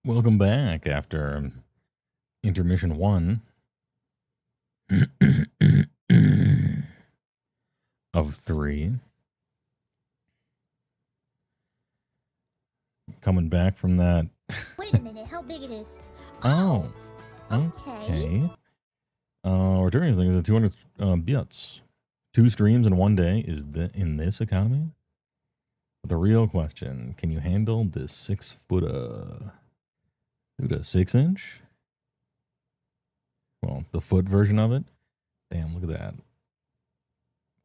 Welcome back after intermission one of three. Coming back from that. Wait a minute, how big it is? Oh, Okay. we're doing things at 200 bits. 2 streams in one day is in this economy? But the real question, can you handle this 6-foot, dude, a 6-inch? Well, the foot version of it. Damn, look at that.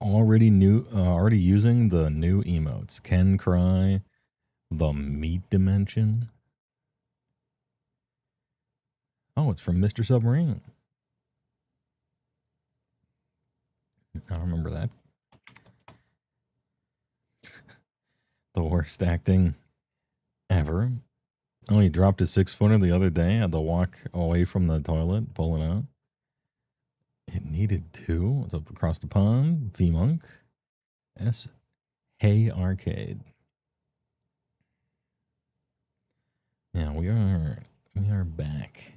Already using the new emotes. Ken Cry, the meat dimension. Oh, it's from Mr. Submarine. I don't remember that. The worst acting ever. Oh, he dropped his 6-footer the other day. Had to walk away from the toilet, pull it out. It needed to. It's up across the pond. V-Monk. Hey Arcade. Yeah, we are back.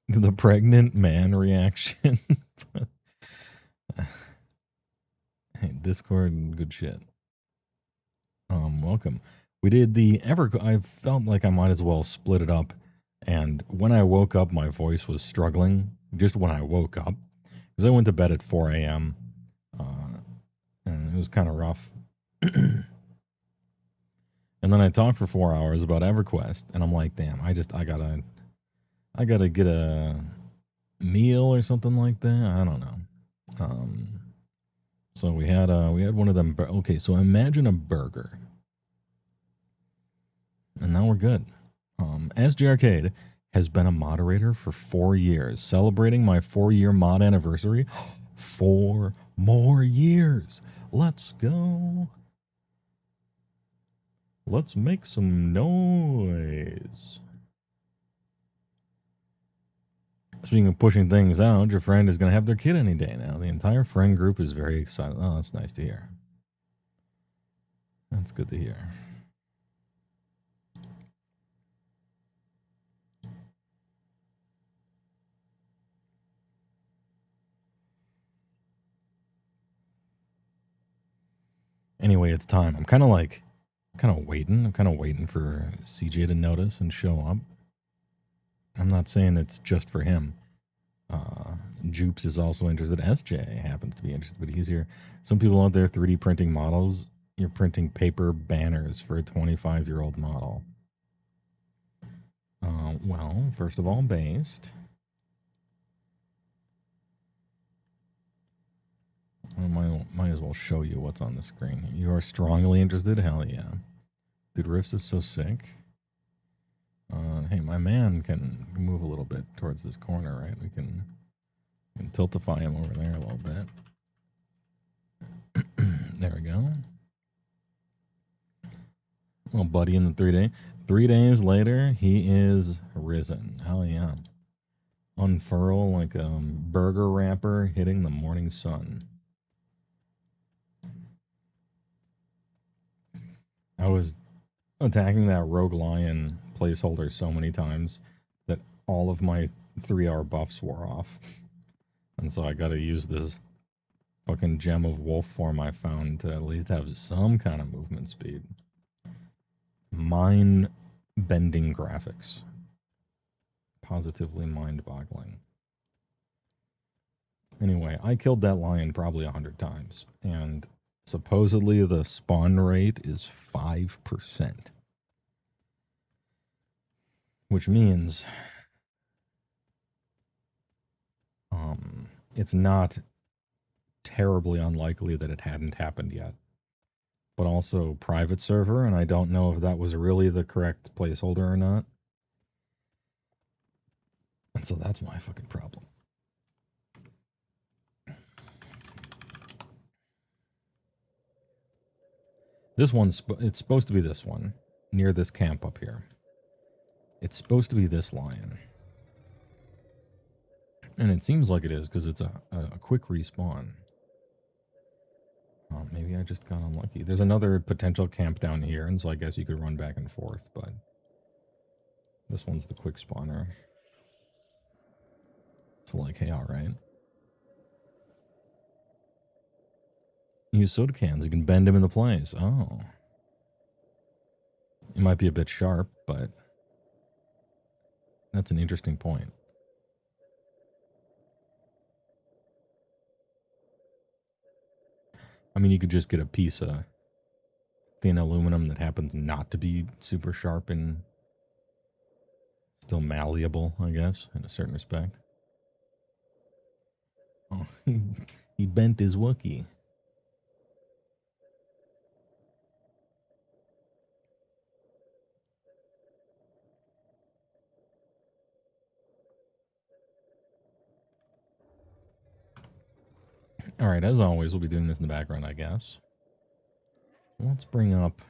The pregnant man reaction. Hey, Discord, good shit. Welcome. We did the I felt like I might as well split it up. And when I woke up, my voice was struggling. Just when I woke up, because I went to bed at 4 a.m. And it was kind of rough. And then I talked for 4 hours about EverQuest, and I'm like, damn, I gotta get a meal or something like that. I don't know. So we had one of them. Okay, so imagine a burger, and now we're good. SG Arcade has been a moderator for 4 years, celebrating my 4-year mod anniversary. 4 more years. Let's go. Let's make some noise. Speaking of pushing things out, your friend is going to have their kid any day now. The entire friend group is very excited. Oh, that's nice to hear. That's good to hear. Anyway, it's time. I'm kind of waiting. I'm kind of waiting for CJ to notice and show up. I'm not saying it's just for him. Jupes is also interested. SJ happens to be interested, but he's here. Some people out there 3D printing models. You're printing paper banners for a 25-year-old model. Well, first of all, based. I might as well show you what's on the screen. You are strongly interested? Hell yeah. Dude, RIFTS is so sick. Hey, my man can move a little bit towards this corner, right? We can tiltify him over there a little bit. There we go. Little buddy in the 3-day. 3 days later, he is risen. Hell yeah. Unfurl like a burger wrapper hitting the morning sun. I was attacking that rogue lion placeholder so many times that all of my 3-hour buffs wore off. And so I gotta use this fucking gem of wolf form I found to at least have some kind of movement speed. Mind-bending graphics. Positively mind-boggling. Anyway, I killed that lion probably 100 times, and supposedly the spawn rate is 5%. Which means it's not terribly unlikely that it hadn't happened yet. But also private server, and I don't know if that was really the correct placeholder or not. And so that's my fucking problem. This one's, it's supposed to be this one, near this camp up here. It's supposed to be this lion. And it seems like it is, because it's a quick respawn. Maybe I just got unlucky. There's another potential camp down here, and so I guess you could run back and forth, but This one's the quick spawner. So like, hey, all right. Use soda cans. You can bend them into place. Oh. It might be a bit sharp, but that's an interesting point. I mean, you could just get a piece of thin aluminum that happens not to be super sharp and still malleable, I guess, in a certain respect. Oh, he bent his Wookiee. All right, as always, we'll be doing this in the background, I guess. Let's bring up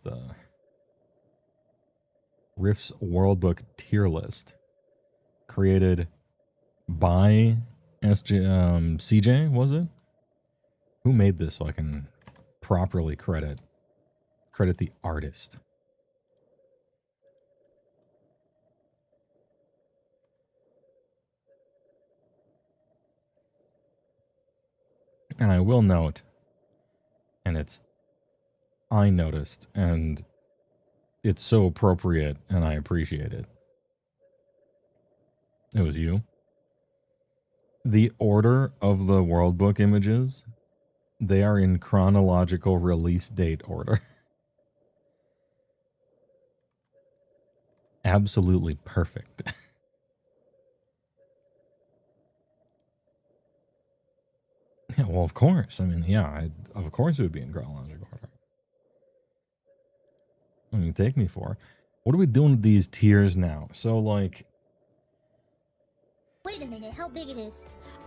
the RIFTS worldbook tier list created by CJ, was it? Who made this so I can properly credit the artist? And I will note, and I noticed, and it's so appropriate, and I appreciate it. It was you. The order of the world book images, they are in chronological release date order. Absolutely perfect. Yeah, well, of course. I mean, yeah, of course it would be in chronological order. What do you take me for? What are we doing with these tiers now? So, like... Wait a minute, how big it is?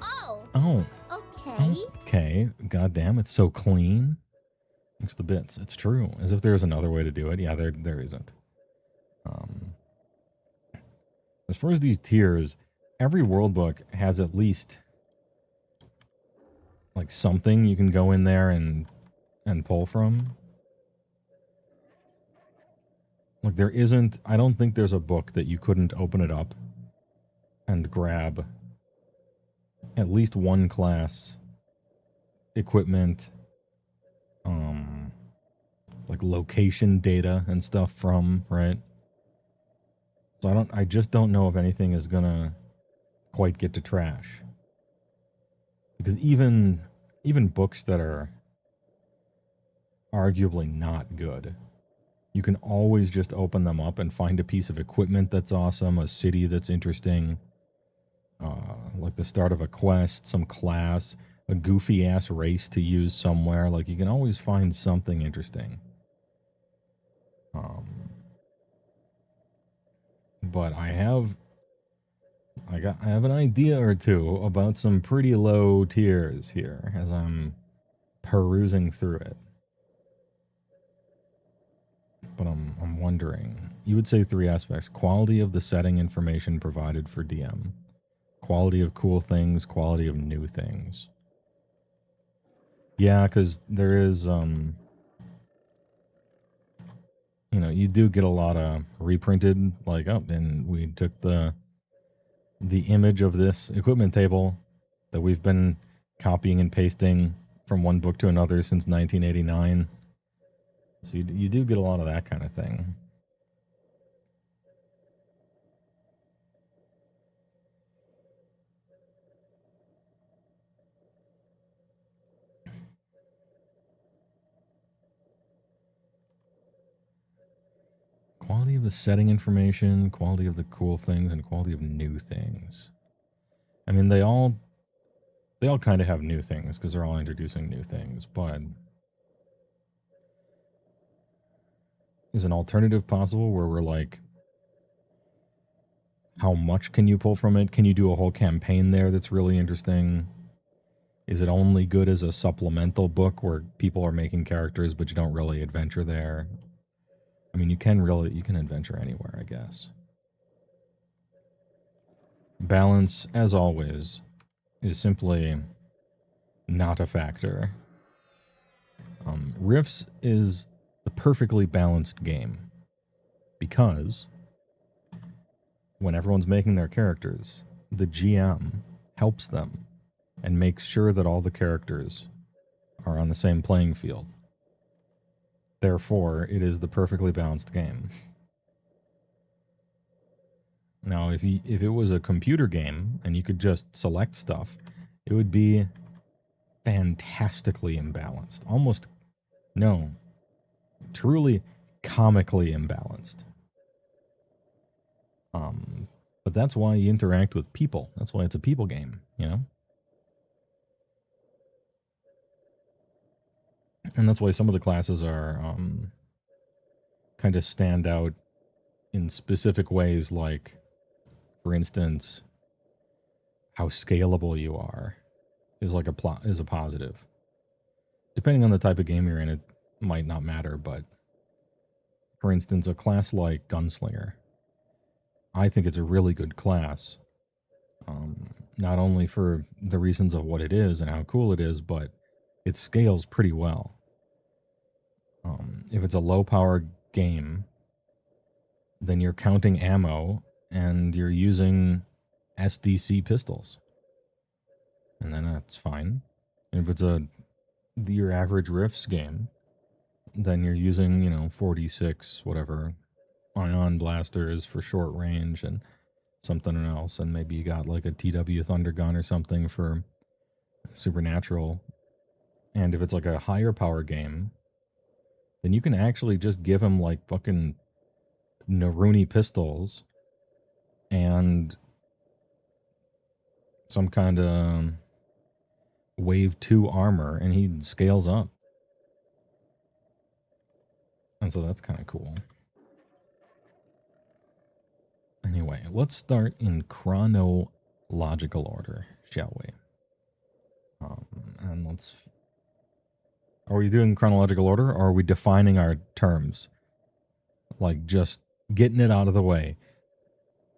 Oh! Oh. Okay. Okay. Goddamn, it's so clean. Looks the bits. It's true. As if there's another way to do it. Yeah, there isn't. As far as these tiers, every world book has at least... like something you can go in there and pull from. Like there isn't, I don't think there's a book that you couldn't open it up and grab at least one class, equipment, like location data and stuff from, right? So I just don't know if anything is gonna quite get to trash. Because even books that are arguably not good, you can always just open them up and find a piece of equipment that's awesome, a city that's interesting, like the start of a quest, some class, a goofy ass race to use somewhere. Like you can always find something interesting. But I have an idea or two about some pretty low tiers here as I'm perusing through it. But I'm wondering. You would say 3 aspects: quality of the setting information provided for DM, quality of cool things, quality of new things. Yeah, because there is, you know, you do get a lot of reprinted, like, oh, and we took the image of this equipment table that we've been copying and pasting from one book to another since 1989. So you do get a lot of that kind of thing. Quality of the setting information, quality of the cool things, and quality of new things. I mean, they all kind of have new things because they're all introducing new things, but is an alternative possible where we're like, how much can you pull from it? Can you do a whole campaign there that's really interesting? Is it only good as a supplemental book where people are making characters but you don't really adventure there? I mean, you can adventure anywhere, I guess. Balance, as always, is simply not a factor. RIFTS is the perfectly balanced game because when everyone's making their characters, the GM helps them and makes sure that all the characters are on the same playing field. Therefore, it is the perfectly balanced game. Now, if it was a computer game and you could just select stuff, it would be fantastically imbalanced. Truly comically imbalanced. But that's why you interact with people. That's why it's a people game, you know? And that's why some of the classes are kind of stand out in specific ways, like, for instance, how scalable you are is like is a positive. Depending on the type of game you're in, it might not matter, but for instance, a class like Gunslinger, I think it's a really good class. Not only for the reasons of what it is and how cool it is, but it scales pretty well. If it's a low power game, then you're counting ammo and you're using SDC pistols. And then that's fine. And if it's your average RIFTS game, then you're using, 46, whatever, ion blasters for short range and something else. And maybe you got like a TW Thunder Gun or something for supernatural. And if it's like a higher power game, then you can actually just give them like fucking Naruni pistols and some kind of wave 2 armor, and he scales up. And so that's kind of cool. Anyway, let's start in chronological order, shall we? And are we doing chronological order, or are we defining our terms? Like, just getting it out of the way.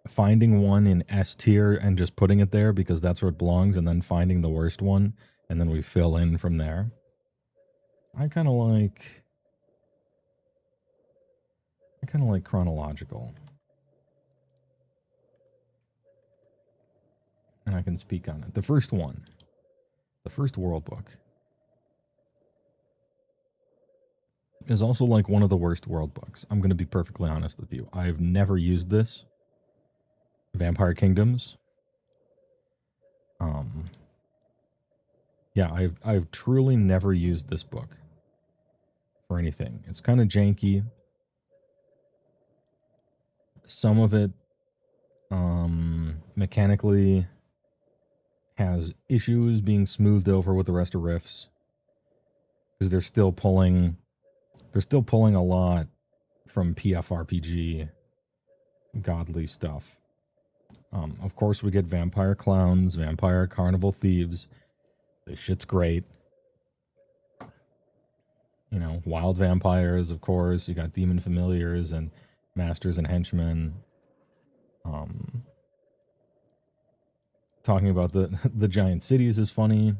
Finding one in S tier and just putting it there because that's where it belongs, and then finding the worst one, and then we fill in from there. I kind of like chronological. And I can speak on it. The first one. The first world book. Is also like one of the worst world books. I'm going to be perfectly honest with you. I've never used this. Vampire Kingdoms. Yeah, I've truly never used this book for anything. It's kind of janky. Some of it mechanically has issues being smoothed over with the rest of RIFTS because they're still pulling a lot from PFRPG godly stuff. Of course, we get vampire clowns, vampire carnival thieves. This shit's great. Wild vampires, of course. You got demon familiars and masters and henchmen. Talking about the giant cities is funny.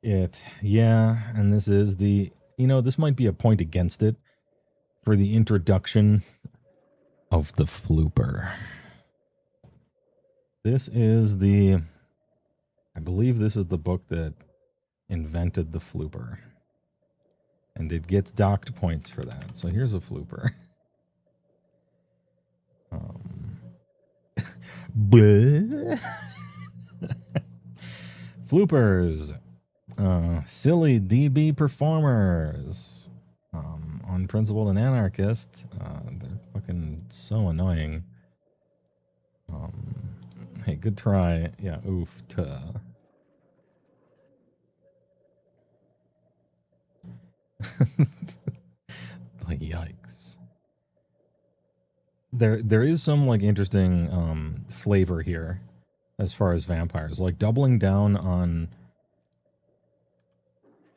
And this is this might be a point against it for the introduction of the flooper. I believe this is the book that invented the flooper. And it gets docked points for that. So here's a flooper. Floopers. Silly DB performers. Unprincipled and anarchist. They're fucking so annoying. Hey, good try. Yeah, oof. Like, yikes. There is some like interesting flavor here as far as vampires, like doubling down on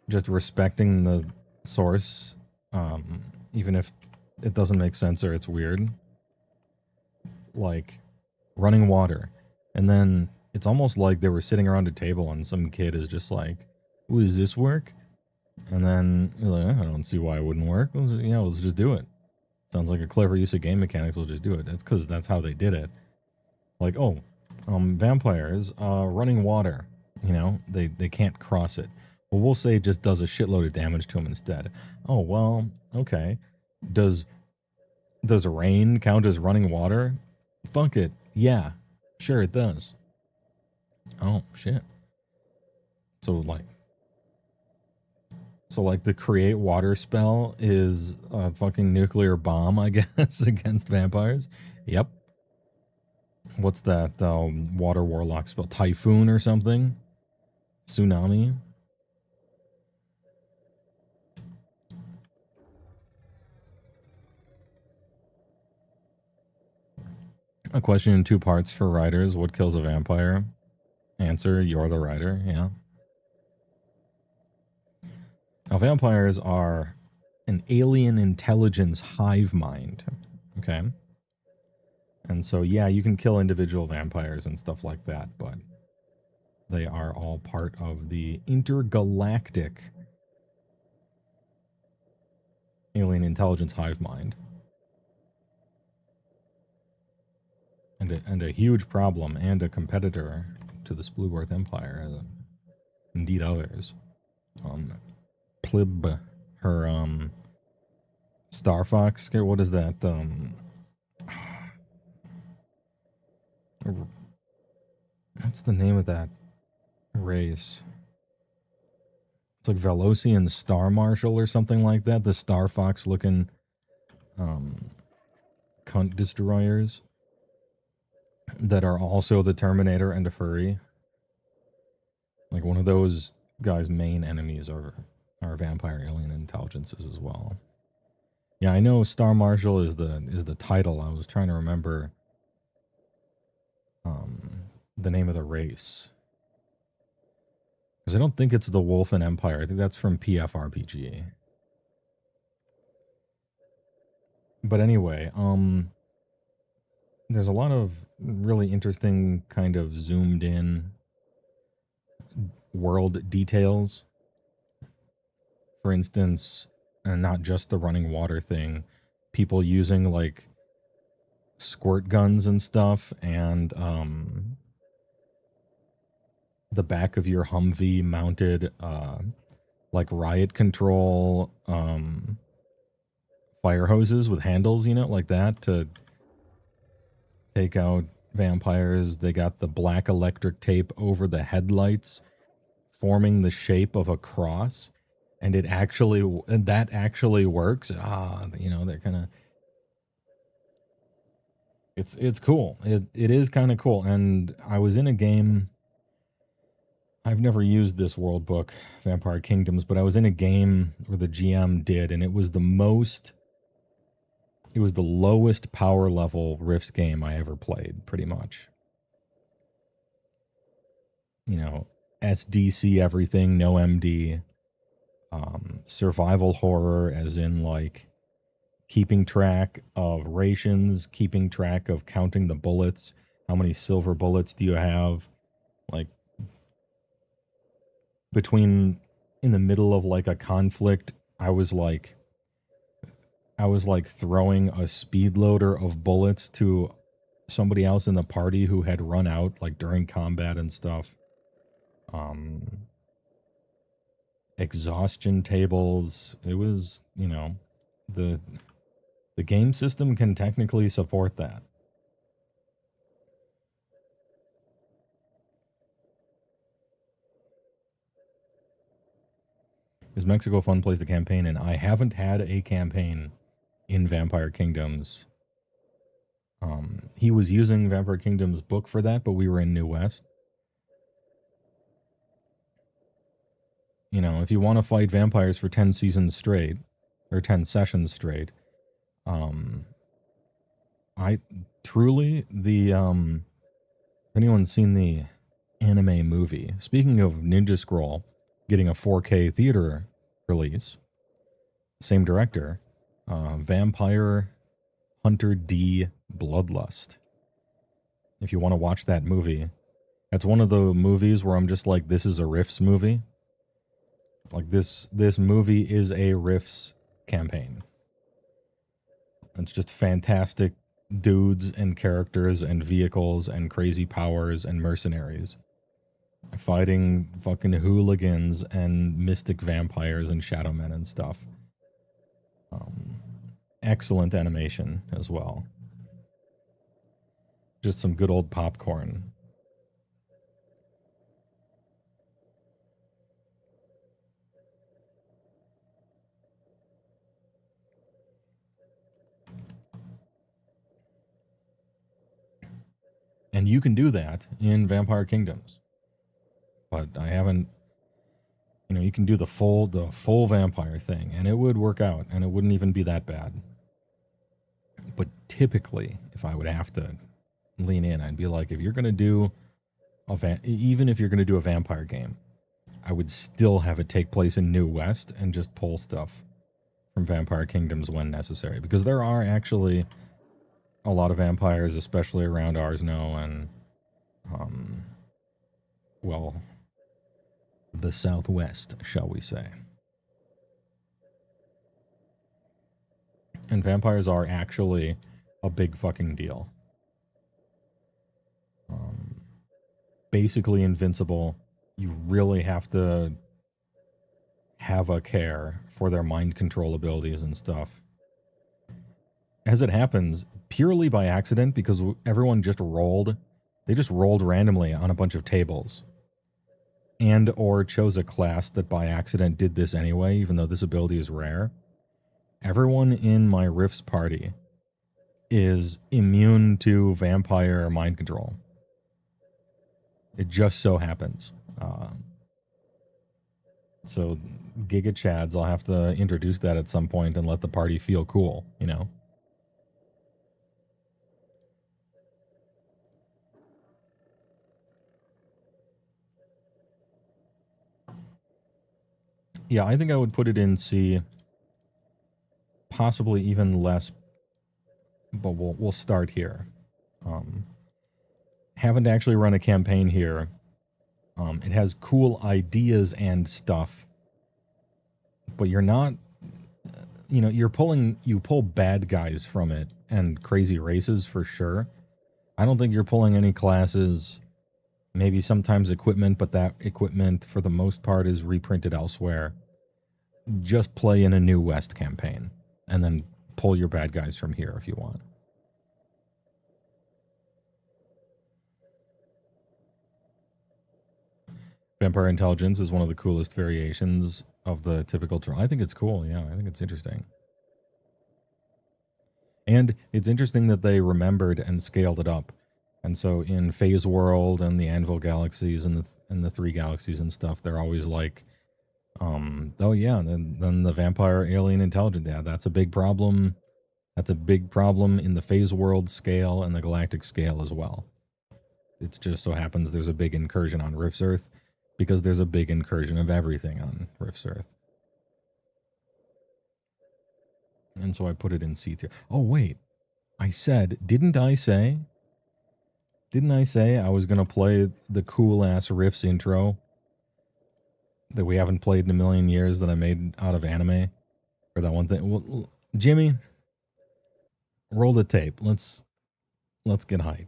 just respecting the source, even if it doesn't make sense or it's weird. Like running water, and then it's almost like they were sitting around a table and some kid is just like, "Ooh, does this work?" And then you're like, I don't see why it wouldn't work. Let's just do it. Sounds like a clever use of game mechanics. We'll just do it. That's because that's how they did it. Like, vampires, running water. They can't cross it. Well, we'll say it just does a shitload of damage to them instead. Oh, well, okay. Does rain count as running water? Fuck it. Yeah, sure it does. Oh, shit. So the create water spell is a fucking nuclear bomb, I guess, against vampires. Yep. What's that water warlock spell? Typhoon or something? Tsunami? A question in 2 parts for writers. What kills a vampire? Answer, you're the writer. Yeah. Now, vampires are an alien intelligence hive mind. Okay. And so, yeah, you can kill individual vampires and stuff like that, but they are all part of the intergalactic alien intelligence hive mind. And a huge problem and a competitor to the Spluworth Empire, indeed others. Plib, her Star Fox. What is that? What's the name of that race? It's like Velocian Star Marshal or something like that. The Star Fox looking cunt destroyers that are also the Terminator and a furry. Like one of those guys' main enemies are vampire alien intelligences as well. Yeah, I know Star Marshal is the title. I was trying to remember the name of the race. Because I don't think it's the Wolfen Empire. I think that's from PFRPG. But anyway, there's a lot of really interesting kind of zoomed in world details. For instance, and not just the running water thing, people using like squirt guns and stuff, and the back of your Humvee mounted like riot control fire hoses with handles, like that to take out vampires. They got the black electric tape over the headlights, forming the shape of a cross, and that actually works. They're kind of. It's cool. It is kind of cool. And I was in a game. I've never used this world book, Vampire Kingdoms, but I was in a game where the GM did, and it was the lowest power level Rifts game I ever played, pretty much. SDC everything, no MD. Survival horror, as in like keeping track of rations, keeping track of counting the bullets. How many silver bullets do you have? Like, in the middle of like a conflict, I was like throwing a speed loader of bullets to somebody else in the party who had run out, like during combat and stuff. Exhaustion tables. It was, the game system can technically support that. Is Mexico a fun place to campaign in? I haven't had a campaign in Vampire Kingdoms. He was using Vampire Kingdoms book for that, but we were in New West. If you want to fight vampires for 10 seasons straight, or 10 sessions straight, I truly, if anyone's seen the anime movie, speaking of Ninja Scroll getting a 4K theater release, same director, Vampire Hunter D Bloodlust. If you want to watch that movie, that's one of the movies where I'm just like, this is a Rifts movie. Like this movie is a RIFTS campaign. It's just fantastic dudes and characters and vehicles and crazy powers and mercenaries fighting fucking hooligans and mystic vampires and shadow men and stuff. Excellent animation as well. Just some good old popcorn. And you can do that in Vampire Kingdoms. But I haven't, you can do the full vampire thing and it would work out and it wouldn't even be that bad. But typically, if I would have to lean in, I'd be like, if you're going to do even if you're going to do a vampire game, I would still have it take place in New West and just pull stuff from Vampire Kingdoms when necessary. Because there are actually a lot of vampires, especially around Arsno and, well, the Southwest, shall we say. And vampires are actually a big fucking deal. Basically invincible. You really have to have a care for their mind control abilities and stuff. As it happens, purely by accident, because everyone just rolled. They just rolled randomly on a bunch of tables. And or chose a class that by accident did this anyway, even though this ability is rare. Everyone in my RIFTS party is immune to vampire mind control. It just so happens. So Giga Chads, I'll have to introduce that at some point and let the party feel cool, Yeah, I think I would put it in C. Possibly even less, but we'll start here. Haven't actually run a campaign here. It has cool ideas and stuff, but you're not, you pull bad guys from it and crazy races for sure. I don't think you're pulling any classes, maybe sometimes equipment, but that equipment for the most part is reprinted elsewhere. Just play in a New West campaign and then pull your bad guys from here if you want. Vampire Intelligence is one of the coolest variations of the typical I think it's cool, yeah. I think it's interesting. And it's interesting that they remembered and scaled it up. And so in Phase World and the Anvil Galaxies and the Three Galaxies and stuff, they're always like, oh yeah, then the Vampire Alien Intelligence, yeah, that's a big problem. That's a big problem in the Phase World scale and the Galactic scale as well. It just so happens there's a big incursion on RIFTS Earth, because there's a big incursion of everything on RIFTS Earth. And so I put it in C tier. Oh, wait. Didn't I say I was going to play the cool-ass RIFTS intro that we haven't played in a million years that I made out of anime? Or that one thing? Well, Jimmy, roll the tape. Let's get hyped.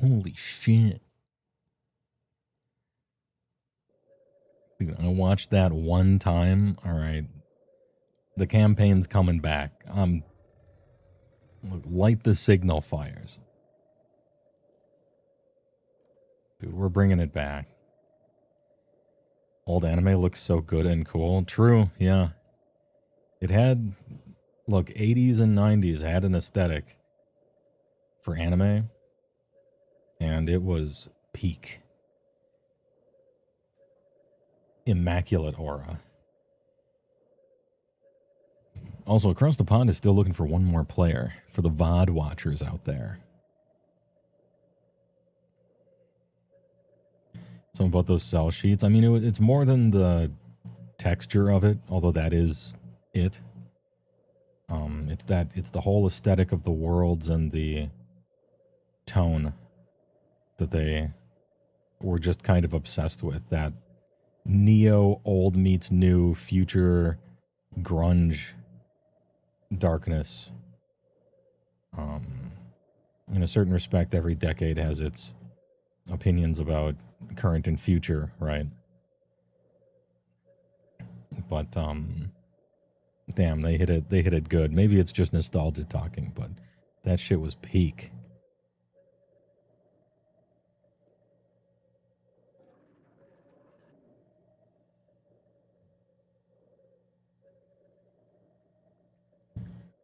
Holy shit. Dude, I watched that one time. All right. The campaign's coming back. Look, light the signal fires. Dude, we're bringing it back. Old anime looks so good and cool. True, yeah. It had, look, 80s and 90s had an aesthetic for anime, and it was peak. Immaculate aura. Also, Across the Pond is still looking for one more player for the VOD watchers out there. Something about those cell sheets. I mean, it's more than the texture of it, although that is it. It's the whole aesthetic of the worlds and the tone that they were just kind of obsessed with. That neo old meets new future grunge darkness. In a certain respect, every decade has its opinions about current and future, right? But damn, they hit it good. Maybe it's just nostalgia talking, but that shit was peak.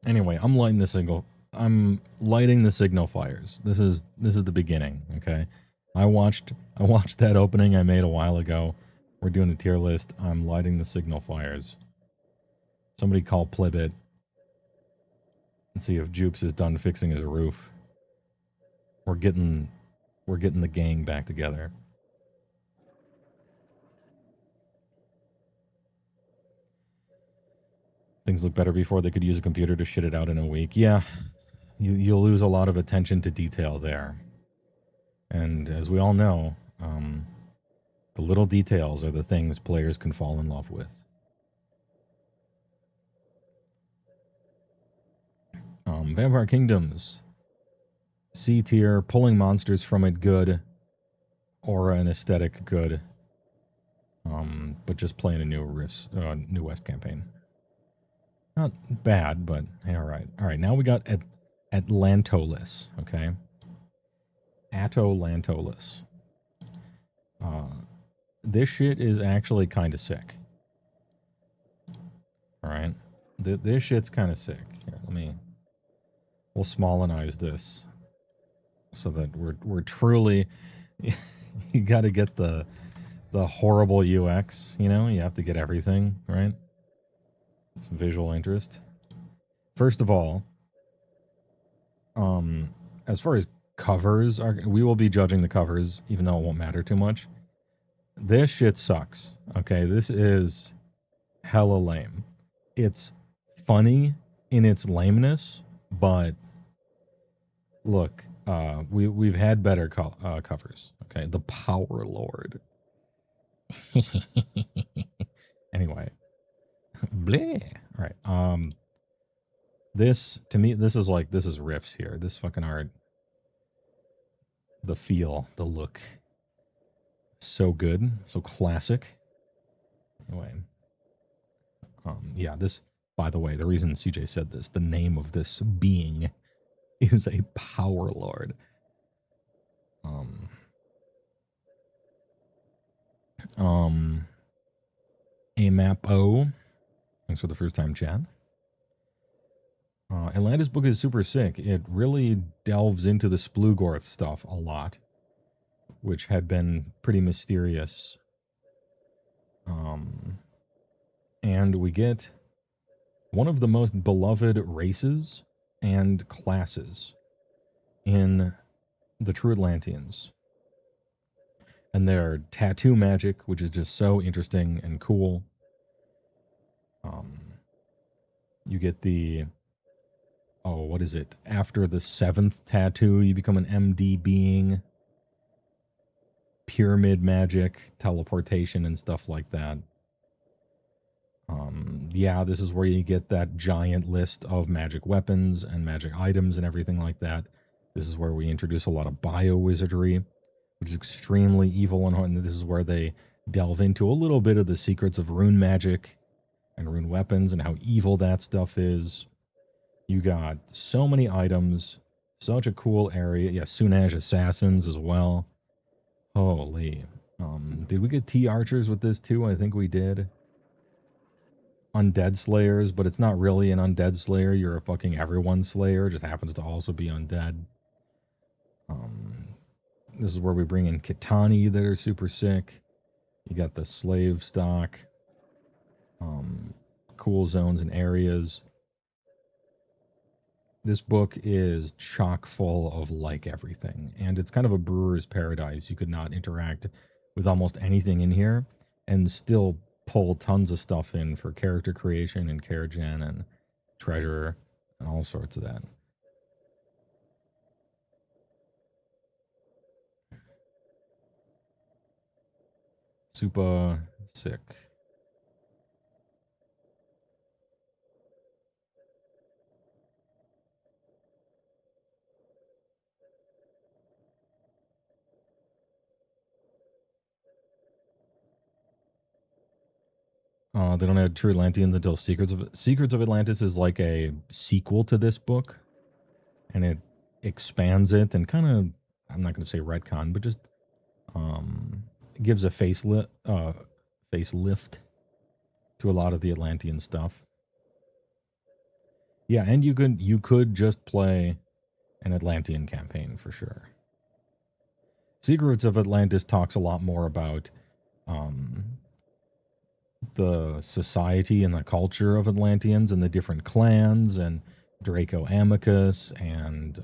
Anyway, I'm lighting the signal fires. This is the beginning, okay? I watched that opening I made a while ago. We're doing a tier list. I'm lighting the signal fires. Somebody call Plibit and see if Jupes is done fixing his roof. We're getting the gang back together. Things look better before. They could use a computer to shit it out in a week. Yeah, you'll lose a lot of attention to detail there. And as we all know, the little details are the things players can fall in love with. Vampire Kingdoms. C tier, pulling monsters from it, good. Aura and aesthetic, good. But just playing a new New West campaign. Not bad, but hey, all right. All right, now we got Atlantolis, okay? Atlantolis. This shit is actually kind of sick. All right? This shit's kind of sick. Here, we'll smallenize this so that we're truly... You got to get the horrible UX, you know? You have to get everything, right? Some visual interest. First of all, as far as covers are, we will be judging the covers, even though it won't matter too much. This shit sucks. Okay, this is hella lame. It's funny in its lameness, but look, we've had better covers. Okay, the Power Lord. Anyway. Bleh. All right. This, to me, this is RIFTS here. This fucking art. The feel, the look. So good. So classic. Anyway. Yeah, this, by the way, the reason CJ said this, the name of this being is a Power Lord. AMAP-O. Thanks for the first time, Chad. Atlantis book is super sick. It really delves into the Splugorth stuff a lot, which had been pretty mysterious. And we get one of the most beloved races and classes in the True Atlanteans. And their tattoo magic, which is just so interesting and cool. You get the, what is it? After the 7th tattoo, you become an MD being. Pyramid magic, teleportation, and stuff like that. Yeah, this is where you get that giant list of magic weapons and magic items and everything like that. This is where we introduce a lot of bio-wizardry, which is extremely evil, and this is where they delve into a little bit of the secrets of rune magic and rune weapons and how evil that stuff is. You got so many items, such a cool area. Yeah, Sunaj assassins as well. Holy. Did we get T-archers with this too? I think we did. Undead slayers, but it's not really an undead slayer. You're a fucking everyone slayer. It just happens to also be undead. This is where we bring in Kitani that are super sick. You got the slave stock. Cool zones and areas. This book is chock full of like everything, and it's kind of a brewer's paradise. You could not interact with almost anything in here and still pull tons of stuff in for character creation and character gen and treasure and all sorts of that. Super sick. They don't have True Atlanteans until Secrets of Atlantis is like a sequel to this book, and it expands it and kind of, I'm not going to say retcon, but just gives a facelift to a lot of the Atlantean stuff. Yeah, and you could just play an Atlantean campaign for sure. Secrets of Atlantis talks a lot more about the society and the culture of Atlanteans and the different clans and Draco Amicus and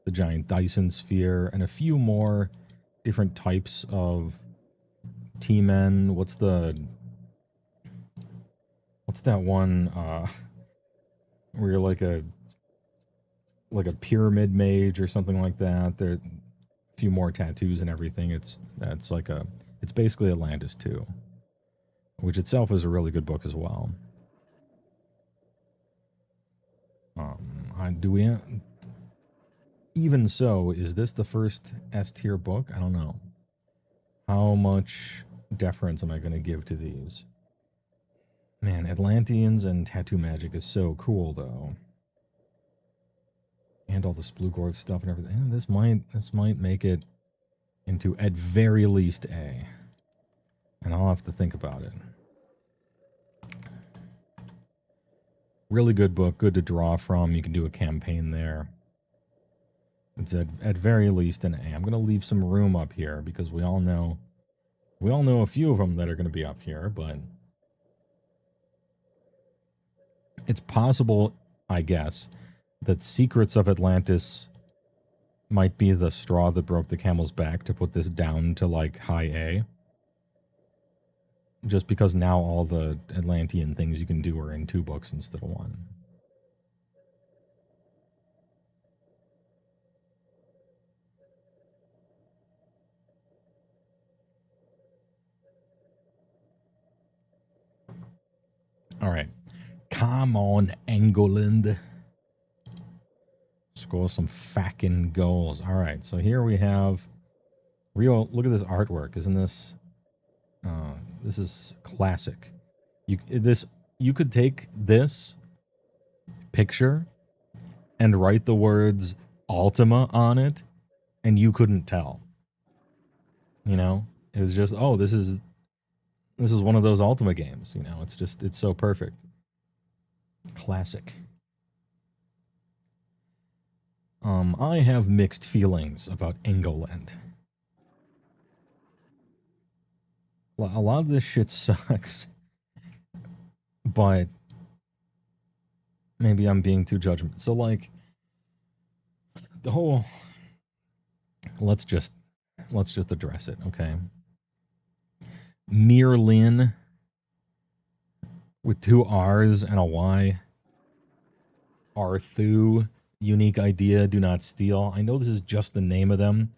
the giant Dyson sphere and a few more different types of T-men. What's that one where you're like a pyramid mage or something like that? There are a few more tattoos and everything. It's basically Atlantis 2, which itself is a really good book as well. Even so, is this the first S tier book? I don't know. How much deference am I going to give to these? Man, Atlanteans and tattoo magic is so cool, though. And all the Splugorth stuff and everything. And this might make it into, at very least, A. And I'll have to think about it. Really good book, good to draw from. You can do a campaign there. It's at very least an A. I'm going to leave some room up here because we all know a few of them that are going to be up here, but it's possible, I guess, that Secrets of Atlantis might be the straw that broke the camel's back to put this down to like high A. Just because now all the Atlantean things you can do are in 2 books instead of 1. All right. Come on, England. Score some fucking goals. All right, so here we have real. Look at this artwork. Isn't this? This is classic. You could take this picture and write the words Ultima on it, and you couldn't tell. You know, it was just, oh, this is one of those Ultima games. You know, it's so perfect. Classic. I have mixed feelings about England. A lot of this shit sucks, but maybe I'm being too judgmental. So, like, the whole, let's just address it, okay? Merlin with 2 R's and a Y. Arthu, unique idea, do not steal. I know this is just the name of them,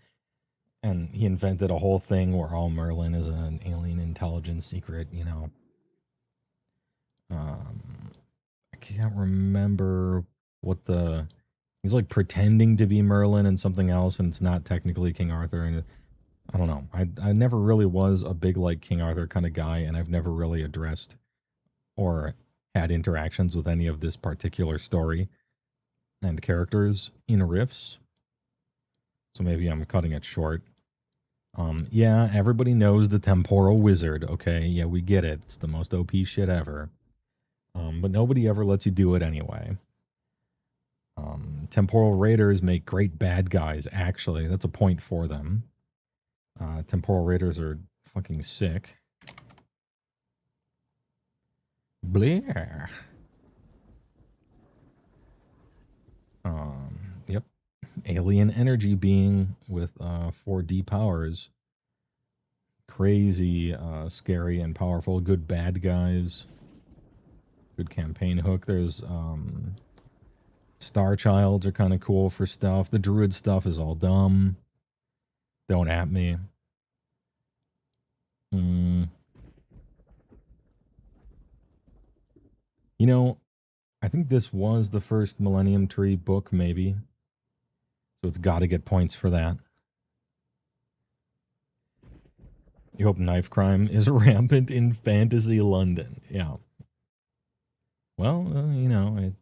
and he invented a whole thing where all Merlin is an alien intelligence secret, you know. I can't remember what the He's like pretending to be Merlin and something else, and it's not technically King Arthur. And I don't know. I never really was a big like King Arthur kind of guy, and I've never really addressed or had interactions with any of this particular story and characters in RIFTS. So maybe I'm cutting it short. Yeah, everybody knows the temporal wizard, okay? Yeah, we get it. It's the most OP shit ever. But nobody ever lets you do it anyway. Temporal raiders make great bad guys, actually. That's a point for them. Temporal raiders are fucking sick. Blair. Yep. Alien energy being with 4D powers. Crazy, scary, and powerful. Good bad guys. Good campaign hook. There's Star Childs are kind of cool for stuff. The druid stuff is all dumb. Don't at me. You know, I think this was the first Millennium Tree book, maybe. So it's got to get points for that. You hope knife crime is rampant in fantasy London. Yeah. Well, you know,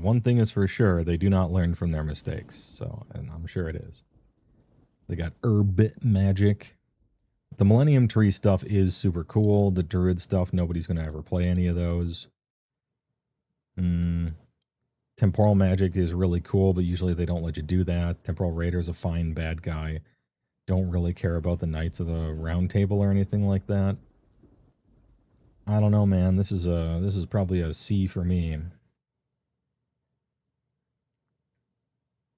one thing is for sure, they do not learn from their mistakes. So, and I'm sure it is. They got herb magic. The Millennium Tree stuff is super cool. The Druid stuff, nobody's going to ever play any of those. Temporal magic is really cool, but usually they don't let you do that. Temporal Raider's a fine bad guy. Don't really care about the Knights of the Round Table or anything like that. I don't know, man. This is probably a C for me.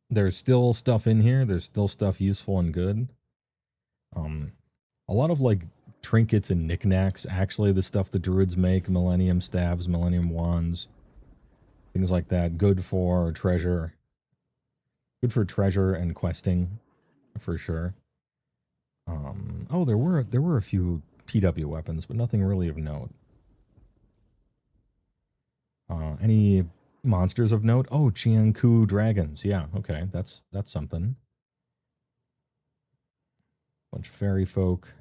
There's still stuff in here. There's still stuff useful and good. A lot of like trinkets and knickknacks. Actually, the stuff the druids make, Millennium Staves, Millennium Wands, things like that. Good for treasure. Good for treasure and questing, for sure. Oh, there were a few TW weapons, but nothing really of note. Any monsters of note? Oh, Chianku dragons. Yeah, okay, that's something. Bunch of fairy folk.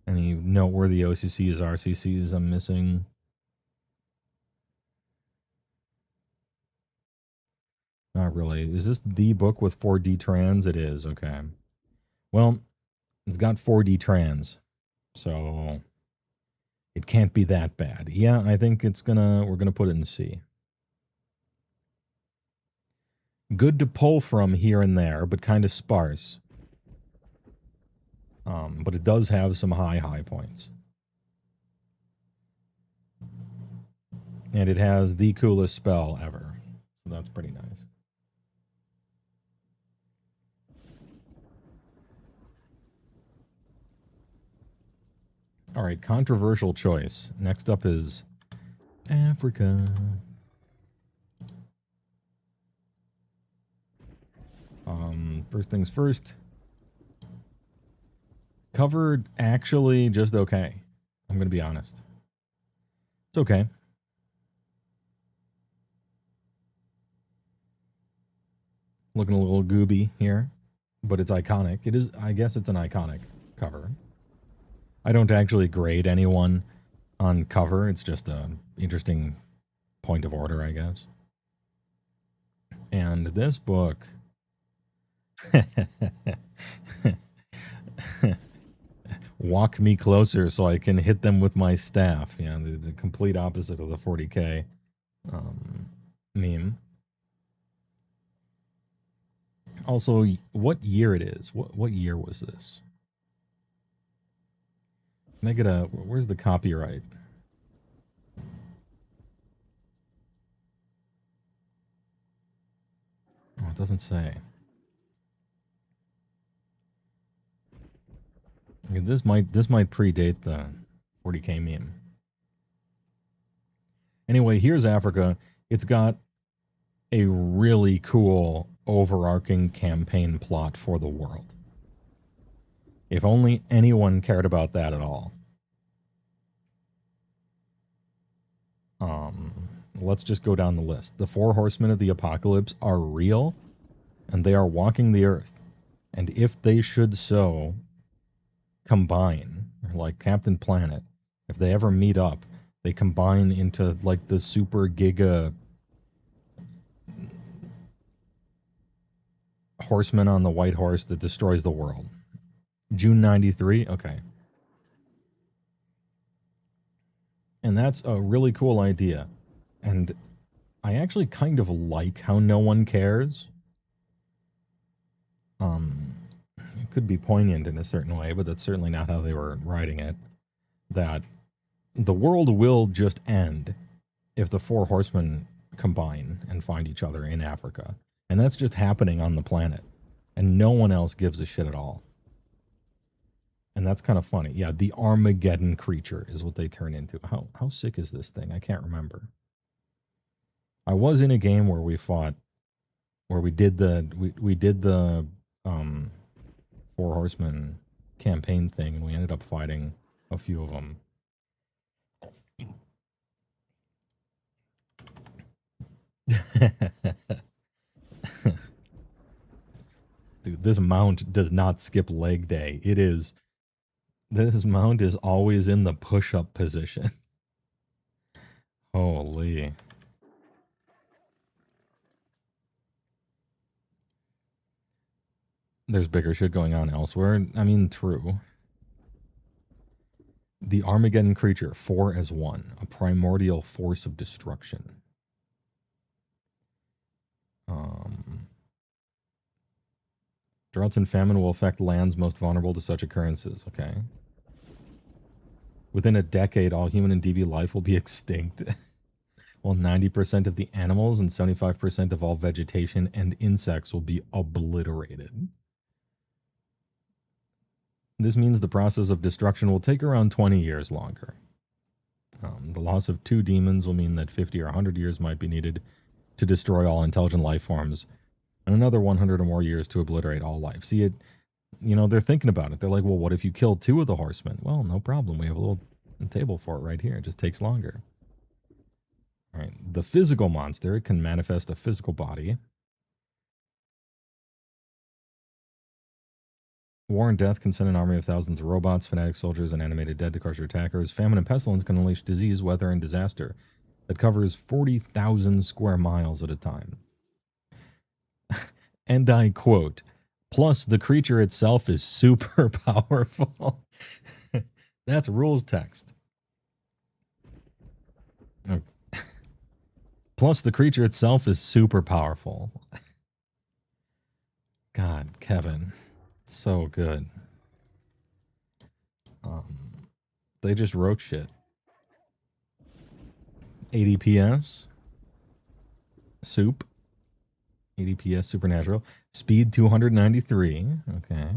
Any noteworthy OCCs, RCCs I'm missing? Not really. Is this the book with 4D trans? It is, okay. Well, it's got 4D trans, so it can't be that bad. Yeah, I think we're gonna put it in C. Good to pull from here and there, but kind of sparse. But it does have some high points. And it has the coolest spell ever. So that's pretty nice. All right, controversial choice. Next up is Africa. First things first. Covered actually just okay. I'm going to be honest. It's okay. Looking a little gooby here, but it's iconic. It is, I guess it's an iconic cover. I don't actually grade anyone on cover. It's just an interesting point of order, I guess. And this book... Walk me closer so I can hit them with my staff. Yeah, the complete opposite of the 40k meme. Also, what year it is? What year was this? Can I get a... Where's the copyright? Oh, it doesn't say. This might predate the 40k meme. Anyway, here's Africa. It's got a really cool overarching campaign plot for the world. If only anyone cared about that at all. Let's just go down the list. The 4 horsemen of the apocalypse are real, and they are walking the earth. And if they should so combine, like Captain Planet, if they ever meet up, they combine into like the super giga horseman on the white horse that destroys the world. June 93? Okay. And that's a really cool idea. And I actually kind of like how no one cares. It could be poignant in a certain way, but that's certainly not how they were writing it. That the world will just end if the 4 horsemen combine and find each other in Africa. And that's just happening on the planet. And no one else gives a shit at all. And that's kind of funny. Yeah, the Armageddon creature is what they turn into. How sick is this thing? I can't remember. I was in a game where we fought, where we did the 4 horsemen campaign thing, and we ended up fighting a few of them. Dude, this mount does not skip leg day. This mount is always in the push-up position. Holy. There's bigger shit going on elsewhere. I mean, true. The Armageddon creature, 4 as 1, a primordial force of destruction. Droughts and famine will affect lands most vulnerable to such occurrences. Okay. Within a decade, all human and DB life will be extinct. While 90% of the animals and 75% of all vegetation and insects will be obliterated. This means the process of destruction will take around 20 years longer. The loss of 2 demons will mean that 50 or 100 years might be needed to destroy all intelligent life forms, and another 100 or more years to obliterate all life. See, they're thinking about it. They're like, well, what if you kill 2 of the horsemen? Well, no problem. We have a little table for it right here. It just takes longer. All right. The physical monster can manifest a physical body. War and death can send an army of thousands of robots, fanatic soldiers, and animated dead to crush your attackers. Famine and pestilence can unleash disease, weather, and disaster that covers 40,000 square miles at a time. And I quote, plus the creature itself is super powerful. That's rules text. Okay. Plus the creature itself is super powerful. God, Kevin. So good. They just wrote shit. 80 PS. Soup. 80 PS supernatural. Speed 293. Okay.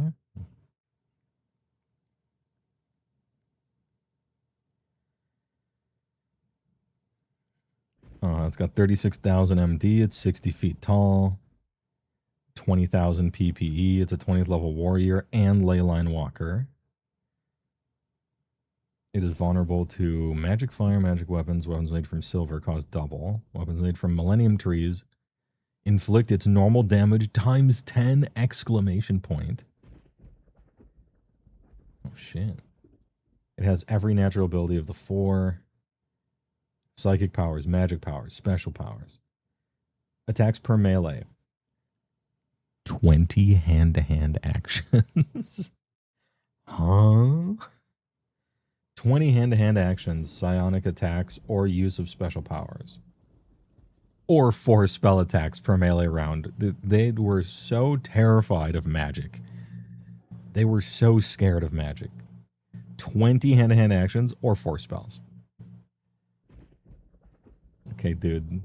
It's got 36,000 MD. It's 60 feet tall. 20,000 PPE. It's a 20th level warrior and leyline walker. It is vulnerable to magic fire, magic weapons. Weapons made from silver cost double. Weapons made from millennium trees inflict its normal damage times 10 exclamation point. Oh shit. It has every natural ability of the 4. Psychic powers, magic powers, special powers. Attacks per melee. 20 hand-to-hand actions. Huh? 20 hand-to-hand actions, psionic attacks, or use of special powers. Or 4 spell attacks per melee round. They were so terrified of magic. They were so scared of magic. 20 hand-to-hand actions or 4 spells. Okay, dude.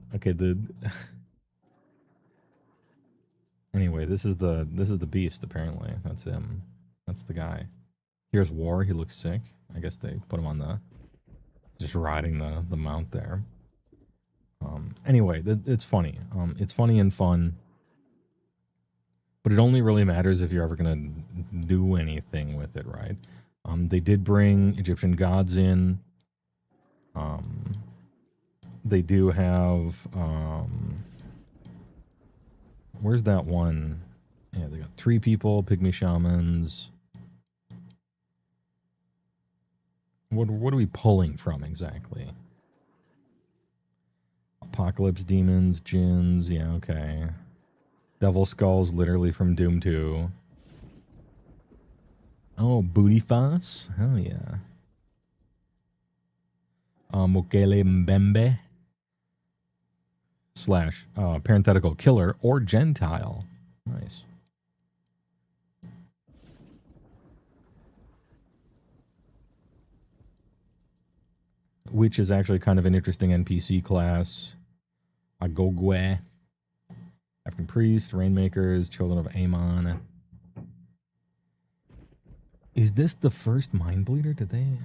Anyway, this is the beast, apparently. That's him. That's the guy. Here's War. He looks sick. I guess they put him on just riding the mount there. Anyway, it's funny. It's funny and fun. But it only really matters if you're ever going to do anything with it, right? They did bring Egyptian gods in. they do have, where's that one? Yeah, they got 3 people, pygmy shamans. What are we pulling from exactly? Apocalypse demons, djinns, yeah, okay. Devil skulls, literally from Doom 2. Oh, booty foss? Hell yeah. Mokele Mbembe slash parenthetical killer or Gentile. Nice. Which is actually kind of an interesting NPC class. Agogwe. African priest, rainmakers, children of Amon. Is this the first mind bleeder? Did they?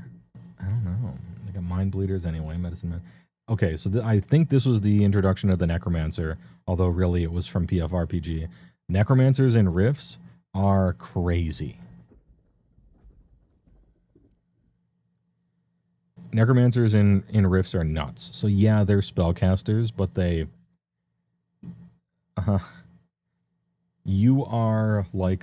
I don't know. They got mind bleeders anyway, medicine man. Okay, so I think this was the introduction of the necromancer, although really it was from PFRPG. Necromancers in RIFTS are crazy. Necromancers in RIFTS are nuts. So yeah, they're spellcasters, but they you are like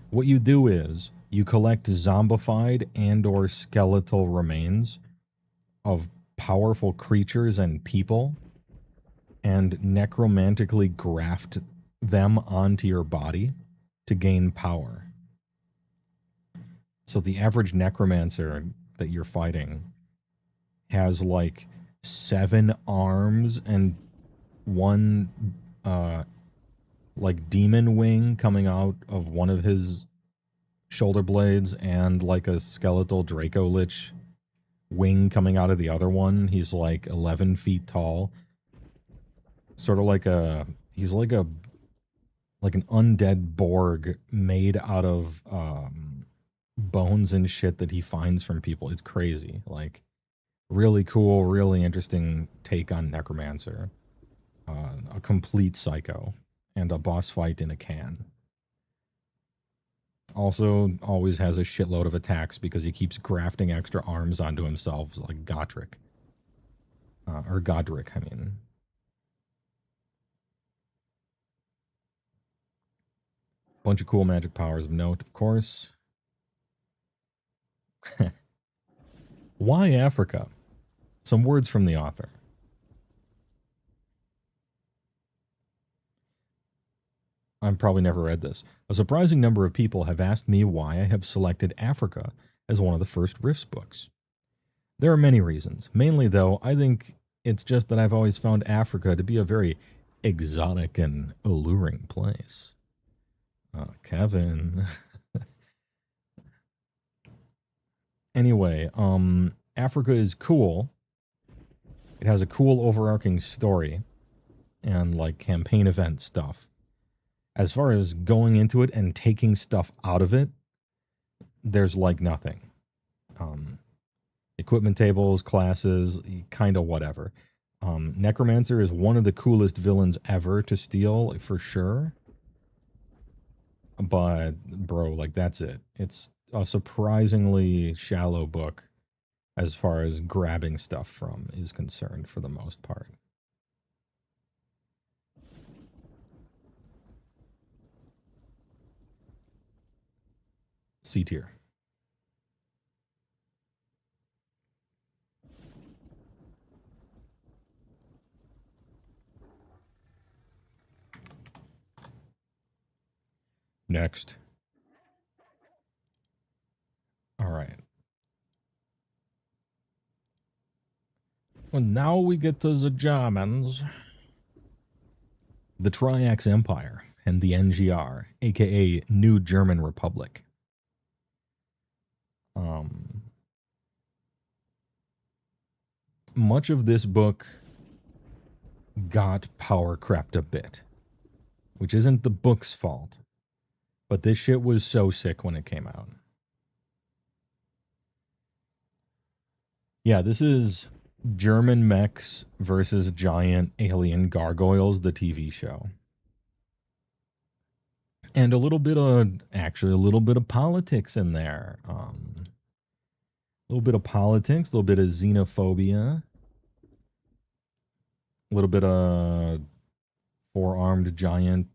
what you do is you collect zombified and or skeletal remains of powerful creatures and people and necromantically graft them onto your body to gain power. So the average necromancer that you're fighting has like 7 arms and 1 like demon wing coming out of one of his shoulder blades and like a skeletal Draco Lich wing coming out of the other one. He's like 11 feet tall. Sort of like he's like an undead Borg made out of bones and shit that he finds from people. It's crazy. Like really cool, really interesting take on Necromancer. A complete psycho and a boss fight in a can. Also, always has a shitload of attacks because he keeps grafting extra arms onto himself, like Godric. Or Godric, I mean. Bunch of cool magic powers of note, of course. Why Africa? Some words from the author. I've probably never read this. A surprising number of people have asked me why I have selected Africa as one of the first RIFTS books. There are many reasons. Mainly, though, I think it's just that I've always found Africa to be a very exotic and alluring place. Kevin. Anyway, Africa is cool. It has a cool overarching story and like campaign event stuff. As far as going into it and taking stuff out of it, there's like nothing. Equipment tables, classes, kind of whatever. Necromancer is one of the coolest villains ever to steal, for sure. But, bro, like, that's it. It's a surprisingly shallow book as far as grabbing stuff from is concerned, for the most part. C tier. Next. All right. Well, now we get to the Germans. The Triax Empire and the NGR, aka New German Republic. Much of this book got power crept a bit, which isn't the book's fault, but this shit was so sick when it came out. Yeah, this is German mechs versus giant alien gargoyles, the TV show. And a little bit of, actually, a little bit of politics in there. little bit of politics, a little bit of xenophobia, a little bit of four-armed giant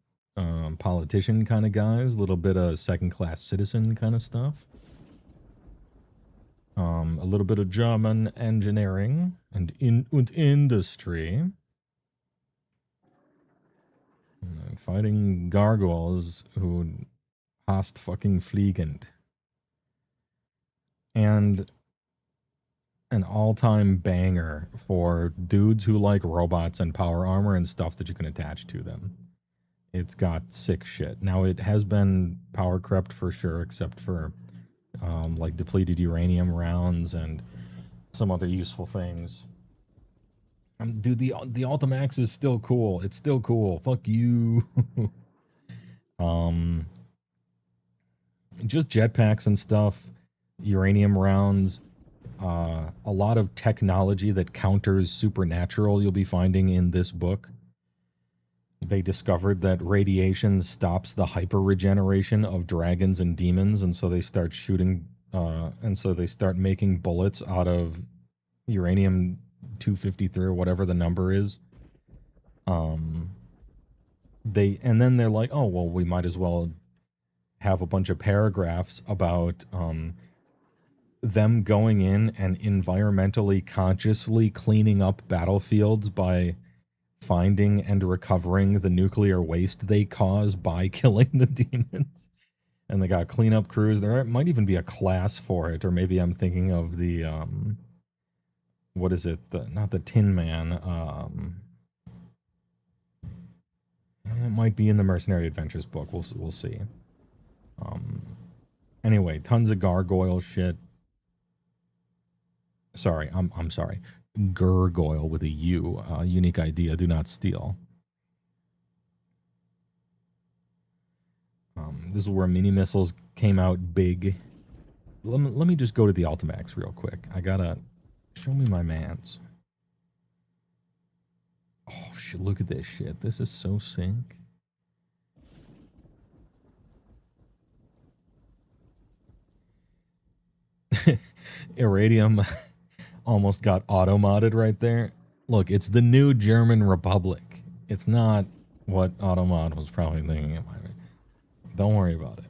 politician kind of guys, a little bit of second-class citizen kind of stuff. A little bit of German engineering and industry. Fighting gargoyles who hast fucking fliegend. And an all-time banger for dudes who like robots and power armor and stuff that you can attach to them. It's got sick shit. Now, it has been power crept for sure, except for like depleted uranium rounds and some other useful things. Dude, the Ultimax is still cool. It's still cool. Fuck you. Just jetpacks and stuff, uranium rounds, a lot of technology that counters supernatural you'll be finding in this book. They discovered that radiation stops the hyper regeneration of dragons and demons, and so they start shooting, and so they start making bullets out of uranium 253 or whatever the number is. And then they're like, oh well, we might as well have a bunch of paragraphs about them going in and environmentally consciously cleaning up battlefields by finding and recovering the nuclear waste they cause by killing the demons. And they got cleanup crews. There might even be a class for it, or maybe I'm thinking of the what is it? Not the Tin Man. It might be in the Mercenary Adventures book. We'll see. Anyway, tons of gargoyle shit. Sorry, I'm sorry. Gurgoyle with a U. Unique idea. Do not steal. This is where mini missiles came out big. Let me just go to the Ultimax real quick. I gotta show me my mans. Oh shit! Look at this shit. This is so sick. Iridium almost got auto-modded right there. Look, it's the new German Republic. It's not what Automod was probably thinking it might be. Don't worry about it.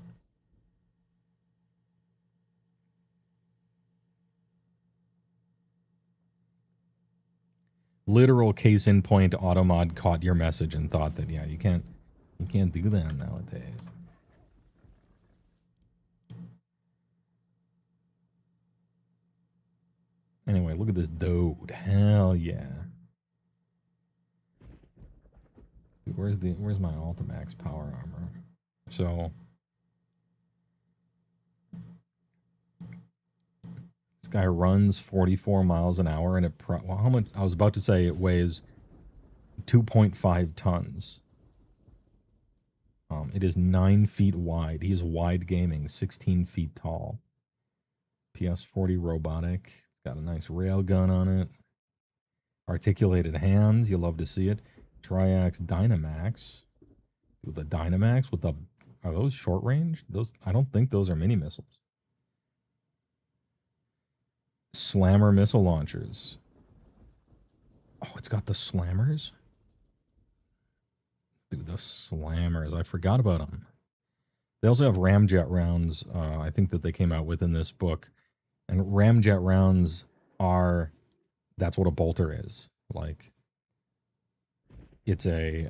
Literal case in point, Automod caught your message and thought that, yeah, you can't do that nowadays. Anyway, look at this dude. Hell yeah. Dude, where's my Ultimax power armor? So this guy runs 44 miles an hour and well, how much? I was about to say it weighs 2.5 tons. It is 9 feet wide. He's wide gaming, 16 feet tall. PS40 robotic. Got a nice rail gun on it. Articulated hands. You'll love to see it. Triax Dynamax. With a Dynamax with the... Are those short range? Those, I don't think those are mini missiles. Slammer missile launchers. Oh, it's got the slammers? Dude, the slammers. I forgot about them. They also have ramjet rounds. I think that they came out with in this book. And ramjet rounds are, that's what a bolter is. Like, it's a,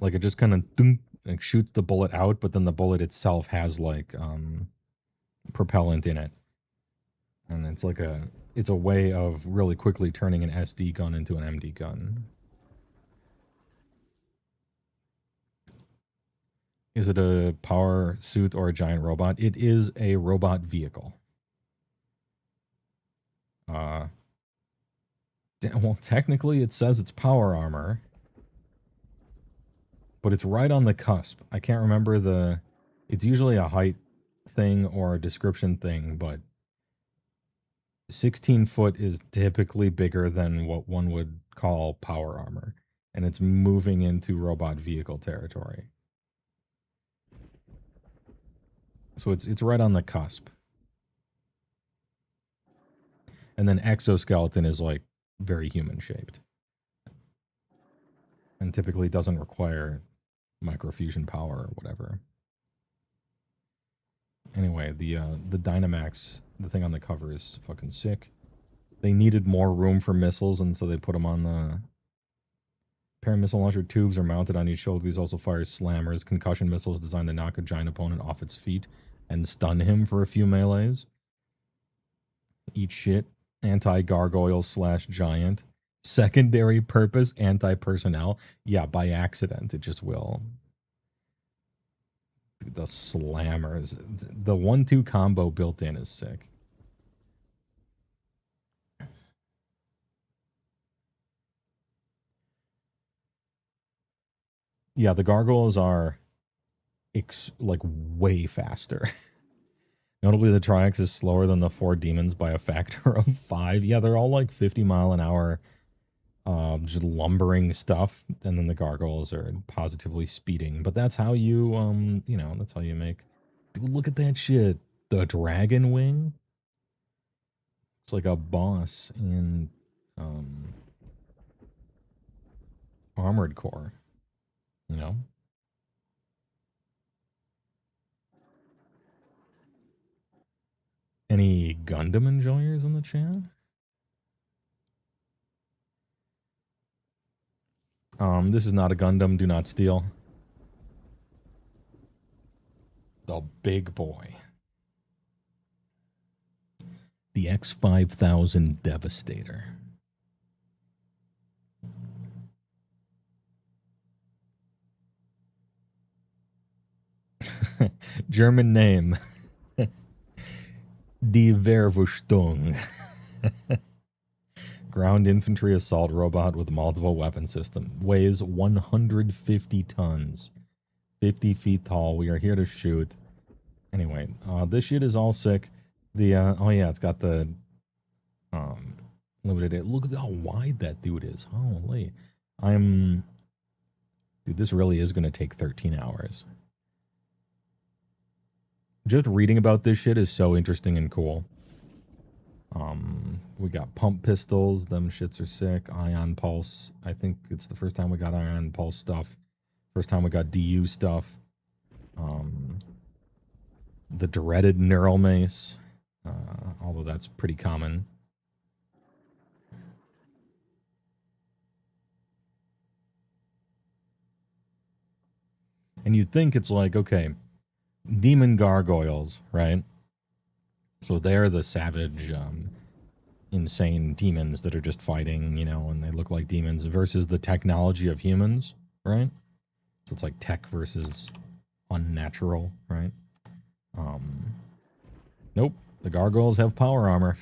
like it just kind of like shoots the bullet out, but then the bullet itself has like propellant in it. And it's like it's a way of really quickly turning an SD gun into an MD gun. Is it a power suit or a giant robot? It is a robot vehicle. Well, technically it says it's power armor, but it's right on the cusp. I can't remember it's usually a height thing or a description thing, but 16 foot is typically bigger than what one would call power armor, and it's moving into robot vehicle territory. So it's right on the cusp. And then exoskeleton is like very human shaped and typically doesn't require microfusion power or whatever. Anyway, the Dynamax, the thing on the cover is fucking sick. They needed more room for missiles, and so they put them on the pair of missile launcher tubes are mounted on each shoulder. These also fire slammers, concussion missiles designed to knock a giant opponent off its feet and stun him for a few melees. Eat shit. Anti-gargoyle / giant. Secondary purpose, anti-personnel. Yeah, by accident, it just will. The slammers. The 1-2 combo built in is sick. Yeah, the gargoyles are like way faster. Notably, the Triax is slower than the 4 demons by a factor of 5. Yeah, they're all like 50-mile-an-hour just lumbering stuff, and then the gargoyles are positively speeding. But that's how you, that's how you make. Dude, look at that shit. The dragon wing. It's like a boss in Armored Core. You know? Any Gundam enjoyers in the chat? This is not a Gundam. Do not steal. The big boy. The X5000 Devastator. German name. Die Wehrwüstung. Ground infantry assault robot with multiple weapon system. Weighs 150 tons. 50 feet tall. We are here to shoot. Anyway, this shit is all sick. The oh yeah, it's got the limited. Look at how wide that dude is. Holy, dude. This really is gonna take 13 hours. Just reading about this shit is so interesting and cool. We got pump pistols. Them shits are sick. Ion pulse. I think it's the first time we got ion pulse stuff. First time we got DU stuff. The dreaded neural mace. Although that's pretty common. And you'd think it's like, okay, demon gargoyles, right? So they're the savage, insane demons that are just fighting, and they look like demons versus the technology of humans, right? So it's like tech versus unnatural, right? Nope. The gargoyles have power armor.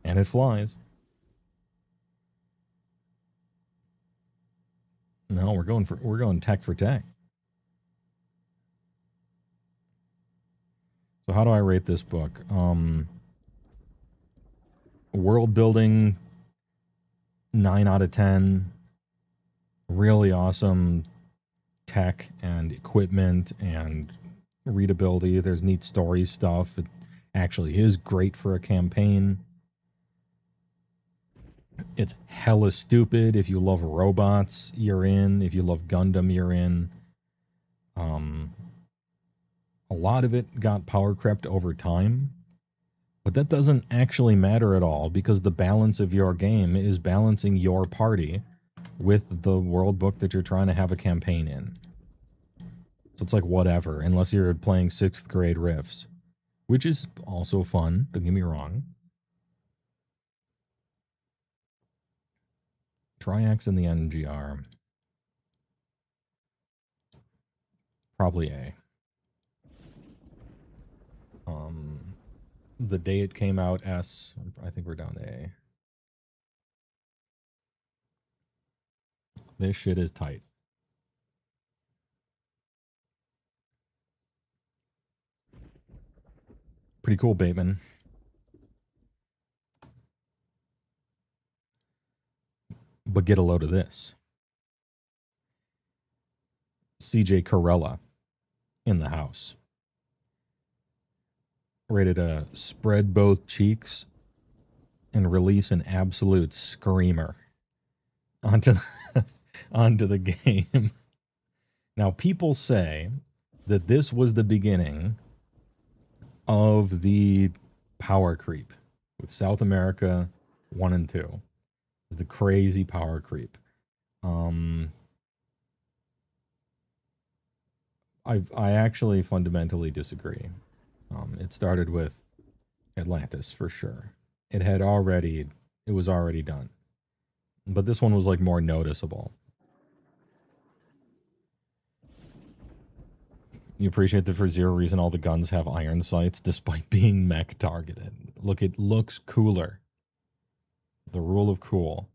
And it flies. No, we're going tech for tech. So how do I rate this book? World building, 9 out of 10. Really awesome tech and equipment and readability. There's neat story stuff. It actually is great for a campaign. It's hella stupid. If you love robots, you're in. If you love Gundam, you're in. A lot of it got power crept over time, but that doesn't actually matter at all because the balance of your game is balancing your party with the world book that you're trying to have a campaign in. So it's like whatever, unless you're playing 6th grade RIFTS, which is also fun, don't get me wrong. Triax and the NGR. Probably A. The day it came out, S. I think we're down to A. This shit is tight. Pretty cool, Bateman. But get a load of this. CJ Corella in the house. ready to spread both cheeks and release an absolute screamer onto onto the game. Now, people say that this was the beginning of the power creep with South America 1 and 2. The crazy power creep. I actually fundamentally disagree. It started with Atlantis for sure. It was already done. But this one was like more noticeable. You appreciate that for zero reason all the guns have iron sights despite being mech targeted. Look, it looks cooler. The rule of cool.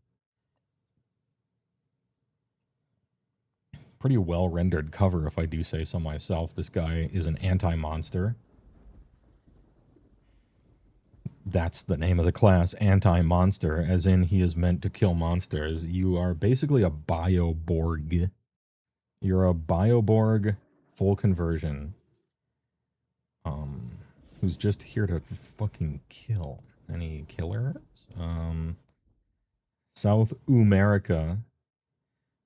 Pretty well rendered cover, if I do say so myself. This guy is an anti-monster. That's the name of the class, anti-monster, as in he is meant to kill monsters. You are basically a Bioborg. You're a Bioborg full conversion. Who's just here to fucking kill. Any killers? South America.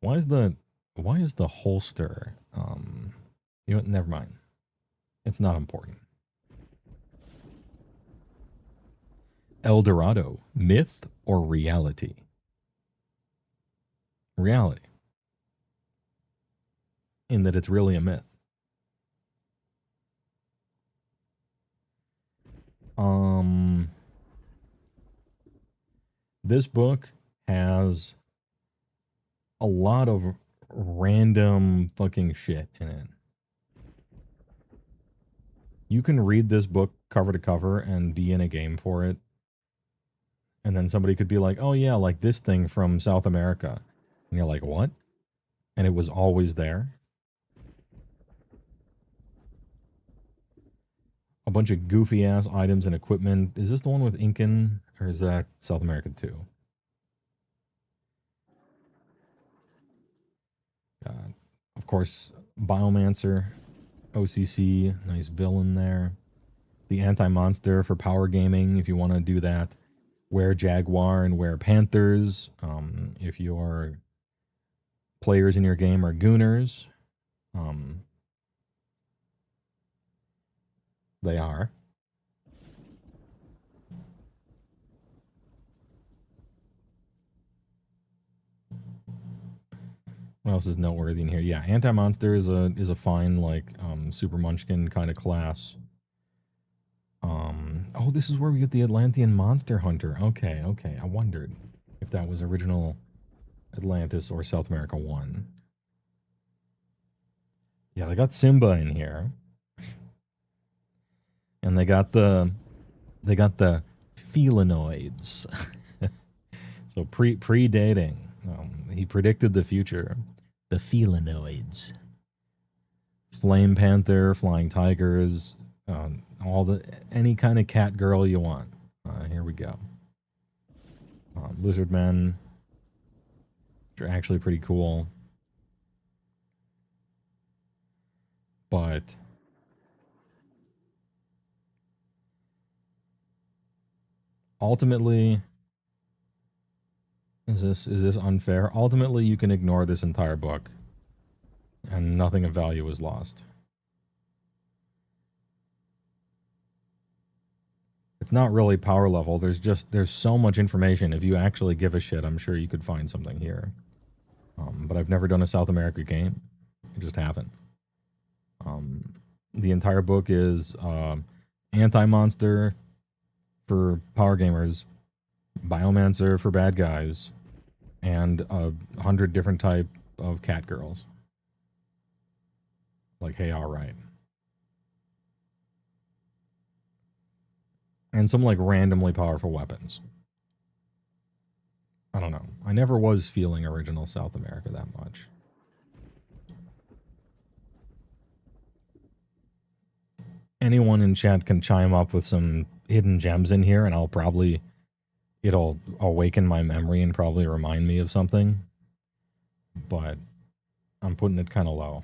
Why is the holster? You know, never mind. It's not important. El Dorado, myth or reality? Reality. In that it's really a myth. This book has a lot of random fucking shit in it. You can read this book cover to cover and be in a game for it. And then somebody could be like, oh yeah, like this thing from South America. And you're like, what? And it was always there. A bunch of goofy ass items and equipment. Is this the one with Incan, or is that South America too? Of course, Biomancer, OCC, nice villain there. The anti-monster for power gaming, if you want to do that. Wear Jaguar and wear Panthers. If your players in your game are gooners, they are. What else is noteworthy in here? Yeah, anti-monster is a fine like super munchkin kind of class. Oh, this is where we get the Atlantean monster hunter. Okay. I wondered if that was original Atlantis or South America 1. Yeah, they got Simba in here. And they got the felinoids. So predating. He predicted the future. The felinoids. Flame panther, flying tigers, any kind of cat girl you want. Here we go. Lizard men, which are actually pretty cool. But ultimately, is this unfair? Ultimately, you can ignore this entire book, and nothing of value is lost. It's not really power level. There's so much information. If you actually give a shit, I'm sure you could find something here. But I've never done a South America game. I just haven't. The entire book is anti-monster for power gamers, Biomancer for bad guys, and 100 different type of cat girls. Like, hey, all right. And some like randomly powerful weapons. I don't know. I never was feeling original South America that much. Anyone in chat can chime up with some hidden gems in here, and it'll awaken my memory and probably remind me of something. But I'm putting it kind of low.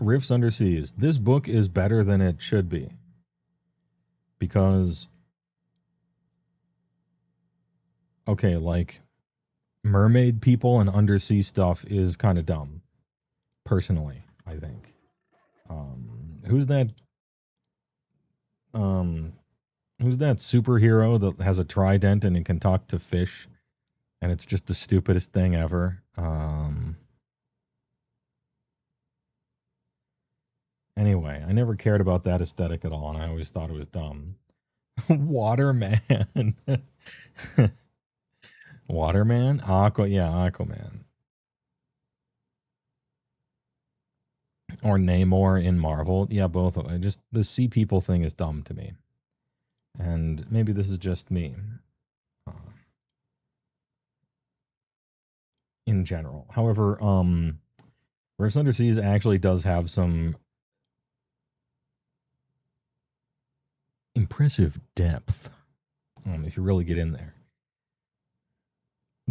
Rifts Underseas. This book is better than it should be. Because, okay, like, mermaid people and undersea stuff is kind of dumb. Personally, I think. Who's that? Who's that superhero that has a trident and he can talk to fish? And it's just the stupidest thing ever. Anyway, I never cared about that aesthetic at all, and I always thought it was dumb. Waterman. Waterman? Aquaman. Or Namor in Marvel. Yeah, both of them. Just the sea people thing is dumb to me. And maybe this is just me. In general. However, Rifts Underseas actually does have some impressive depth. If you really get in there.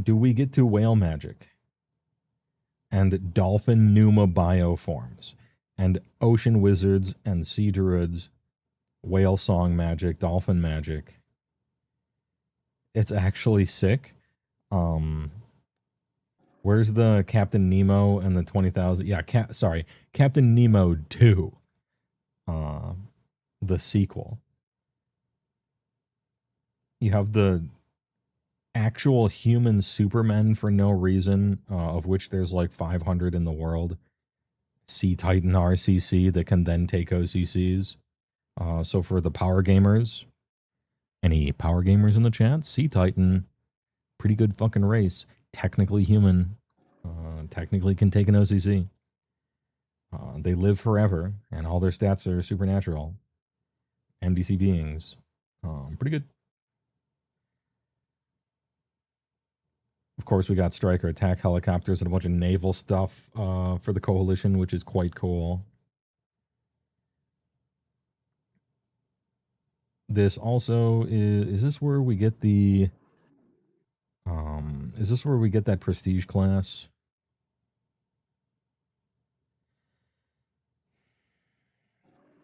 Do we get to whale magic? And dolphin pneuma bioforms? And ocean wizards and sea druids? Whale song magic, dolphin magic? It's actually sick. Where's the Captain Nemo and the 20,000? Yeah, Captain Nemo 2. The sequel. You have the actual human supermen for no reason, of which there's like 500 in the world. Sea Titan RCC that can then take OCCs. So for the power gamers, any power gamers in the chat? Sea Titan, pretty good fucking race. Technically human. Technically can take an OCC. They live forever, and all their stats are supernatural. MDC beings. Pretty good. Of course, we got Striker attack helicopters and a bunch of naval stuff for the Coalition, which is quite cool. This also is this where we get the is this where we get that prestige class?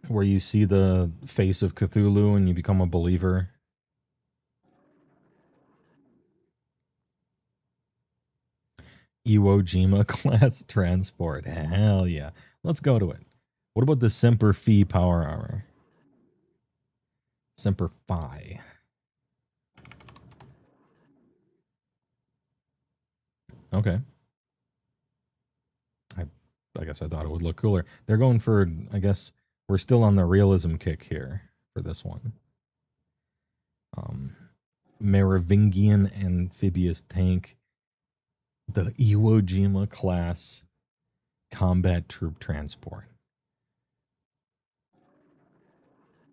Where you see the face of Cthulhu and you become a believer? Iwo Jima class transport. Hell yeah. Let's go to it. What about the Semper Fi power armor? Semper Fi. Okay. I guess I thought it would look cooler. They're going for, I guess, we're still on the realism kick here for this one. Merovingian amphibious tank. The Iwo Jima class combat troop transport.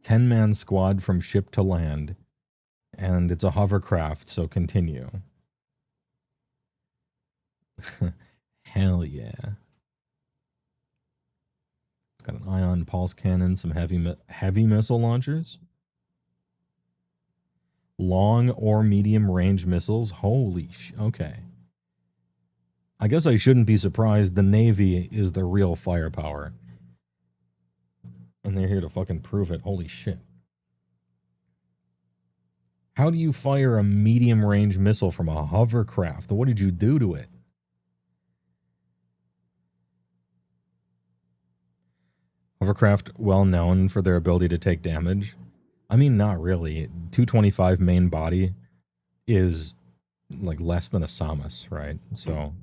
10-man squad from ship to land. And it's a hovercraft, so continue. Hell yeah. It's got an ion pulse cannon, some heavy missile launchers. Long or medium range missiles. Holy okay. I guess I shouldn't be surprised. The Navy is the real firepower. And they're here to fucking prove it. Holy shit. How do you fire a medium range missile from a hovercraft? What did you do to it? Hovercraft well known for their ability to take damage. I mean, not really. 225 main body is like less than a Samus, right? So,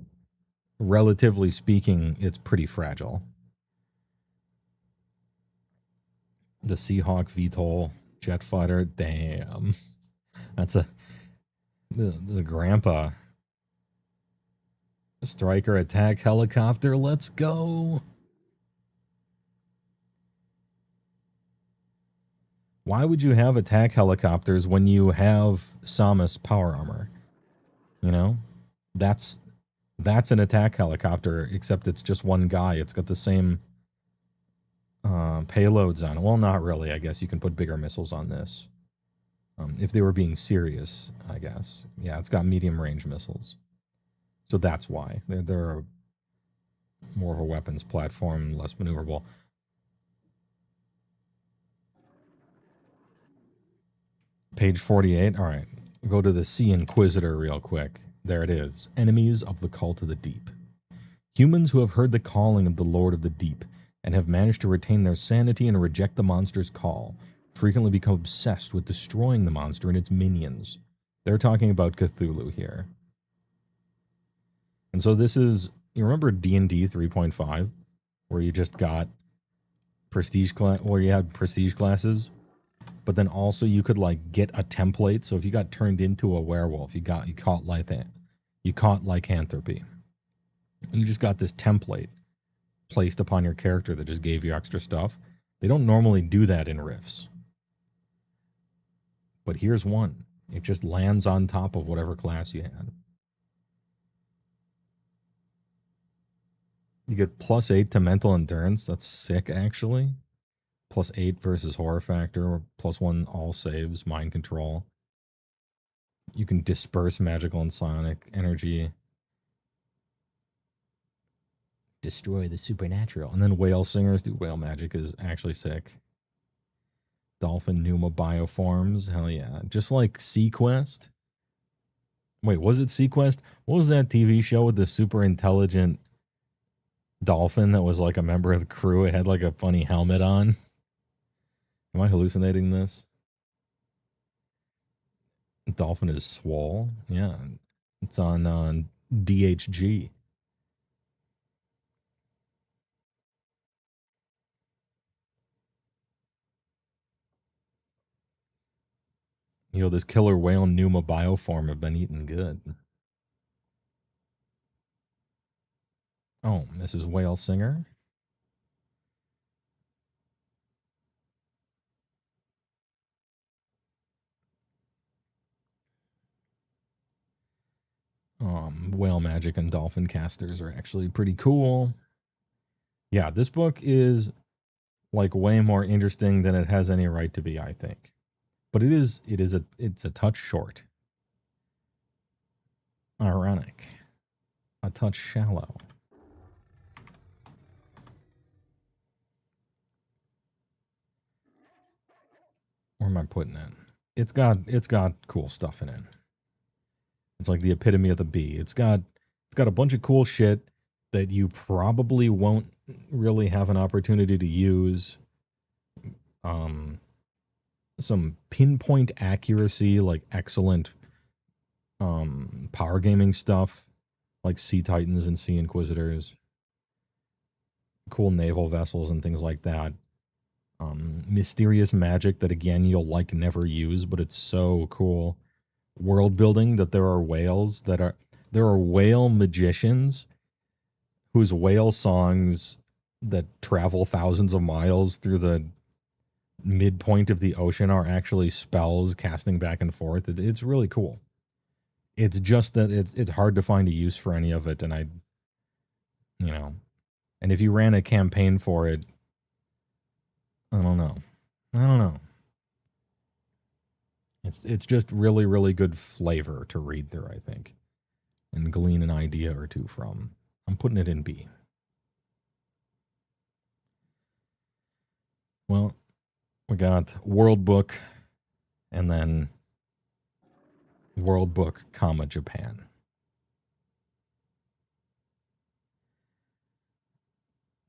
relatively speaking, it's pretty fragile. The Seahawk VTOL jet fighter, damn. That's the grandpa. Striker attack helicopter, let's go. Why would you have attack helicopters when you have Samus power armor? You know? That's an attack helicopter, except it's just one guy. It's got the same payloads on it. Well, not really. I guess you can put bigger missiles on this. If they were being serious, I guess. Yeah, it's got medium range missiles. So that's why. They're More of a weapons platform, less maneuverable. Page 48. All right. Go to the Sea Inquisitor real quick. There it is. Enemies of the Cult of the Deep. Humans who have heard the calling of the Lord of the Deep and have managed to retain their sanity and reject the monster's call frequently become obsessed with destroying the monster and its minions. They're talking about Cthulhu here. And so this is, you remember D&D 3.5, where you just got prestige class, where you had prestige classes, but then also you could like get a template. So if you got turned into a werewolf, you caught lycanthropy. You just got this template placed upon your character that just gave you extra stuff. They don't normally do that in RIFTS. But here's one. It just lands on top of whatever class you had. You get +8 to mental endurance. That's sick, actually. +8 versus horror factor. +1 all saves, mind control. You can disperse magical and psionic energy. Destroy the supernatural. And then whale singers do whale magic is actually sick. Dolphin Numa bioforms. Hell yeah. Just like Sequest. Wait, was it Sequest? What was that TV show with the super intelligent dolphin that was like a member of the crew? It had like a funny helmet on. Am I hallucinating this? Dolphin is swole. Yeah. It's on DHG. You know, this killer whale Numa bioform have been eating good. Oh, this is Whale Singer. Whale magic and dolphin casters are actually pretty cool. Yeah, this book is like way more interesting than it has any right to be, I think. But it's a touch short. Ironic. A touch shallow. Where am I putting it? It's got cool stuff in it. It's like the epitome of the bee. It's got a bunch of cool shit that you probably won't really have an opportunity to use. Some pinpoint accuracy, like excellent power gaming stuff, like Sea Titans and Sea Inquisitors. Cool naval vessels and things like that. Mysterious magic that again you'll like never use, but it's so cool. World building that there are whale magicians whose whale songs that travel thousands of miles through the midpoint of the ocean are actually spells casting back and forth. It's really cool. It's just that it's hard to find a use for any of it, and and if you ran a campaign for it, I don't know. It's just really, really good flavor to read through, I think, and glean an idea or two from. I'm putting it in B. Well, we got worldbook, and then worldbook, Japan.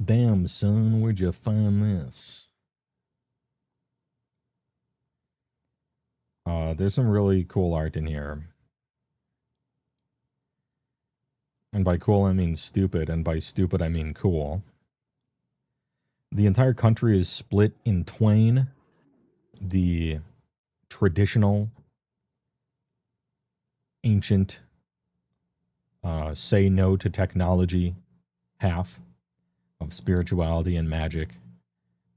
Damn, son, where'd you find this? There's some really cool art in here. And by cool, I mean stupid, and by stupid, I mean cool. The entire country is split in twain. The traditional, ancient, say no to technology half of spirituality and magic,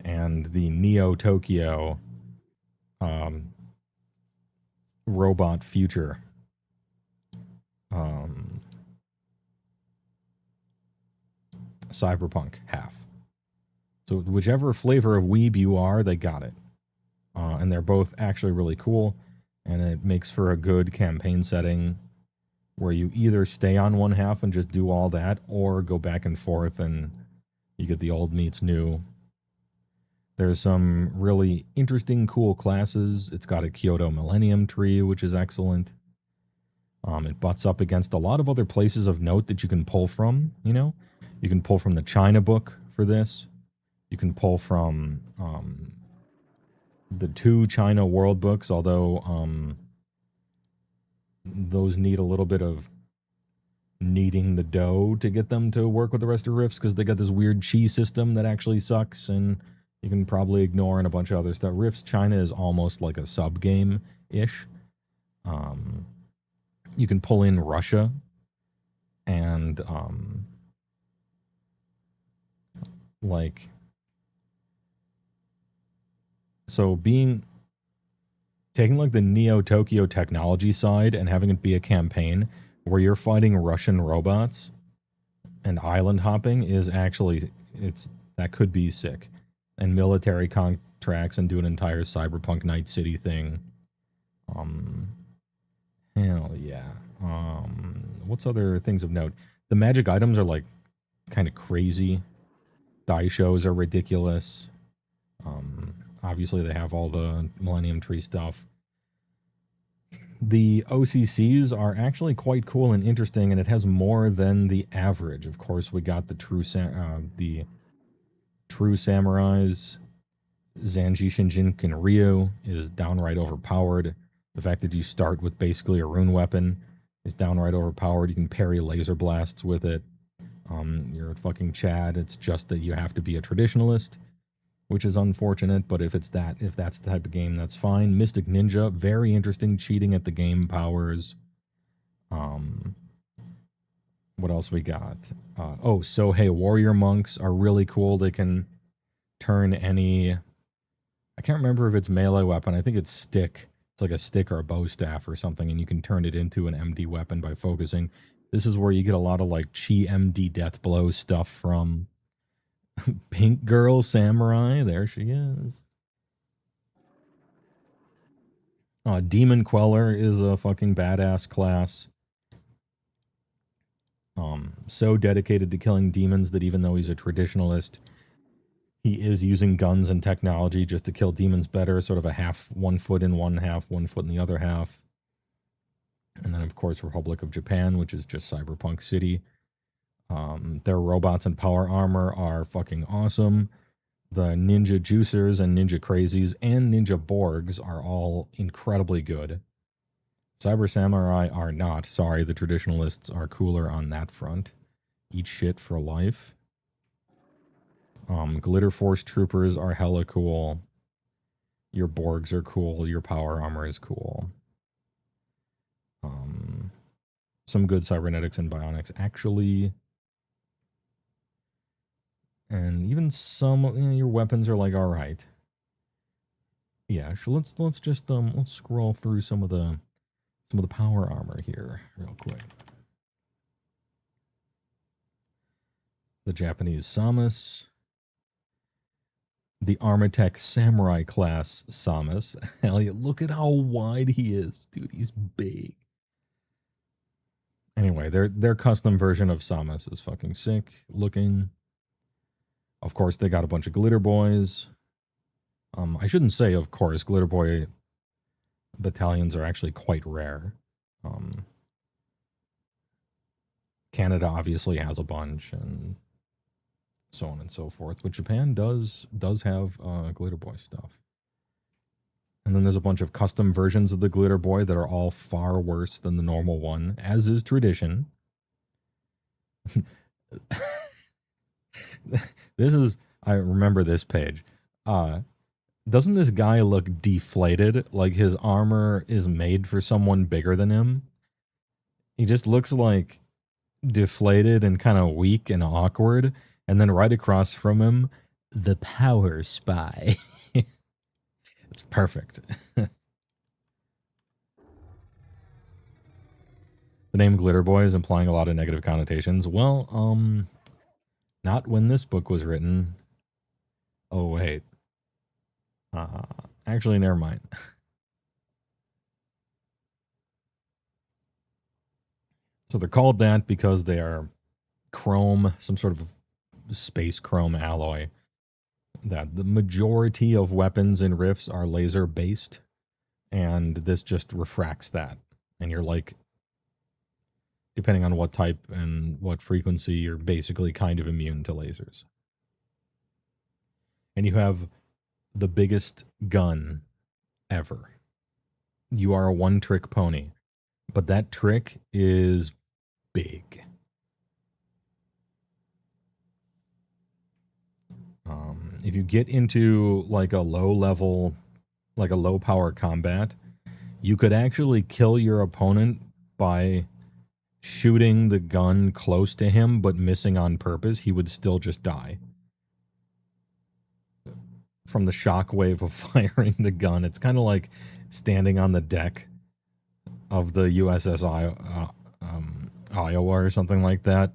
and the Neo-Tokyo robot future. Cyberpunk half. So whichever flavor of weeb you are, they got it. And they're both actually really cool, and it makes for a good campaign setting where you either stay on one half and just do all that, or go back and forth and you get the old meets new. There's some really interesting, cool classes. It's got a Kyoto Millennium Tree, which is excellent. It butts up against a lot of other places of note that you can pull from, you know? You can pull from the China book for this. You can pull from the 2 China world books, although those need a little bit of kneading the dough to get them to work with the rest of RIFTS, because they got this weird chi system that actually sucks, and you can probably ignore and a bunch of other stuff. RIFTS China is almost like a sub game ish. You can pull in Russia and like, so taking like the Neo Tokyo technology side and having it be a campaign where you're fighting Russian robots and island hopping is actually, that could be sick. And military contracts and do an entire Cyberpunk Night City thing. Hell yeah. What's other things of note? The magic items are like kind of crazy. Die shows are ridiculous. Obviously they have all the Millennium Tree stuff. The OCCs are actually quite cool and interesting, and it has more than the average. Of course, we got the true samurais. Zanji Shinjin Ryu is downright overpowered. The fact that you start with basically a rune weapon is downright overpowered. You can parry laser blasts with it. You're a fucking Chad. It's just that you have to be a traditionalist, which is unfortunate, but if that's the type of game, that's fine. Mystic Ninja, very interesting, cheating at the game powers. What else we got? So hey, warrior monks are really cool. They can turn any, I can't remember if it's melee weapon. I think it's stick. It's like a stick or a bow staff or something, and you can turn it into an MD weapon by focusing. This is where you get a lot of like Chi MD death blow stuff from Pink Girl Samurai. There she is. Demon Queller is a fucking badass class. So dedicated to killing demons that even though he's a traditionalist, he is using guns and technology just to kill demons better, sort of a half, 1 foot in one half, 1 foot in the other half. And then, of course, Republic of Japan, which is just Cyberpunk City. Their robots and power armor are fucking awesome. The ninja juicers and ninja crazies and ninja Borgs are all incredibly good. Cyber Samurai are not. Sorry, the traditionalists are cooler on that front. Eat shit for life. Glitter Force troopers are hella cool. Your Borgs are cool. Your power armor is cool. Some good cybernetics and bionics, actually. And even some, your weapons are like, all right. Yeah, so let's just let's scroll through some of the power armor here real quick. The Japanese Samus, the Armatech Samurai class Samus. Hell yeah, look at how wide he is, dude. He's big. Anyway, their custom version of Samus is fucking sick looking. Of course, they got a bunch of glitter boys. I shouldn't say, of course, glitter boy battalions are actually quite rare. Canada obviously has a bunch, and so on and so forth. But Japan does have glitter boy stuff. And then there's a bunch of custom versions of the glitter boy that are all far worse than the normal one, as is tradition. I remember this page. Doesn't this guy look deflated? Like his armor is made for someone bigger than him? He just looks like deflated and kind of weak and awkward. And then right across from him, the power spy. It's perfect. The name Glitter Boy is implying a lot of negative connotations. Well, not when this book was written. Oh, wait. Actually, never mind. So they're called that because they are chrome, some sort of space chrome alloy. That the majority of weapons in rifts are laser based, and this just refracts that. And you're like, depending on what type and what frequency, you're basically kind of immune to lasers. And you have the biggest gun ever. You are a one trick pony, but that trick is big. If you get into like a low level, like a low power combat, you could actually kill your opponent by shooting the gun close to him but missing on purpose. He would still just die from the shockwave of firing the gun. It's kind of like standing on the deck of the USS Iowa or something like that,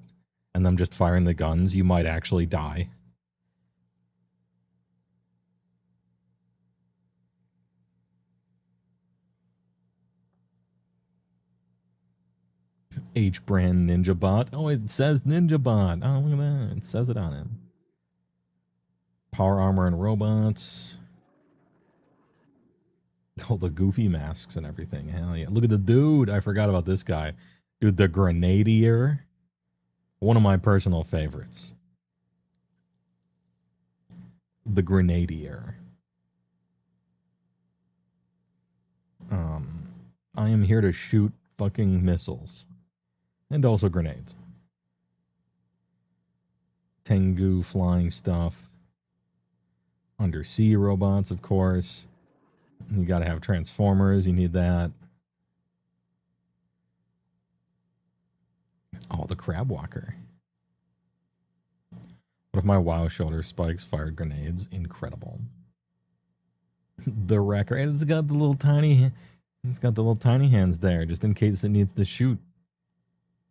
and them just firing the guns. You might actually die. H brand Ninja Bot. Oh, it says Ninja Bot. Oh, look at that. It says it on him. Power armor and robots. Oh, the goofy masks and everything. Hell yeah. Look at the dude. I forgot about this guy. Dude, the Grenadier. One of my personal favorites. The Grenadier. I am here to shoot fucking missiles. And also grenades. Tengu flying stuff. Undersea robots, of course. You gotta have transformers, you need that. Oh, the crab walker. What if my WoW shoulder spikes fired grenades? Incredible. The wrecker. It's got the little tiny hands there, just in case it needs to shoot.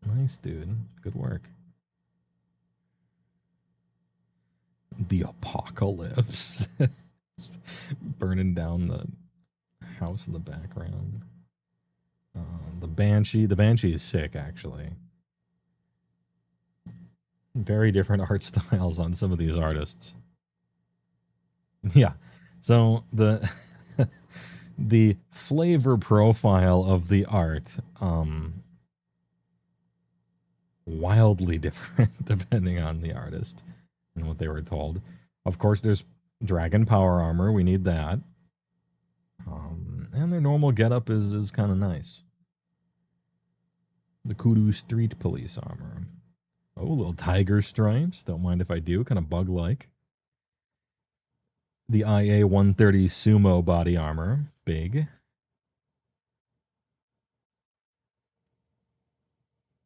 Nice, dude. Good work. The apocalypse. It's burning down the house in the background. The Banshee. The Banshee is sick, actually. Very different art styles on some of these artists. Yeah. So the the flavor profile of the art, wildly different depending on the artist and what they were told. Of course, there's dragon power armor. We need that. And their normal getup is kind of nice. The Kudu Street Police armor. Oh, little tiger stripes. Don't mind if I do. Kind of bug-like. The IA 130 Sumo body armor. Big.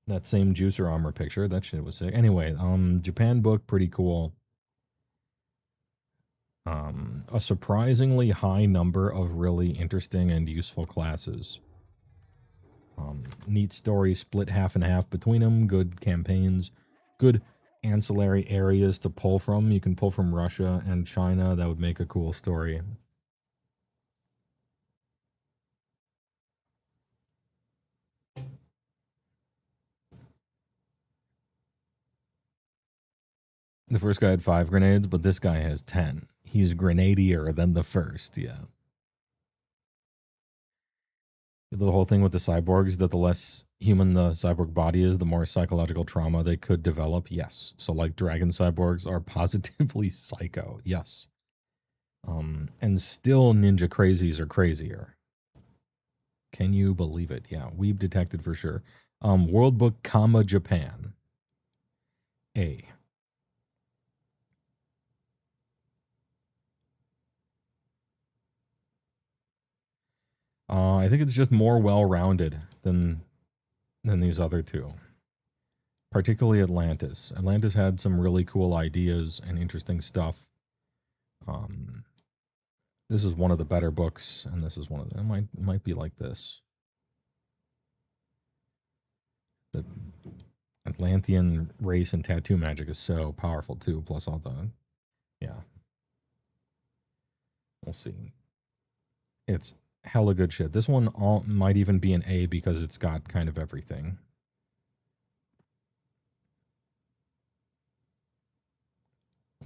That same juicer armor picture. That shit was sick. Anyway, Japan book, pretty cool. A surprisingly high number of really interesting and useful classes. Neat story, split half and half between them. Good campaigns. Good ancillary areas to pull from. You can pull from Russia and China. That would make a cool story. The first guy had 5 grenades, but this guy has 10. He's grenadier than the first, yeah. The whole thing with the cyborgs, that the less human the cyborg body is, the more psychological trauma they could develop, yes. So, like, dragon cyborgs are positively psycho, yes. And still ninja crazies are crazier. Can you believe it? Yeah, weeb detected for sure. Worldbook, comma, Japan. A. I think it's just more well-rounded than these other two. Particularly Atlantis. Atlantis had some really cool ideas and interesting stuff. This is one of the better books, and this is one of them. It might be like this. The Atlantean race and tattoo magic is so powerful too, plus all the, yeah. We'll see. It's hella good shit. This one might even be an A because it's got kind of everything.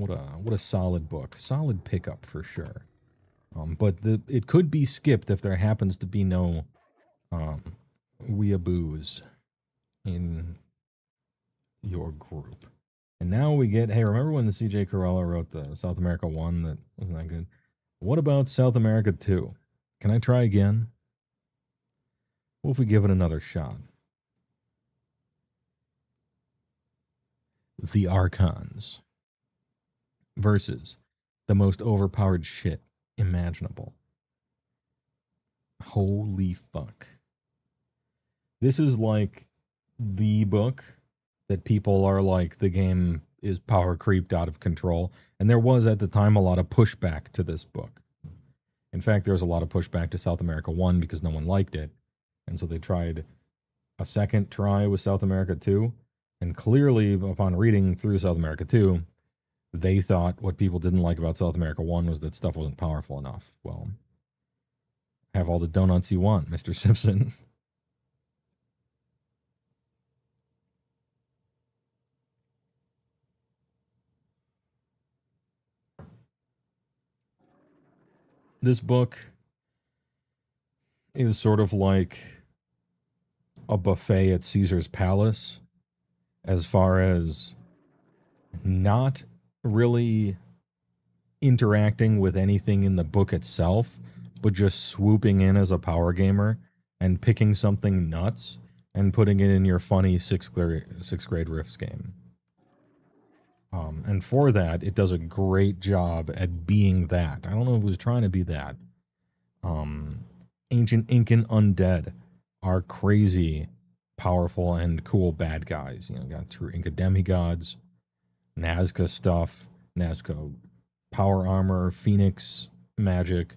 what a solid book. Solid pickup for sure. But it could be skipped if there happens to be no weeaboos in your group. And now we get, hey, remember when the CJ Corella wrote the South America 1 that wasn't that good? What about South America 2? Can I try again? What if we give it another shot? The Archons versus the most overpowered shit imaginable. Holy fuck. This is like the book that people are like, the game is power creeped out of control. And there was at the time a lot of pushback to this book. In fact, there was a lot of pushback to South America 1 because no one liked it. And so they tried a second try with South America 2. And clearly, upon reading through South America 2, they thought what people didn't like about South America 1 was that stuff wasn't powerful enough. Well, have all the donuts you want, Mr. Simpson. This book is sort of like a buffet at Caesar's Palace as far as not really interacting with anything in the book itself, but just swooping in as a power gamer and picking something nuts and putting it in your funny sixth grade RIFTS game. And for that, it does a great job at being that. I don't know if it was trying to be that. Ancient Incan undead are crazy, powerful, and cool bad guys. You know, got true Inca demigods, Nazca stuff, Nazca power armor, Phoenix magic,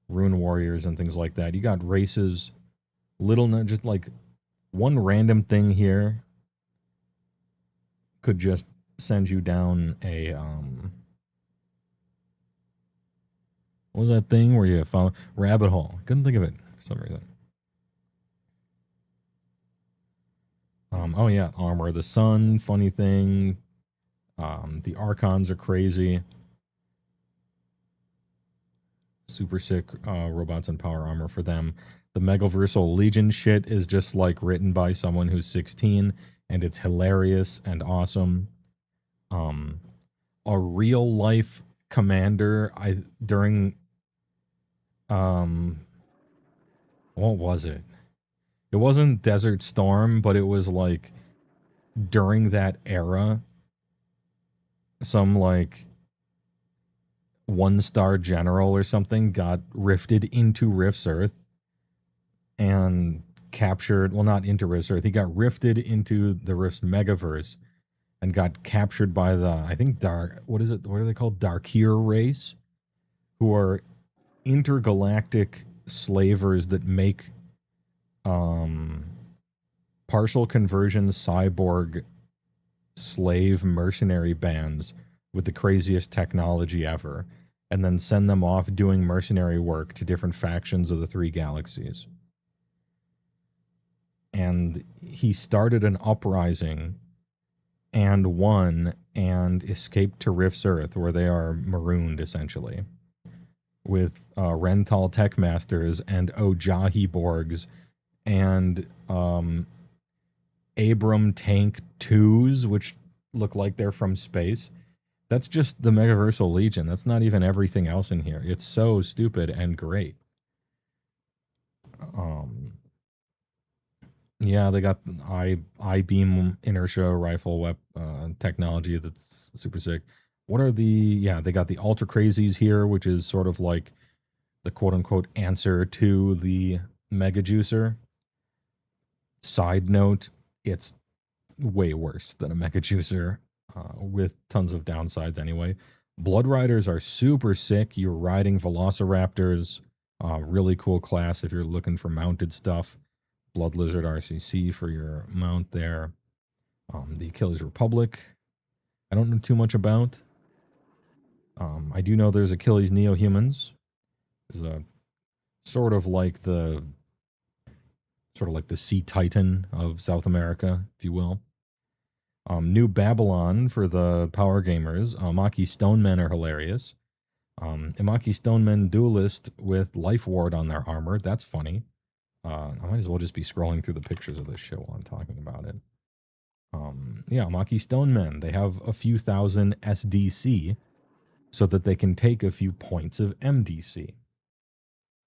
rune warriors, and things like that. You got races, just like one random thing here could just send you down a what was that thing where you found rabbit hole? Couldn't think of it for some reason. Oh yeah, Armor of the Sun, funny thing. The Archons are crazy. Super sick robots and power armor for them. The Megaversal Legion shit is just like written by someone who's 16, and it's hilarious and awesome. A real life commander during what was it? It wasn't Desert Storm, but it was like during that era, some like 1-star general or something got rifted into Rift's Earth and captured, well, not into Rift's Earth, he got rifted into the Rift's Megaverse and got captured by the, I think, what are they called? Darkir race, who are intergalactic slavers that make partial conversion cyborg slave mercenary bands with the craziest technology ever, and then send them off doing mercenary work to different factions of the 3 galaxies. And he started an uprising and won and escaped to Rift's Earth, where they are marooned, essentially, with Rental Tech Masters and Ojahi Borgs and Abram Tank 2s, which look like they're from space. That's just the Megaversal Legion. That's not even everything else in here. It's so stupid and great. Yeah, they got I-beam inertia rifle technology that's super sick. What are they got the Ultra Crazies here, which is sort of like the quote-unquote answer to the Mega Juicer. Side note, it's way worse than a Mega Juicer, with tons of downsides anyway. Blood Riders are super sick. You're riding Velociraptors, really cool class if you're looking for mounted stuff. Blood Lizard RCC for your mount there. The Achilles Republic, I don't know too much about. I do know there's Achilles Neo-Humans. There's a sort of like the Sea Titan of South America, if you will. New Babylon for the power gamers. Maki Stonemen are hilarious. Imaki Stonemen Duelist with Life Ward on their armor. That's funny. I might as well just be scrolling through the pictures of this shit while I'm talking about it. Yeah, Maki Stonemen. They have a few thousand SDC so that they can take a few points of MDC.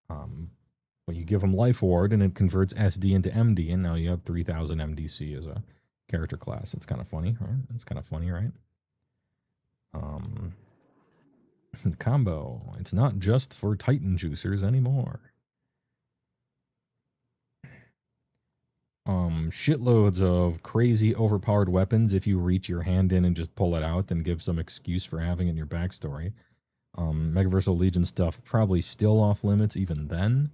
But you give them Life Ward and it converts SD into MD, and now you have 3,000 MDC as a character class. It's kind of funny, right? It's kind of funny, right? Combo. It's not just for Titan juicers anymore. Shitloads of crazy overpowered weapons if you reach your hand in and just pull it out and give some excuse for having it in your backstory. Megaversal Legion stuff probably still off limits even then.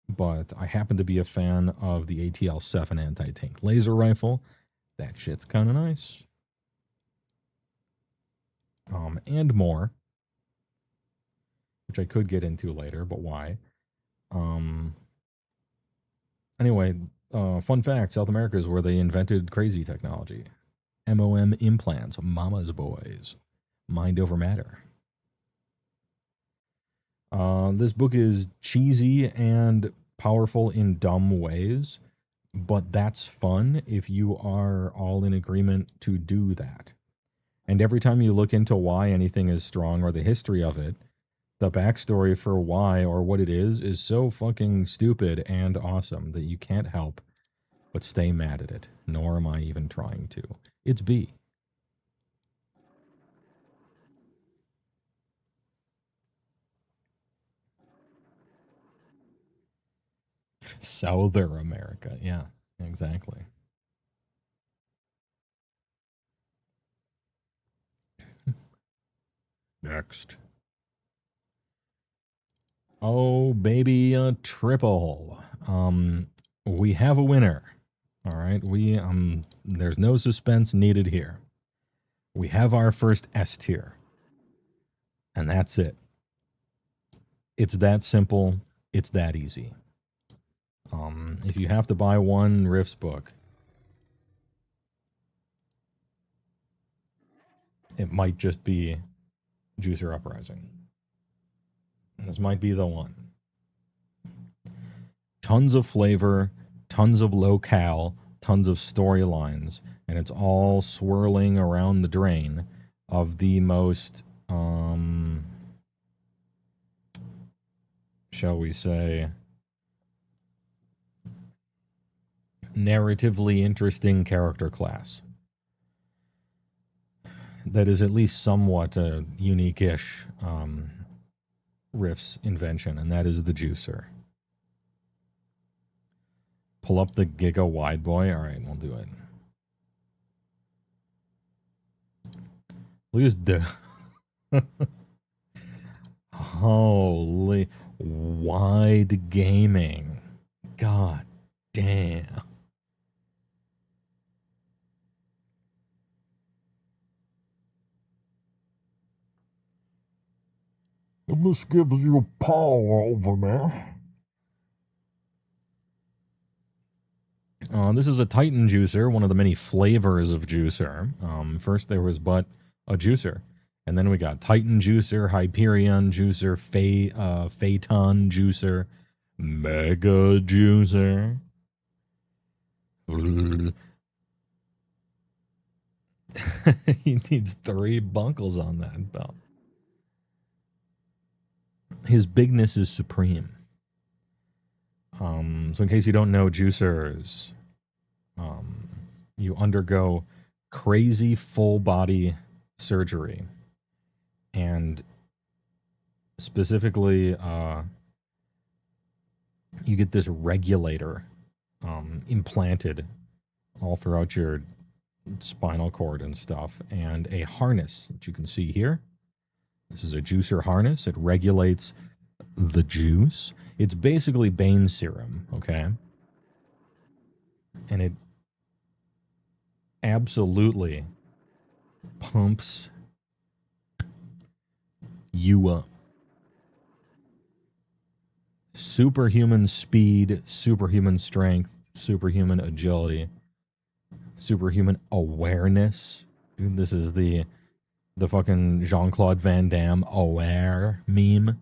But I happen to be a fan of the ATL-7 anti-tank laser rifle. That shit's kind of nice. And more, which I could get into later, but why? Anyway, fun fact, South America is where they invented crazy technology. MOM implants, mama's boys, mind over matter. This book is cheesy and powerful in dumb ways, but that's fun if you are all in agreement to do that. And every time you look into why anything is strong or the history of it, the backstory for why or what it is so fucking stupid and awesome that you can't help but stay mad at it, nor am I even trying to. It's B. Southern America, yeah, exactly. Next. Oh, baby, a triple. We have a winner. All right, there's no suspense needed here. We have our first S tier. And that's it. It's that simple. It's that easy. If you have to buy one RIFTS book, it might just be Juicer Uprising. This might be the one. Tons of flavor, tons of locale, tons of storylines, and it's all swirling around the drain of the most, shall we say, narratively interesting character class that is at least somewhat a unique-ish RIFTS invention, and that is the juicer. Pull up the Giga Wide Boy. All right, we'll do it. Look at the holy wide gaming. God damn. This gives you power over me. This is a Titan juicer, one of the many flavors of juicer. First there was but a juicer. And then we got Titan juicer, Hyperion juicer, Phaeton juicer, Mega juicer. He needs 3 buckles on that belt. His bigness is supreme. So in case you don't know juicers, you undergo crazy full body surgery, and specifically you get this regulator implanted all throughout your spinal cord and stuff, and a harness that you can see here. This is a juicer harness. It regulates the juice. It's basically Bane serum, okay? And it absolutely pumps you up. Superhuman speed, superhuman strength, superhuman agility. superhuman awareness. Dude, this is the fucking Jean-Claude Van Damme aware meme.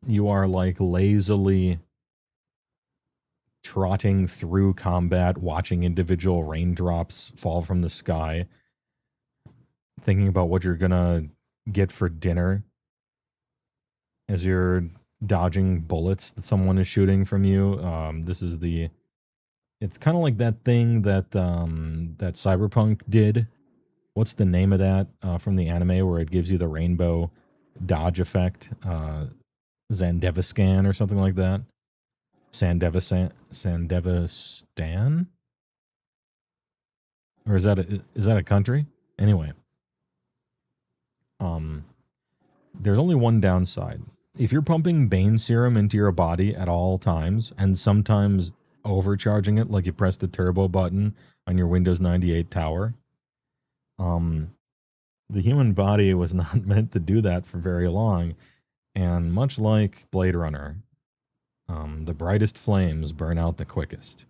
You are like lazily trotting through combat, watching individual raindrops fall from the sky, thinking about what you're gonna get for dinner as you're dodging bullets that someone is shooting from you. This is the. It's kind of like that thing that that Cyberpunk did. What's the name of that from the anime where it gives you the rainbow dodge effect? Zandeviscan or something like that. Sandevistan? Or is that a country? Anyway, there's only one downside. If you're pumping Bane serum into your body at all times, and sometimes overcharging it like you press the turbo button on your Windows 98 tower, the human body was not meant to do that for very long. And much like Blade Runner, the brightest flames burn out the quickest.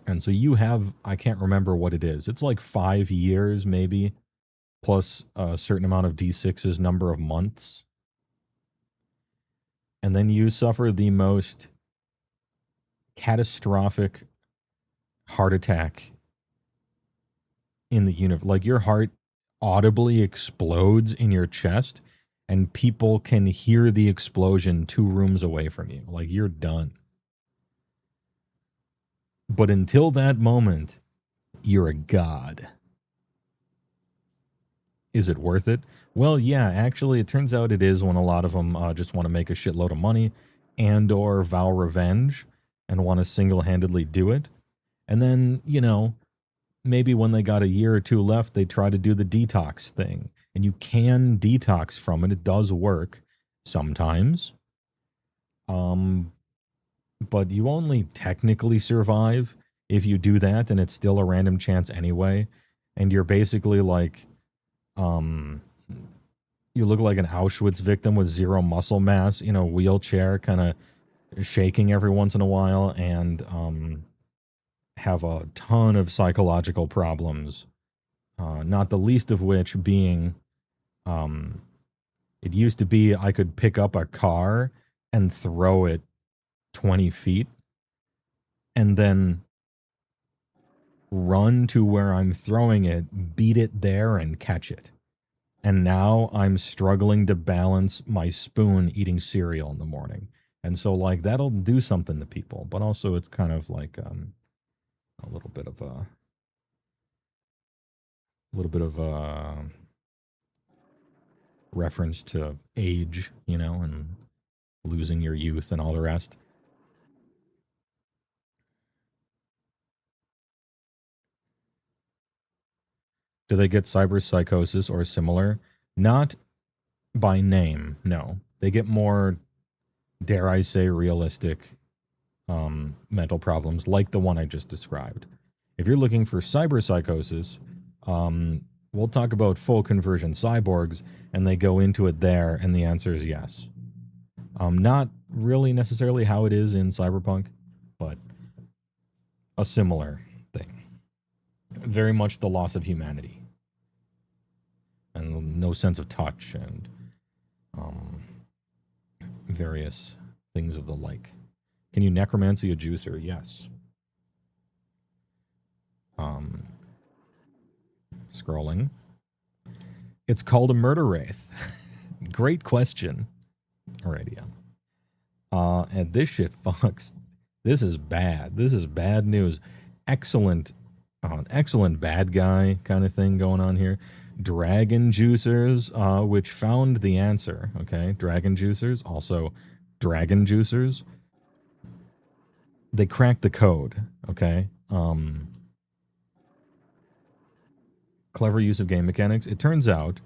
And so you have, I can't remember what it is. It's like 5 years maybe, plus a certain amount of D6's number of months. And then you suffer the most catastrophic heart attack in the universe. Like your heart audibly explodes in your chest and people can hear the explosion 2 rooms away from you. Like you're done. But until that moment, you're a god. Is it worth it? Well, yeah, actually, it turns out it is when a lot of them just want to make a shitload of money and or vow revenge and want to single-handedly do it. And then, you know, maybe when they got a year or 2 left, they try to do the detox thing. And you can detox from it. It does work sometimes. But you only technically survive if you do that, and it's still a random chance anyway. And you're basically like, you look like an Auschwitz victim with 0 muscle mass in a wheelchair, kind of shaking every once in a while, and have a ton of psychological problems. Not the least of which being, it used to be I could pick up a car and throw it 20 feet and then run to where I'm throwing it, beat it there, and catch it. And now I'm struggling to balance my spoon eating cereal in the morning. And so, like, that'll do something to people. But also it's kind of like a little bit of reference to age, you know, and losing your youth and all the rest. Do they get cyberpsychosis or similar? Not by name, no. They get more, dare I say, realistic mental problems like the one I just described. If you're looking for cyberpsychosis, we'll talk about full conversion cyborgs, and they go into it there, and the answer is yes. Not really necessarily how it is in Cyberpunk, but a similar thing. Very much the loss of humanity. And no sense of touch, and various things of the like. Can you necromancy a juicer? Yes. Scrolling. It's called a murder wraith. Great question. Alrighty, yeah. And this shit fucks. This is bad. This is bad news. Excellent bad guy kind of thing going on here. Dragon juicers, which found the answer. Okay, dragon juicers, also dragon juicers. They cracked the code. Okay. Clever use of game mechanics. It turns out,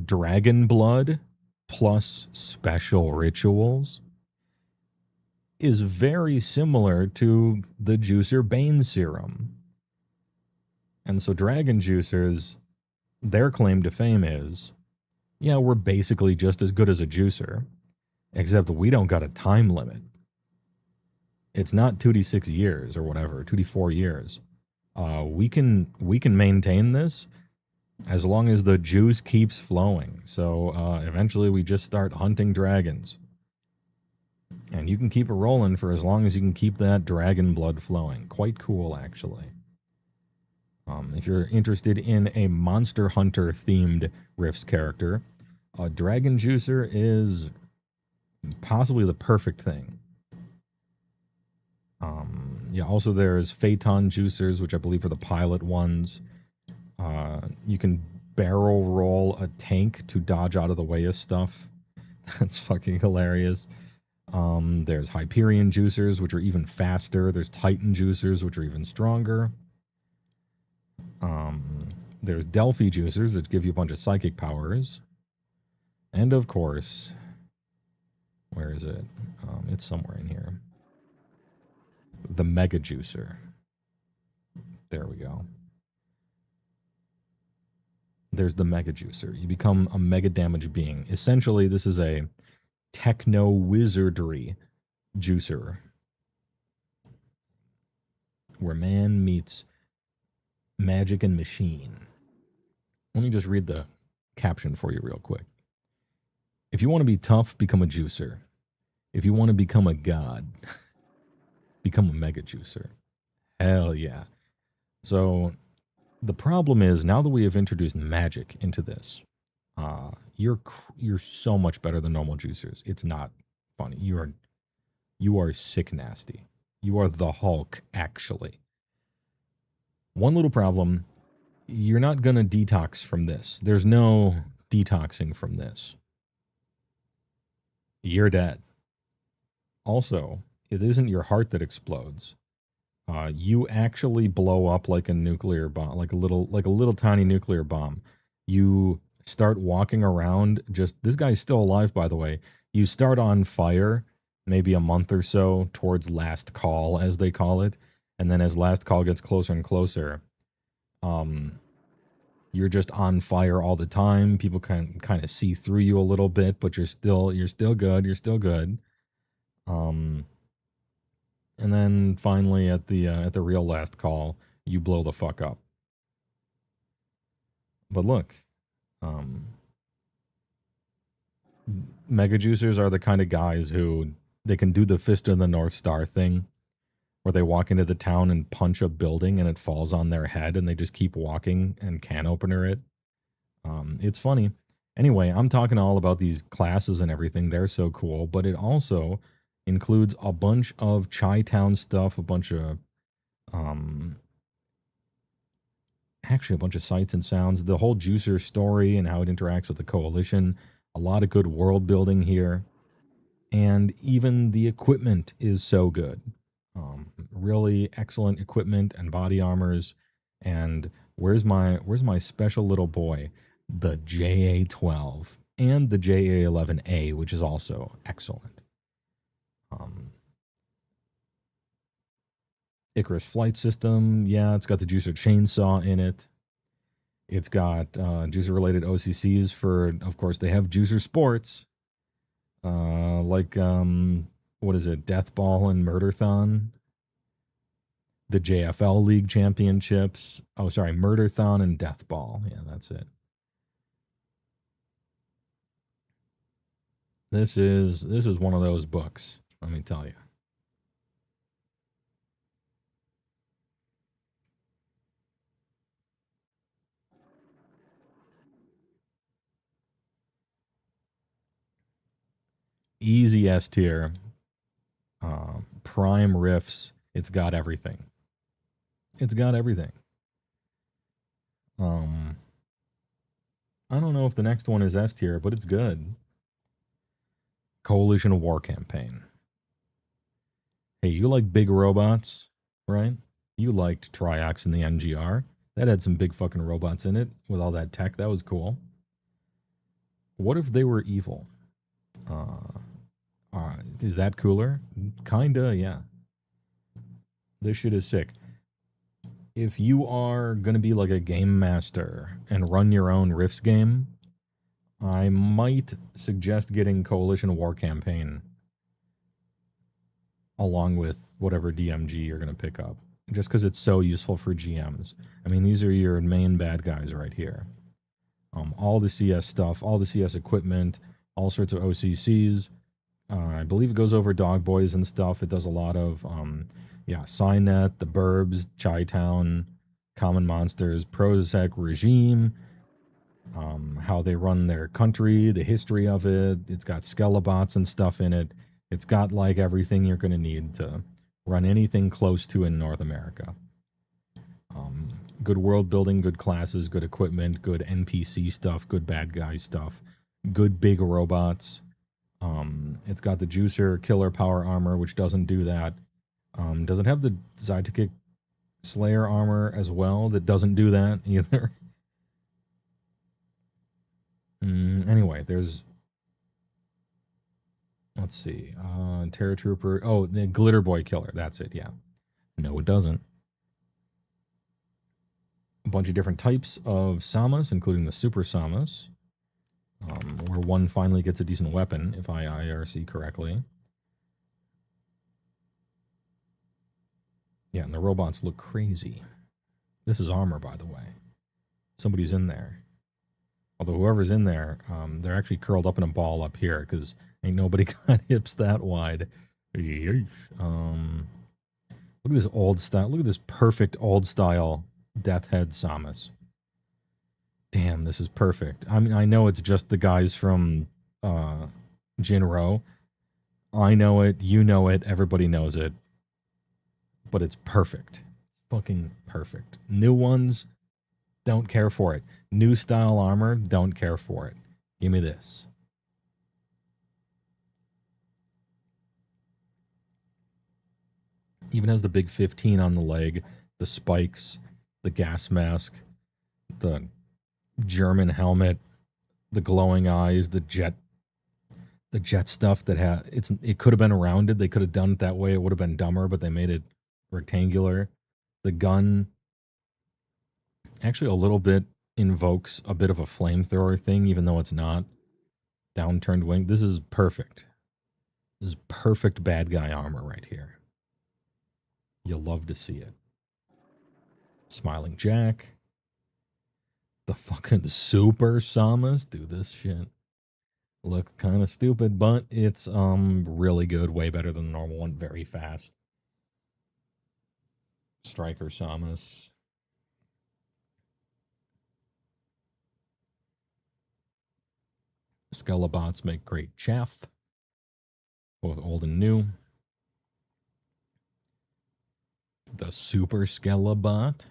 dragon blood plus special rituals is very similar to the juicer Bane serum. And so dragon juicers, their claim to fame is, yeah, we're basically just as good as a juicer, except we don't got a time limit. it's not 2d6 years or whatever, 2d4 years. We can maintain this as long as the juice keeps flowing. So eventually we just start hunting dragons. And you can keep it rolling for as long as you can keep that dragon blood flowing. Quite cool, actually. If you're interested in a Monster Hunter themed Rifts character, a Dragon Juicer is possibly the perfect thing. Yeah, also there's Phaeton Juicers, which I believe are the pilot ones. You can barrel roll a tank to dodge out of the way of stuff. That's fucking hilarious. There's Hyperion Juicers, which are even faster. There's Titan Juicers, which are even stronger. There's Delphi Juicers that give you a bunch of psychic powers. And of course, where is it? It's somewhere in here. The Mega Juicer. There we go. There's the Mega Juicer. You become a mega damage being. Essentially, this is a techno wizardry juicer where man meets magic and machine. Let me just read the caption for you real quick. If you want to be tough, become a juicer. If you want to become a god, become a mega juicer. Hell yeah. So the problem is, now that we have introduced magic into this, you're so much better than normal juicers. It's not funny. You are sick nasty. You are the Hulk, actually. One little problem, you're not gonna detox from this. There's no detoxing from this. You're dead. Also, it isn't your heart that explodes. You actually blow up like a nuclear bomb, like a little tiny nuclear bomb. You start walking around. Just this guy's still alive, by the way. You start on fire, maybe a month or so towards last call, as they call it, and then as last call gets closer and closer, you're just on fire all the time. People can kind of see through you a little bit, but you're still good. You're still good. And then finally at the real last call, you blow the fuck up. But look, mega juicers are the kind of guys who they can do the Fist of the North Star thing, where they walk into the town and punch a building and it falls on their head and they just keep walking and can opener it. It's funny. Anyway, I'm talking all about these classes and everything. They're so cool, but it also includes a bunch of Chi-Town stuff, a bunch of actually a bunch of sights and sounds, the whole juicer story and how it interacts with the coalition, a lot of good world building here, and even the equipment is so good. Really excellent equipment and body armors. And where's my special little boy, the JA-12 and the JA-11A, which is also excellent. Icarus flight system, yeah, it's got the juicer chainsaw in it. It's got juicer related OCCs for, of course, they have juicer sports, like what is it, Death Ball and Murderthon. The JFL League Championships. Oh, sorry, Murderthon and Death Ball. Yeah, that's it. This is one of those books, let me tell you. Easy S tier. Prime Rifts. It's got everything. It's got everything. I don't know if the next one is S tier, but it's good. Coalition War Campaign. Hey, you like big robots, right? You liked Triax and the NGR. That had some big fucking robots in it with all that tech. That was cool. What if they were evil? Is that cooler? Kinda, yeah. This shit is sick. If you are going to be like a game master and run your own Rifts game, I might suggest getting Coalition War Campaign. along with whatever DMG you're going to pick up, just because it's so useful for GMs. I mean, these are your main bad guys right here. All the CS stuff, all the CS equipment, all sorts of OCCs. I believe it goes over Dog Boys and stuff. It does a lot of, Cynet, the Burbs, Chi-Town, Common Monsters, Prozac Regime, how they run their country, the history of it. It's got Skelelobots and stuff in it. It's got like everything you're going to need to run anything close to in North America. Good world building, good classes, good equipment, good NPC stuff, good bad guy stuff, good big robots. It's got the Juicer Killer Power Armor, which doesn't do that. Does it have the Zytokic Slayer Armor as well that doesn't do that either? Anyway, there's... Let's see. Terror Trooper. Oh, the Glitter Boy Killer. That's it, yeah. No, it doesn't. A bunch of different types of Samas, including the Super Samas, where one finally gets a decent weapon, if I IRC correctly. Yeah, and the robots look crazy. This is armor, by the way. Somebody's in there. Although whoever's in there, they're actually curled up in a ball up here, because ain't nobody got hips that wide. Look at this old style. Look at this perfect old style Death Head Samus. Damn, this is perfect. I mean, I know it's just the guys from Jinro. I know it, you know it, everybody knows it. But it's perfect. It's fucking perfect. New ones, don't care for it. New style armor, don't care for it. Give me this. Even has the big 15 on the leg, the spikes, the gas mask, the German helmet, the glowing eyes, the jet stuff that it could have been rounded. They could have done it that way. It would have been dumber, but they made it rectangular. The gun actually a little bit invokes a bit of a flamethrower thing, even though it's not. Downturned wing. This is perfect. This is perfect bad guy armor right here. You'll love to see it. Smiling Jack. The fucking Super Samas do this shit. Look kind of stupid, but it's really good. Way better than the normal one. Very fast. Striker Samus. Skelelobots make great chaff. Both old and new. The Super Skelebot.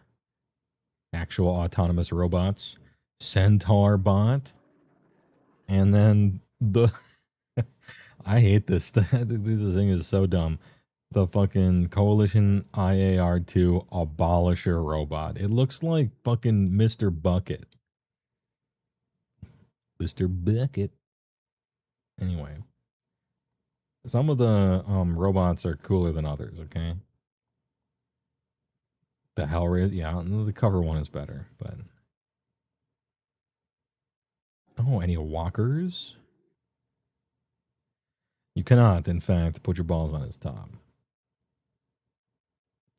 Actual autonomous robots. Centaur Bot. And then the... I hate this. This thing is so dumb. The fucking Coalition IAR2 Abolisher Robot. It looks like fucking Mr. Bucket. Mr. Bucket. Anyway. Some of the robots are cooler than others, okay? The Hellraiser, yeah, the cover one is better, but... Oh, any walkers? You cannot, in fact, put your balls on his top.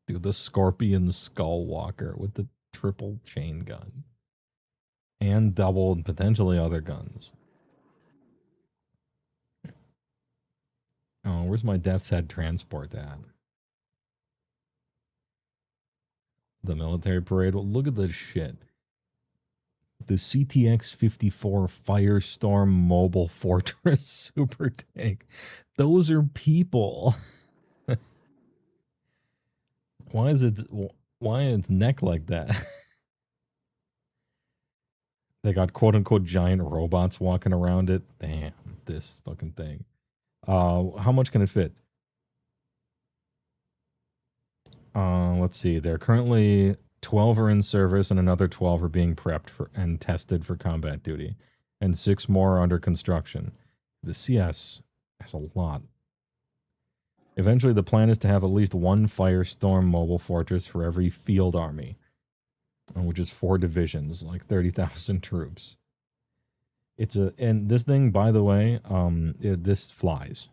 Dude, the Scorpion Skull Walker with the triple chain gun. And double and potentially other guns. Oh, where's my Death's Head transport at? The military parade. Well, look at this shit. The CTX 54 Firestorm Mobile Fortress Super Tank. Those are people. Why is its neck like that? They got quote unquote giant robots walking around it. Damn, this fucking thing. How much can it fit? Let's see. They're currently 12 are in service and another 12 are being prepped for and tested for combat duty. And 6 more are under construction. The CS has a lot. Eventually, the plan is to have at least one Firestorm Mobile Fortress for every field army, which is 4 divisions, like 30,000 troops. And this thing, by the way, this flies.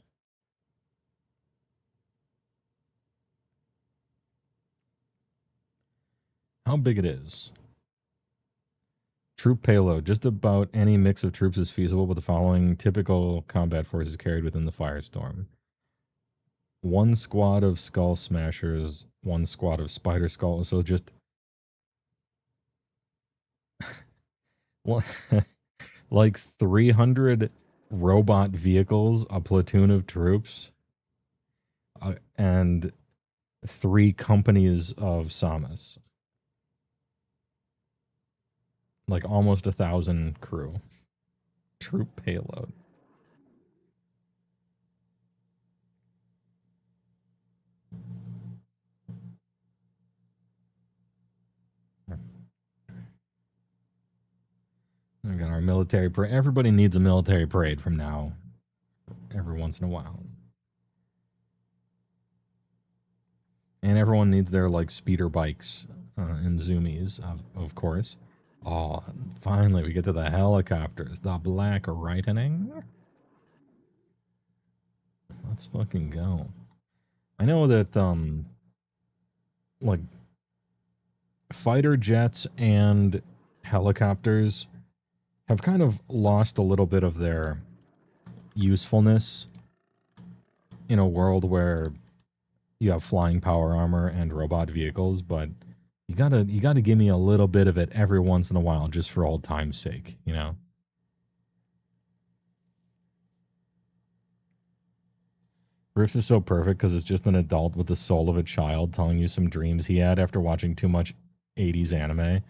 how big it is. Troop payload. Just about any mix of troops is feasible, but the following typical combat force is carried within the Firestorm. 1 squad of Skull Smashers, 1 squad of Spider Skull. So just like 300 robot vehicles, a platoon of troops, and 3 companies of Samus. Like almost 1,000 crew. Troop payload. We got our military parade. Everybody needs a military parade from now, every once in a while. And everyone needs their like speeder bikes and zoomies, of course. Oh, finally we get to the helicopters. The Black Lightning. Let's fucking go. I know that like fighter jets and helicopters have kind of lost a little bit of their usefulness in a world where you have flying power armor and robot vehicles, but you gotta give me a little bit of it every once in a while just for old time's sake, you know? Rifts is so perfect because it's just an adult with the soul of a child telling you some dreams he had after watching too much 80s anime.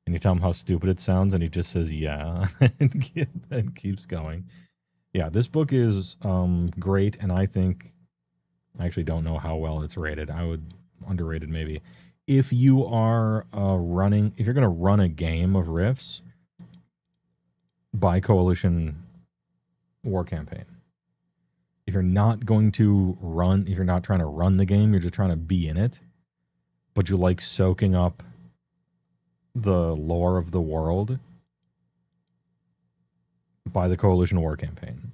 And you tell him how stupid it sounds, and he just says, yeah, and keeps going. Yeah, this book is great, and I think, I actually don't know how well it's rated. I would, underrated maybe. If you are if you're going to run a game of Rifts, buy Coalition War Campaign. If you're not going to run, if you're not trying to run the game, you're just trying to be in it, but you like soaking up the lore of the world, by the Coalition War Campaign.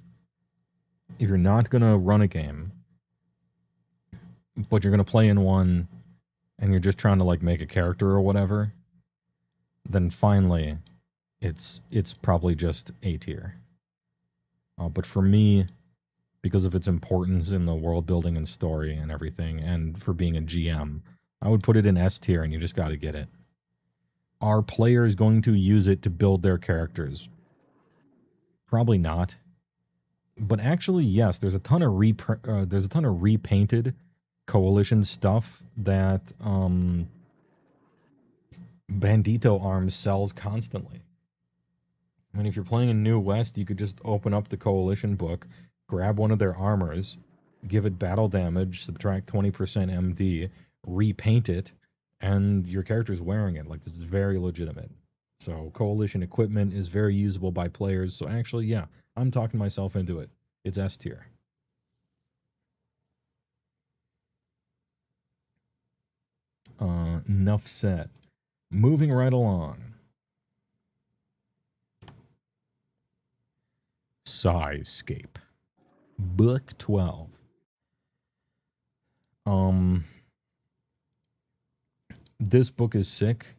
If you're not going to run a game, but you're going to play in one and you're just trying to like make a character or whatever, then finally it's probably just A tier. But for me, because of its importance in the world building and story and everything, and for being a GM, I would put it in S tier, and you just got to get it. Are players going to use it to build their characters? Probably not. But actually, yes, there's a ton of repainted Coalition stuff that Bandito Arms sells constantly. I mean, if you're playing in New West, you could just open up the Coalition book, grab one of their armors, give it battle damage, subtract 20% MD, repaint it, and your character's wearing it. Like, this is very legitimate. So Coalition equipment is very usable by players. So actually, yeah, I'm talking myself into it. It's S tier. Enough said. Moving right along. Sizescape. Book 12. This book is sick.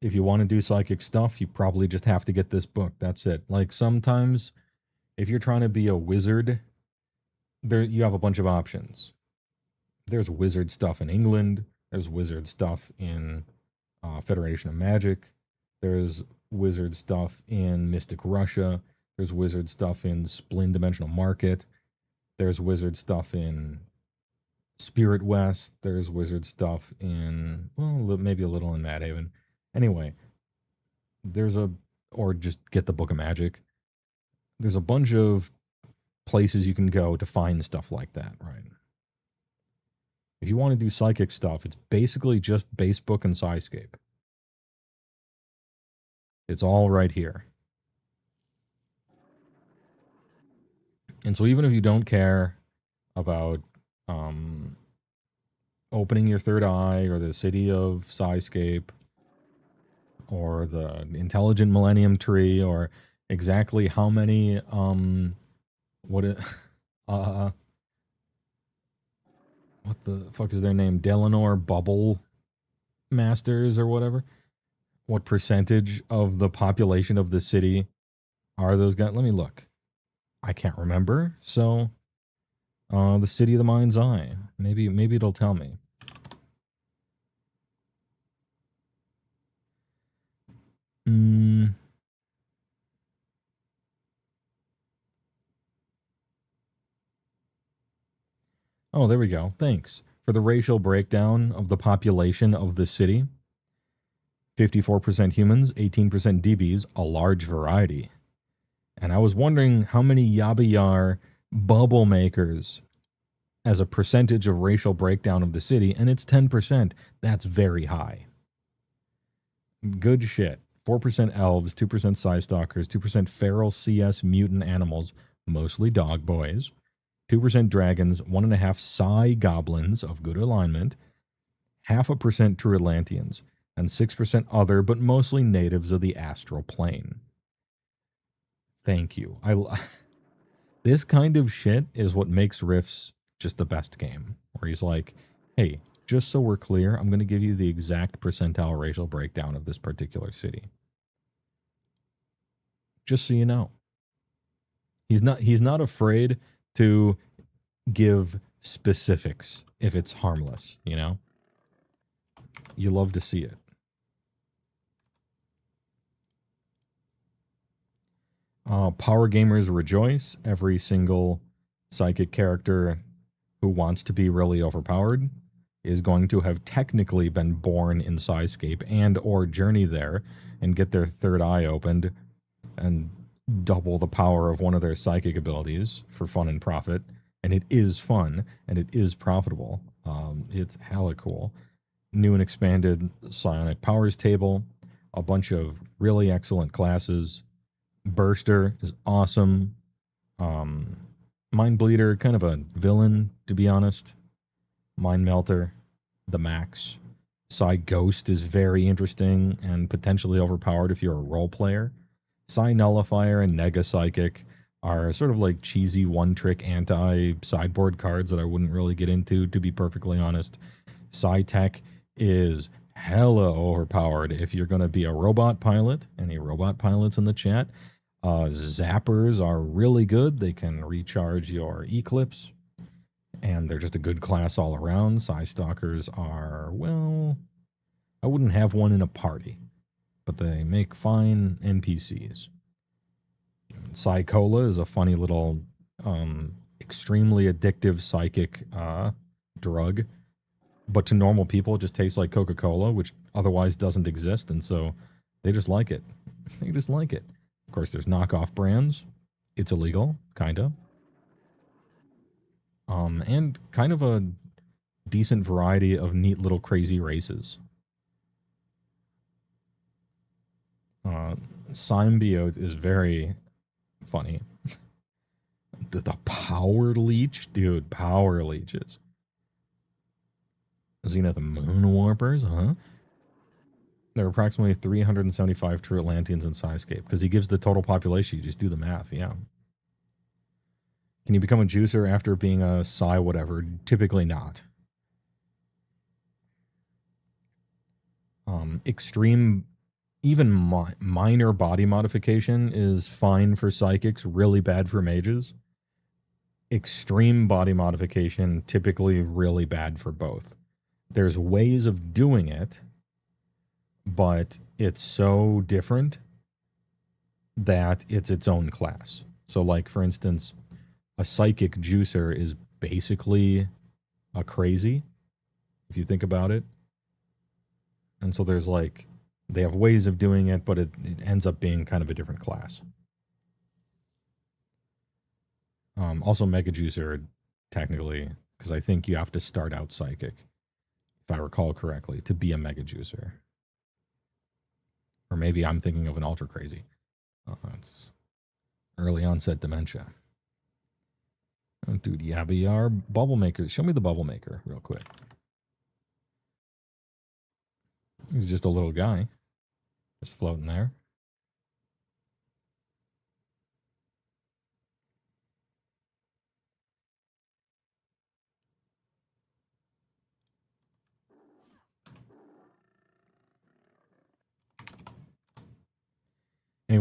If you want to do psychic stuff, you probably just have to get this book. That's it. Like, sometimes, if you're trying to be a wizard, you have a bunch of options. There's wizard stuff in England. There's wizard stuff in Federation of Magic. There's wizard stuff in Mystic Russia. There's wizard stuff in Splin Dimensional Market. There's wizard stuff in Spirit West. There's wizard stuff in, well, maybe a little in Mad Haven. Anyway, or just get the Book of Magic. There's a bunch of places you can go to find stuff like that, right? If you want to do psychic stuff, it's basically just base book and Sizescape. It's all right here. And so even if you don't care about opening your third eye, or the city of Sizescape, or the intelligent millennium tree, or exactly how many what the fuck is their name? Delanor Bubble Masters or whatever. What percentage of the population of the city are those guys? Let me look. I can't remember. So, the city of the mind's eye. Maybe it'll tell me. Oh, there we go. Thanks. For the racial breakdown of the population of the city, 54% humans, 18% DBs, a large variety. And I was wondering how many Yabayar bubble makers as a percentage of racial breakdown of the city, and it's 10%. That's very high. Good shit. 4% elves, 2% Psy Stalkers, 2% feral CS mutant animals, mostly dog boys, 2% dragons, 1.5% Psy goblins of good alignment, 0.5% True Atlanteans, and 6% other, but mostly natives of the astral plane. Thank you. This kind of shit is what makes Rifts just the best game. Where he's like, hey, just so we're clear, I'm going to give you the exact percentile racial breakdown of this particular city. Just so you know. He's not afraid to give specifics if it's harmless, you know? You love to see it. Power gamers rejoice. Every single psychic character who wants to be really overpowered is going to have technically been born in Psyscape and or journey there and get their third eye opened and double the power of one of their psychic abilities for fun and profit. And it is fun and it is profitable. It's hella cool. New and expanded psionic powers table, a bunch of really excellent classes. Burster is awesome. Mind Bleeder, kind of a villain, to be honest. Mind Melter, the max. Psy Ghost is very interesting and potentially overpowered if you're a role player. Psy Nullifier and Nega Psychic are sort of like cheesy one-trick anti-sideboard cards that I wouldn't really get into, to be perfectly honest. Psy Tech is hella overpowered if you're going to be a robot pilot. Any robot pilots in the chat? Zappers are really good. They can recharge your Eclipse, and they're just a good class all around. Psy Stalkers are, well, I wouldn't have one in a party, but they make fine NPCs. Psy-Cola is a funny little, extremely addictive psychic drug, but to normal people it just tastes like Coca-Cola, which otherwise doesn't exist, and so they just like it. They just like it. Of course, there's knockoff brands. It's illegal, kinda. And kind of a decent variety of neat little crazy races. Symbiote is very funny. The power leech? Dude, power leeches. Zenith Moon Warpers, huh? There are approximately 375 true Atlanteans in Psyscape, because he gives the total population. You just do the math, yeah. Can you become a juicer after being a Psy whatever? Typically not. Extreme, even minor body modification is fine for psychics, really bad for mages. Extreme body modification, typically really bad for both. There's ways of doing it, but it's so different that it's its own class. So, like, for instance, a psychic juicer is basically a crazy, if you think about it. And so there's like, they have ways of doing it, but it ends up being kind of a different class. Also, Mega Juicer, technically, because I think you have to start out psychic, if I recall correctly, to be a Mega Juicer. Or maybe I'm thinking of an Ultra Crazy. It's early onset dementia. Oh, dude, Yabayar Bubble Maker. Show me the Bubble Maker real quick. He's just a little guy, just floating there.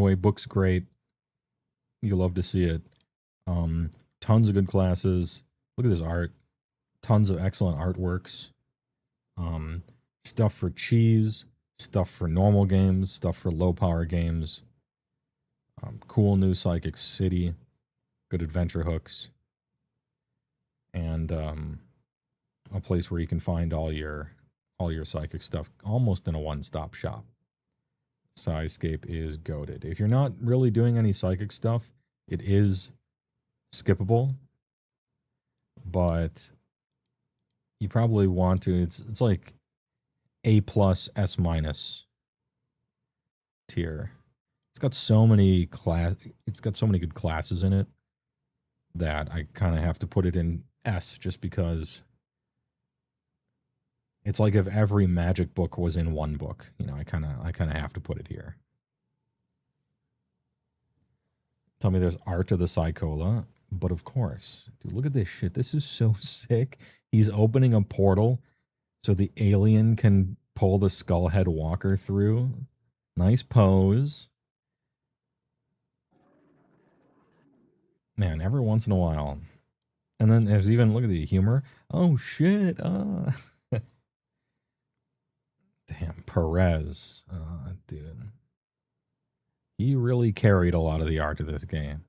Anyway, book's great. You love to see it. Tons of good classes. Look at this art. Tons of excellent artworks. Um, Stuff for cheese, stuff for normal games, stuff for low power games. Cool new Psychic City, good adventure hooks, and a place where you can find all your psychic stuff almost in a one-stop shop. Psyscape is goated. If you're not really doing any psychic stuff, it is skippable, but you probably want to. It's like A plus S minus tier. It's got so many good classes in it that I kind of have to put it in S just because it's like if every magic book was in one book. I kind of have to put it here. Tell me there's art of the Psychola, but of course. Dude, look at this shit. This is so sick. He's opening a portal so the alien can pull the Skullhead Walker through. Nice pose. Man, every once in a while. And then there's even, look at the humor. Oh, shit. Damn, Perez. Dude. He really carried a lot of the art of this game.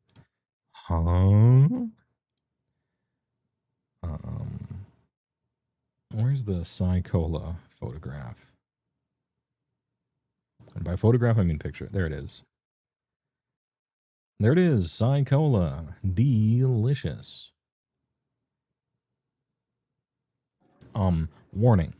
Huh? Where's the Psychola photograph? And by photograph, I mean picture. There it is. There it is. Psychola. Delicious. Warning.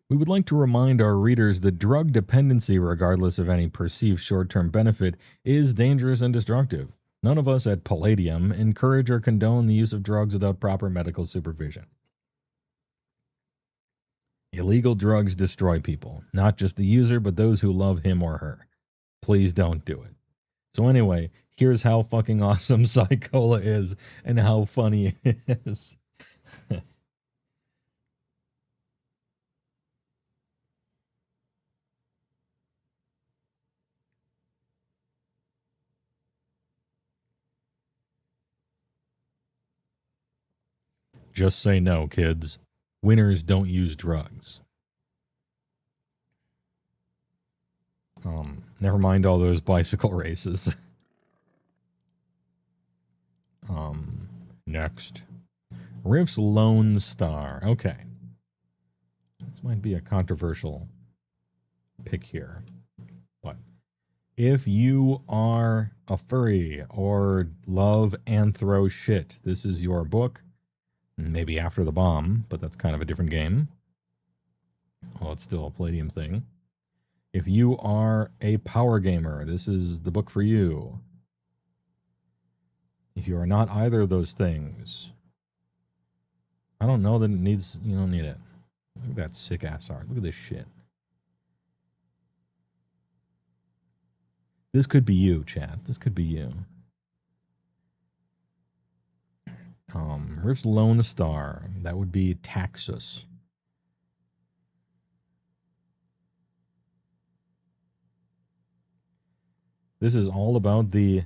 We would like to remind our readers that drug dependency, regardless of any perceived short-term benefit, is dangerous and destructive. None of us at Palladium encourage or condone the use of drugs without proper medical supervision. Illegal drugs destroy people, not just the user, but those who love him or her. Please don't do it. So anyway, here's how fucking awesome Psychola is and how funny it is. Just say no, kids. Winners don't use drugs. Never mind all those bicycle races. Next. Rift's Lone Star. Okay. This might be a controversial pick here. But if you are a furry or love anthro shit, this is your book. Maybe After the Bomb, but that's kind of a different game. Well, it's still a Palladium thing. If you are a power gamer, this is the book for you. If you are not either of those things, I don't know that you don't need it. Look at that sick ass art. Look at this shit. This could be you, chat. This could be you. Rift's Lone Star. That would be Taxus. This is all about the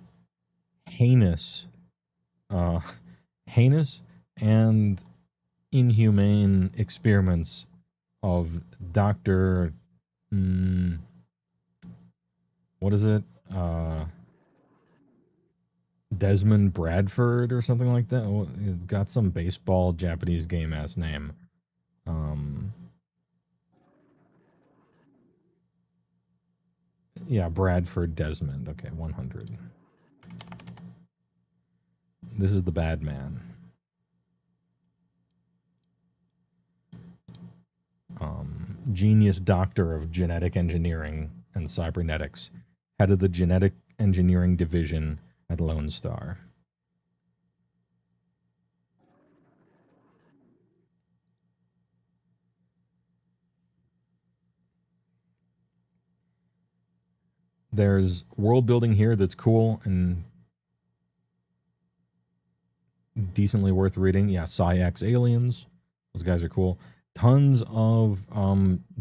heinous and inhumane experiments of Dr. What is it? Desmond Bradford or something like that. He's got some baseball Japanese game ass name. Yeah, Bradford Desmond. Okay, 100. This is the bad man. Genius doctor of genetic engineering and cybernetics, head of the genetic engineering division at Lone Star. There's world building here that's cool and decently worth reading. Yeah, Psyx aliens. Those guys are cool. Tons of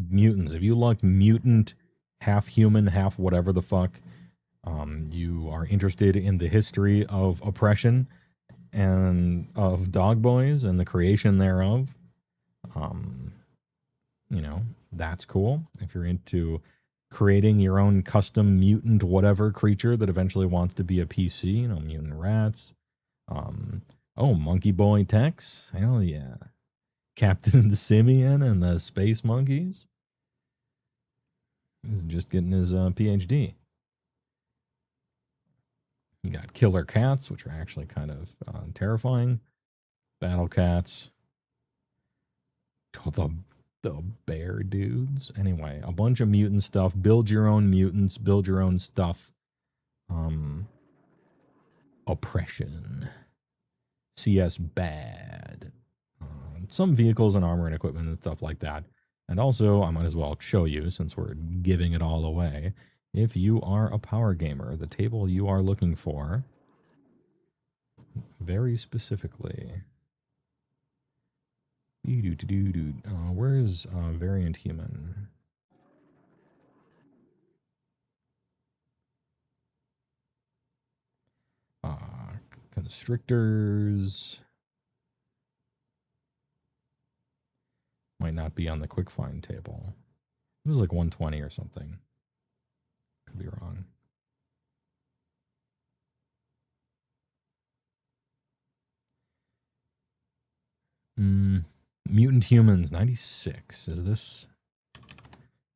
mutants. If you like mutant, half human, half whatever the fuck, You are interested in the history of oppression and of dog boys and the creation thereof. Um, that's cool. If you're into creating your own custom mutant whatever creature that eventually wants to be a PC, mutant rats. Monkey Boy Tex. Hell yeah. Captain Simeon and the Space Monkeys. He's just getting his PhD. You got killer cats, which are actually kind of terrifying. Battle cats. The bear dudes. Anyway, a bunch of mutant stuff. Build your own mutants. Build your own stuff. Oppression. CS bad. Some vehicles and armor and equipment and stuff like that. And also, I might as well show you, since we're giving it all away, if you are a power gamer, the table you are looking for, very specifically. Where is variant human? Constrictors. Might not be on the quick find table. It was like 120 or something. Could be wrong. Mutant humans, 96. Is this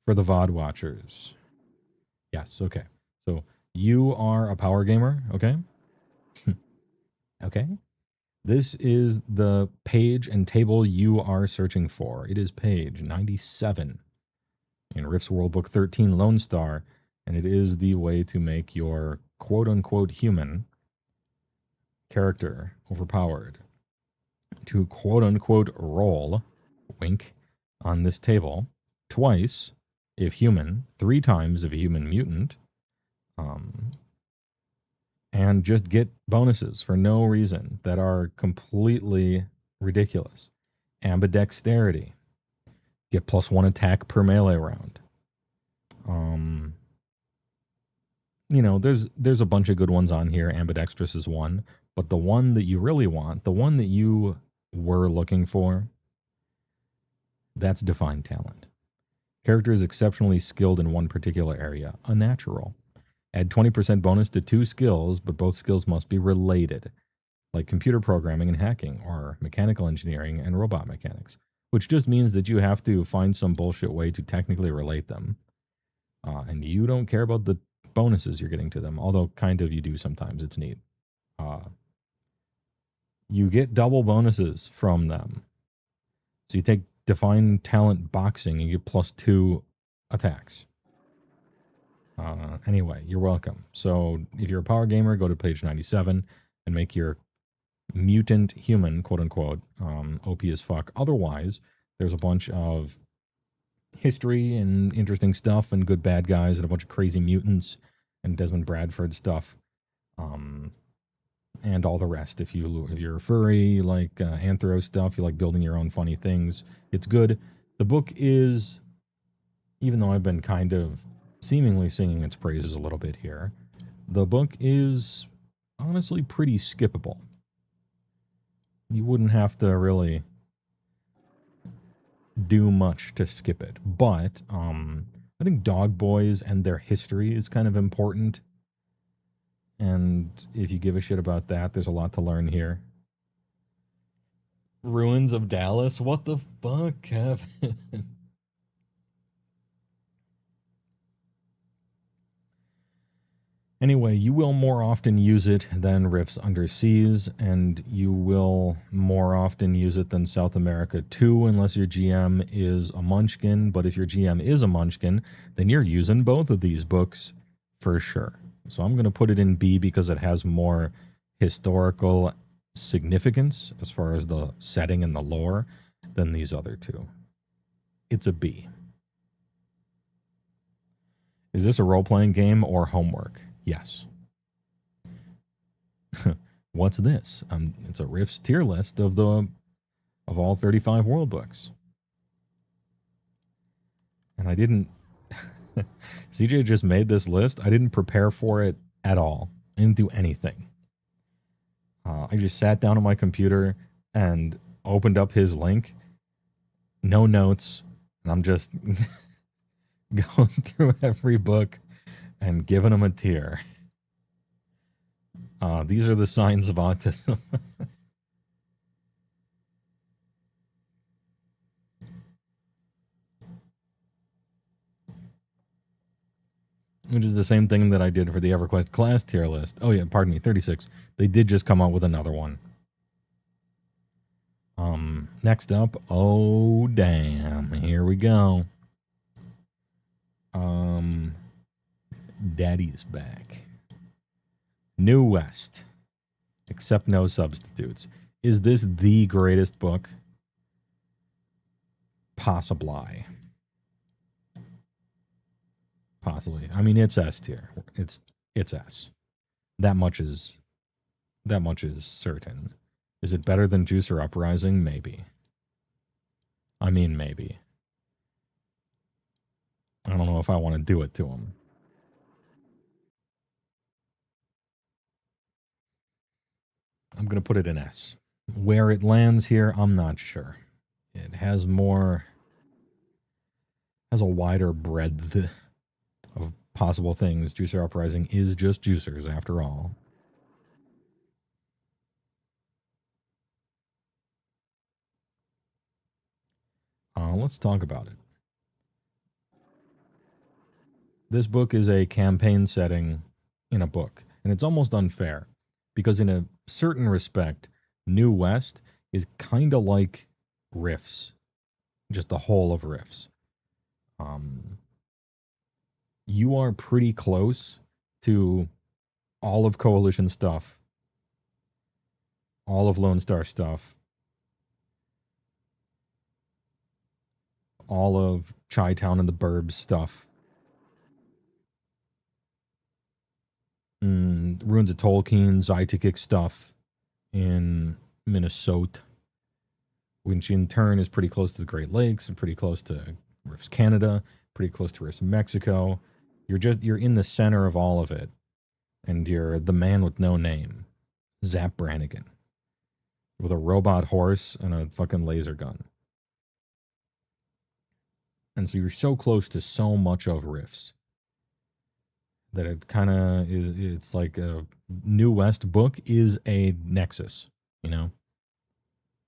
for the VOD watchers? Yes, okay. So you are a power gamer, okay? Okay. This is the page and table you are searching for. It is page 97 in RIFTS Worldbook 13 Lone Star, and it is the way to make your quote-unquote human character overpowered to quote-unquote roll, wink, on this table twice if human, 3 times if a human mutant, and just get bonuses for no reason that are completely ridiculous. Ambidexterity. Get +1 attack per melee round. There's a bunch of good ones on here. Ambidextrous is one. But the one that you really want, the one that you were looking for, that's Divine Talent. Character is exceptionally skilled in one particular area, a natural. Add 20% bonus to 2 skills, but both skills must be related, like computer programming and hacking, or mechanical engineering and robot mechanics, which just means that you have to find some bullshit way to technically relate them. And you don't care about the bonuses you're getting to them, although kind of you do sometimes. It's neat. You get double bonuses from them. So you take Divine Talent Boxing and you get +2 attacks. Anyway, you're welcome. So if you're a power gamer, go to page 97 and make your mutant human, quote unquote, OP as fuck. Otherwise, there's a bunch of history and interesting stuff and good bad guys and a bunch of crazy mutants and Desmond Bradford stuff. And all the rest. If you're a furry, you like anthro stuff, you like building your own funny things, it's good. The book is, even though I've been kind of seemingly singing its praises a little bit here, the book is honestly pretty skippable. You wouldn't have to really do much to skip it. But I think dog boys and their history is kind of important. And if you give a shit about that, there's a lot to learn here. Ruins of Dallas? What the fuck, Kevin? Anyway, you will more often use it than Rifts Underseas, and you will more often use it than South America 2, unless your GM is a munchkin. But if your GM is a munchkin, then you're using both of these books for sure. So I'm going to put it in B because it has more historical significance as far as the setting and the lore than these other two. It's a B. Is this a role-playing game or homework? Yes. What's this? It's a Rifts tier list of all 35 world books. And I didn't CJ just made this list. I didn't prepare for it at all. I didn't do anything. I just sat down on my computer and opened up his link. No notes. And I'm just going through every book and giving them a tier. These are the signs of autism. Which is the same thing that I did for the EverQuest class tier list. Oh yeah, pardon me, 36. They did just come out with another one. Next up, oh damn, here we go. Daddy's back. New West. Except no substitutes. Is this the greatest book? Possibly. Possibly. I mean, it's S tier. It's S. That much is certain. Is it better than Juicer Uprising? Maybe. I mean, maybe. I don't know if I want to do it to him. I'm going to put it in S. Where it lands here, I'm not sure. It has a wider breadth of possible things. Juicer Uprising is just juicers after all. Let's talk about it. This book is a campaign setting in a book, and it's almost unfair because in a certain respect, New West is kind of like RIFTS, just the whole of RIFTS. You are pretty close to all of Coalition stuff, all of Lone Star stuff, all of Chi-Town and the Burbs stuff, Ruins of Tolkien, Zytikik stuff in Minnesota, which in turn is pretty close to the Great Lakes and pretty close to Rifts Canada, pretty close to Rifts Mexico. You're in the center of all of it, and you're the man with no name, Zap Brannigan, with a robot horse and a fucking laser gun. And so you're so close to so much of Rifts that it kind of is. It's like a New West book is a nexus, you know,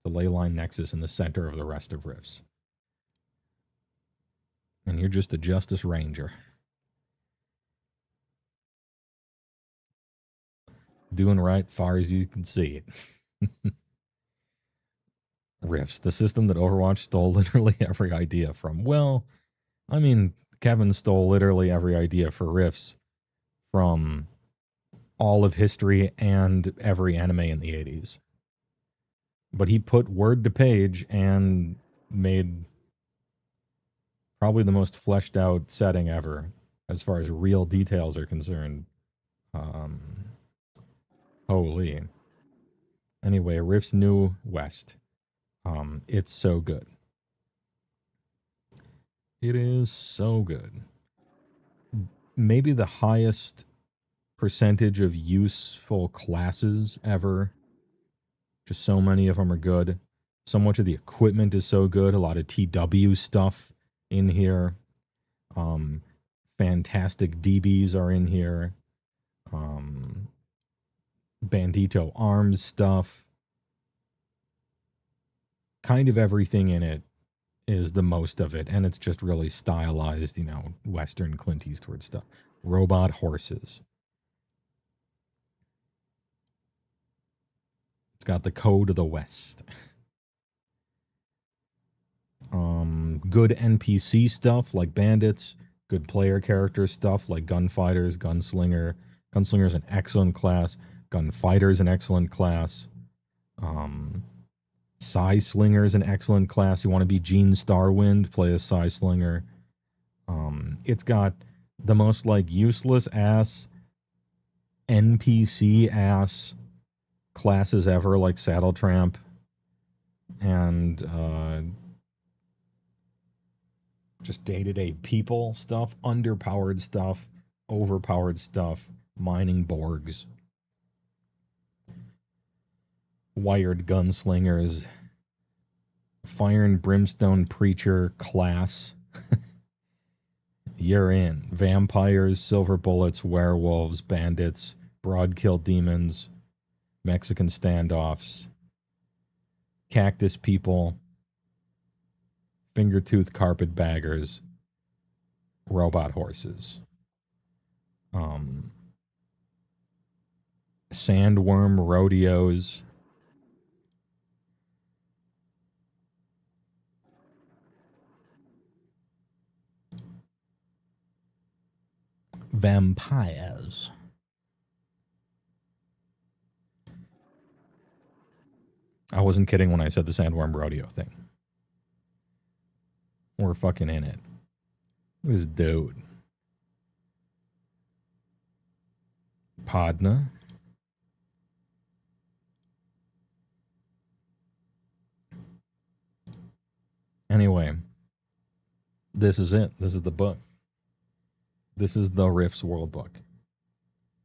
the ley line nexus in the center of the rest of Rifts. And you're just a Justice Ranger. Doing right far as you can see it. Rifts, the system that Overwatch stole literally every idea from. Well, I mean, Kevin stole literally every idea for Rifts from all of history and every anime in the 80s. But he put word to page and made probably the most fleshed out setting ever as far as real details are concerned. Holy. Anyway, Rift's New West. It's so good. It is so good. Maybe the highest percentage of useful classes ever. Just so many of them are good. So much of the equipment is so good. A lot of TW stuff in here. Fantastic DBs are in here. Bandito arms stuff. Kind of everything in it is the most of it, and it's just really stylized, you know, Western Clint Eastwood stuff. Robot horses. It's got the code of the West. Good NPC stuff like bandits. Good player character stuff like gunfighters, gunslinger. Gunslinger's an excellent class. Gunfighter's an excellent class. Psy Slinger's an excellent class. You want to be Gene Starwind, play a Psy Slinger. It's got the most like useless ass NPC ass classes ever, like Saddle Tramp and Just day-to-day people stuff, underpowered stuff, overpowered stuff, mining Borgs, wired gunslingers, fire and brimstone preacher class. You're in. Vampires, silver bullets, werewolves, bandits, broadkill demons, Mexican standoffs, cactus people, finger-tooth carpetbaggers, robot horses, sandworm rodeos, vampires. I wasn't kidding when I said the sandworm rodeo thing. We're fucking in it. Look at this dude. Podna. Anyway, this is it. This is the book. This is the RIFTS world book.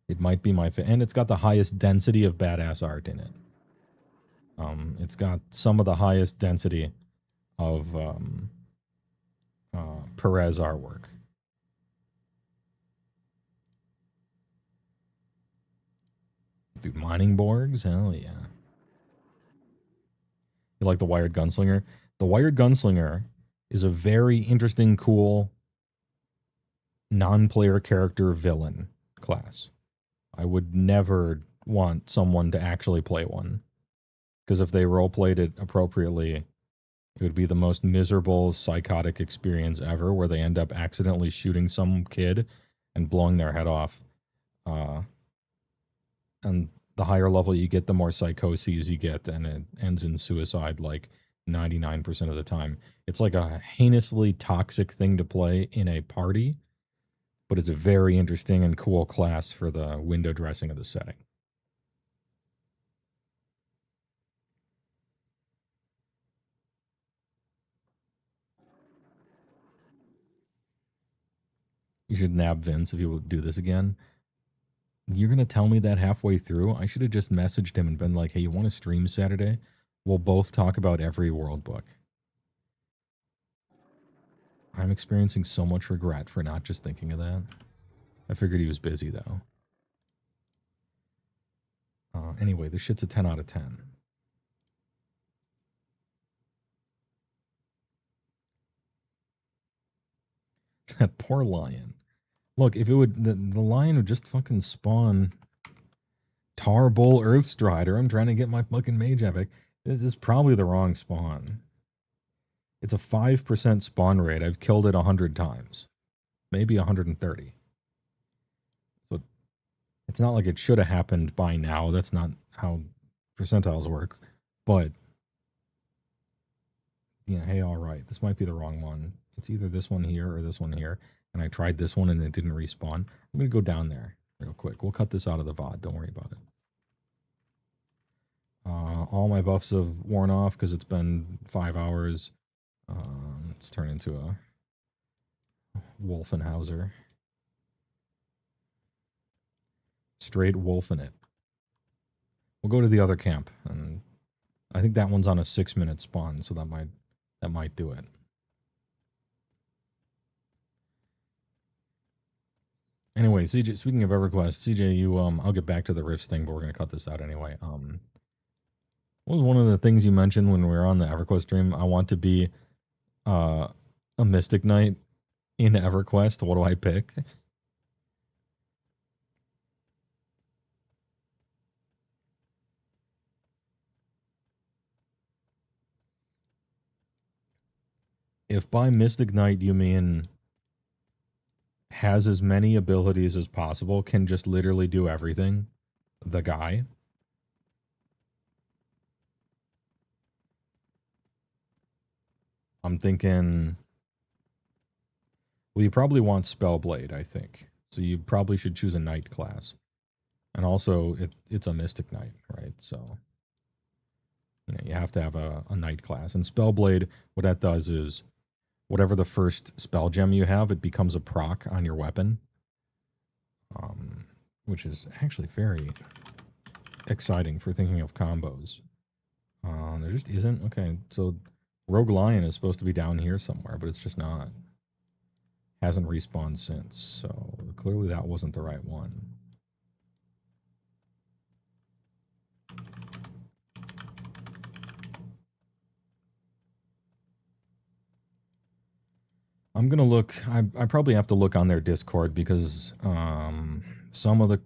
It might be my favorite, and it's got the highest density of badass art in it. It's got some of the highest density of Perez artwork. Dude, mining Borgs? Hell yeah. You like the Wired Gunslinger? The Wired Gunslinger is a very interesting, cool, non-player character villain class. I would never want someone to actually play one. Because if they role-played it appropriately, it would be the most miserable, psychotic experience ever, where they end up accidentally shooting some kid and blowing their head off. And the higher level you get, the more psychoses you get, and it ends in suicide like 99% of the time. It's like a heinously toxic thing to play in a party, but it's a very interesting and cool class for the window dressing of the setting. You should nab Vince if you will do this again. You're going to tell me that halfway through? I should have just messaged him and been like, hey, you want to stream Saturday? We'll both talk about every world book. I'm experiencing so much regret for not just thinking of that. I figured he was busy, though. Anyway, this shit's a 10 out of 10. That poor lion. Look, if it would, the lion would just fucking spawn Tarbull Earthstrider. I'm trying to get my fucking mage epic. This is probably the wrong spawn. It's a 5% spawn rate. I've killed it 100 times. Maybe 130. So it's not like it should have happened by now. That's not how percentiles work. But, yeah, hey, all right. This might be the wrong one. It's either this one here or this one here. And I tried this one and it didn't respawn. I'm going to go down there real quick. We'll cut this out of the VOD. Don't worry about it. All my buffs have worn off because it's been 5 hours. Let's turn into a Wolfenhauser. Straight wolfing it. We'll go to the other camp, and I think that one's on a 6-minute spawn, so that might do it. Anyway, CJ, speaking of EverQuest, CJ, you I'll get back to the Rifts thing, but we're gonna cut this out anyway. What was one of the things you mentioned when we were on the EverQuest stream? I want to be a Mystic Knight in EverQuest. What do I pick? If by Mystic Knight you mean has as many abilities as possible, can just literally do everything, the guy, I'm thinking, well, you probably want Spellblade, I think. So you probably should choose a Knight class. And also, it's a Mystic Knight, right? So, you have to have a Knight class. And Spellblade, what that does is whatever the first spell gem you have, it becomes a proc on your weapon. Which is actually very exciting for thinking of combos. There just isn't. Okay, so Rogue Lion is supposed to be down here somewhere, but it's just not. Hasn't respawned since, so clearly that wasn't the right one. I'm gonna look. I probably have to look on their Discord because some of the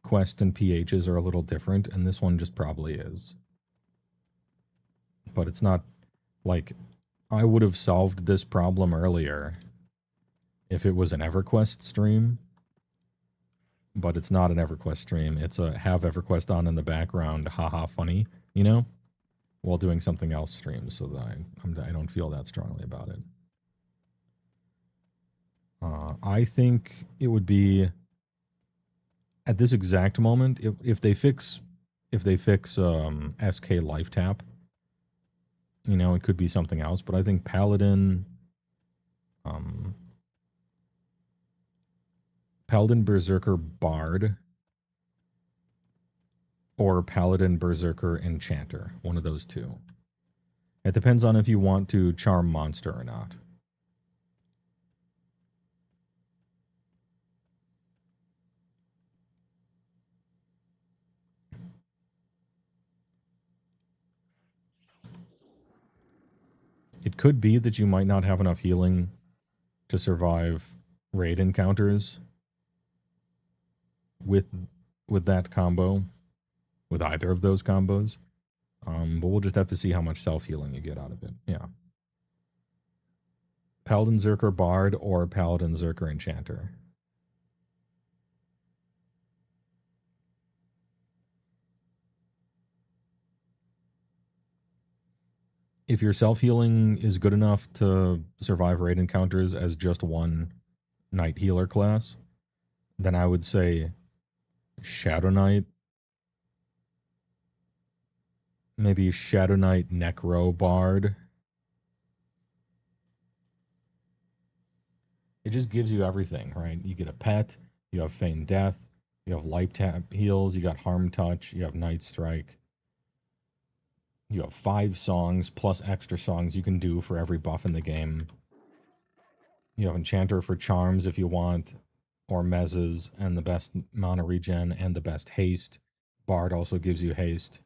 quests and PHs are a little different, and this one just probably is. But it's not like I would have solved this problem earlier if it was an EverQuest stream. But it's not an EverQuest stream. It's a have EverQuest on in the background, haha, funny, you know, while doing something else stream. So that I don't feel that strongly about it. I think it would be at this exact moment if they fix SK life tap, you know, it could be something else. But I think Paladin, Paladin Berserker Bard, or Paladin Berserker Enchanter, one of those two. It depends on if you want to charm monster or not. It could be that you might not have enough healing to survive raid encounters with that combo, with either of those combos. But we'll just have to see how much self-healing you get out of it. Yeah. Paladin Zerker Bard or Paladin Zerker Enchanter. If your self-healing is good enough to survive raid encounters as just one Knight Healer class, then I would say Shadow Knight, maybe Shadow Knight Necro Bard. It just gives you everything, right? You get a pet, you have Feign Death, you have Life Tap heals, you got Harm Touch, you have Night Strike. You have 5 songs plus extra songs you can do for every buff in the game. You have Enchanter for charms if you want, or Mezzes, and the best mana regen and the best haste. Bard also gives you haste.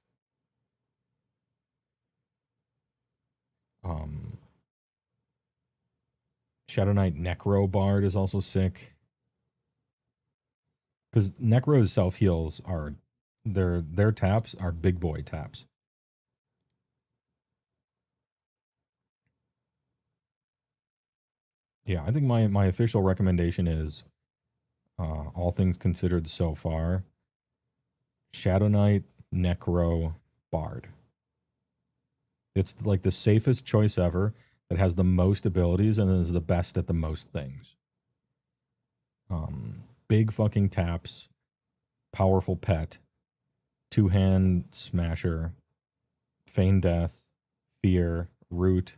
Shadow Knight Necro Bard is also sick. Because Necro's self-heals are, their taps are big boy taps. Yeah, I think my official recommendation is, all things considered so far, Shadow Knight, Necro, Bard. It's like the safest choice ever that has the most abilities and is the best at the most things. Big fucking taps, powerful pet, 2-hand smasher, Feign Death, fear, root,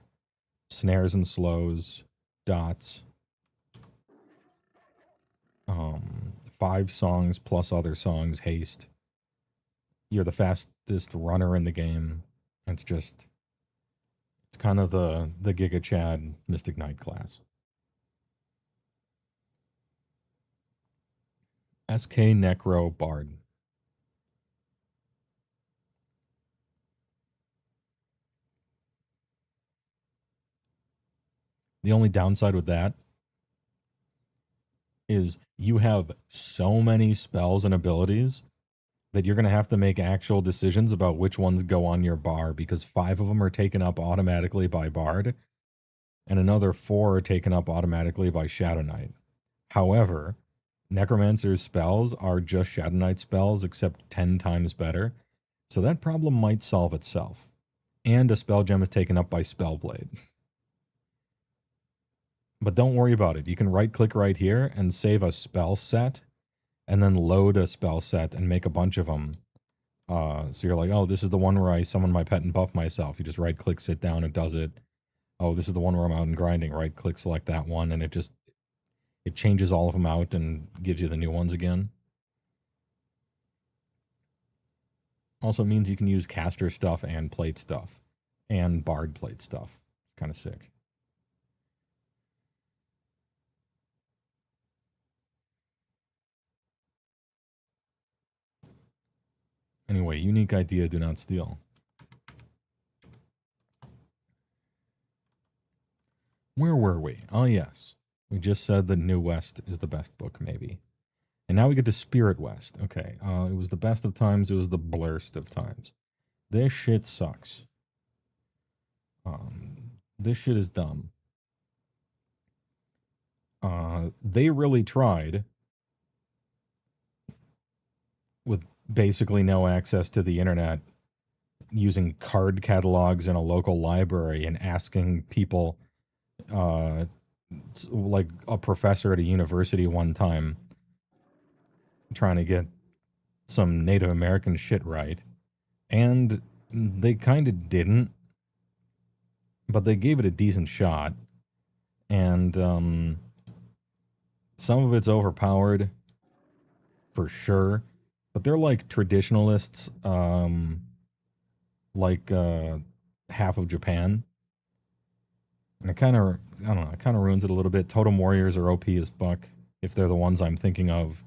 snares and slows, dots. 5 songs plus other songs, haste. You're the fastest runner in the game. It's kind of the Giga Chad Mystic Knight class. SK Necro Bard. The only downside with that is you have so many spells and abilities that you're going to have to make actual decisions about which ones go on your bar, because 5 of them are taken up automatically by Bard and another 4 are taken up automatically by Shadow Knight. However, Necromancer's spells are just Shadow Knight spells, except 10 times better. So that problem might solve itself. And a spell gem is taken up by Spellblade. But don't worry about it. You can right-click right here and save a spell set, and then load a spell set and make a bunch of them. So you're like, oh, this is the one where I summon my pet and buff myself. You just right-click, sit down, it does it. oh, this is the one where I'm out and grinding, right click, select that one, and it changes all of them out and gives you the new ones again. Also means you can use caster stuff and plate stuff and bard plate stuff. It's kind of sick. Anyway, unique idea, do not steal. Where were we? Oh, yes. We just said that New West is the best book, maybe. And now we get to Spirit West. Okay, it was the best of times, it was the blurst of times. This shit sucks. This shit is dumb. They really tried with basically no access to the internet, using card catalogs in a local library and asking people, like a professor at a university one time, trying to get some Native American shit right. And they kind of didn't, but they gave it a decent shot. And some of it's overpowered for sure, but they're like traditionalists, like half of Japan. And it kind of, I don't know, it kind of ruins it a little bit. Totem warriors are OP as fuck if they're the ones I'm thinking of.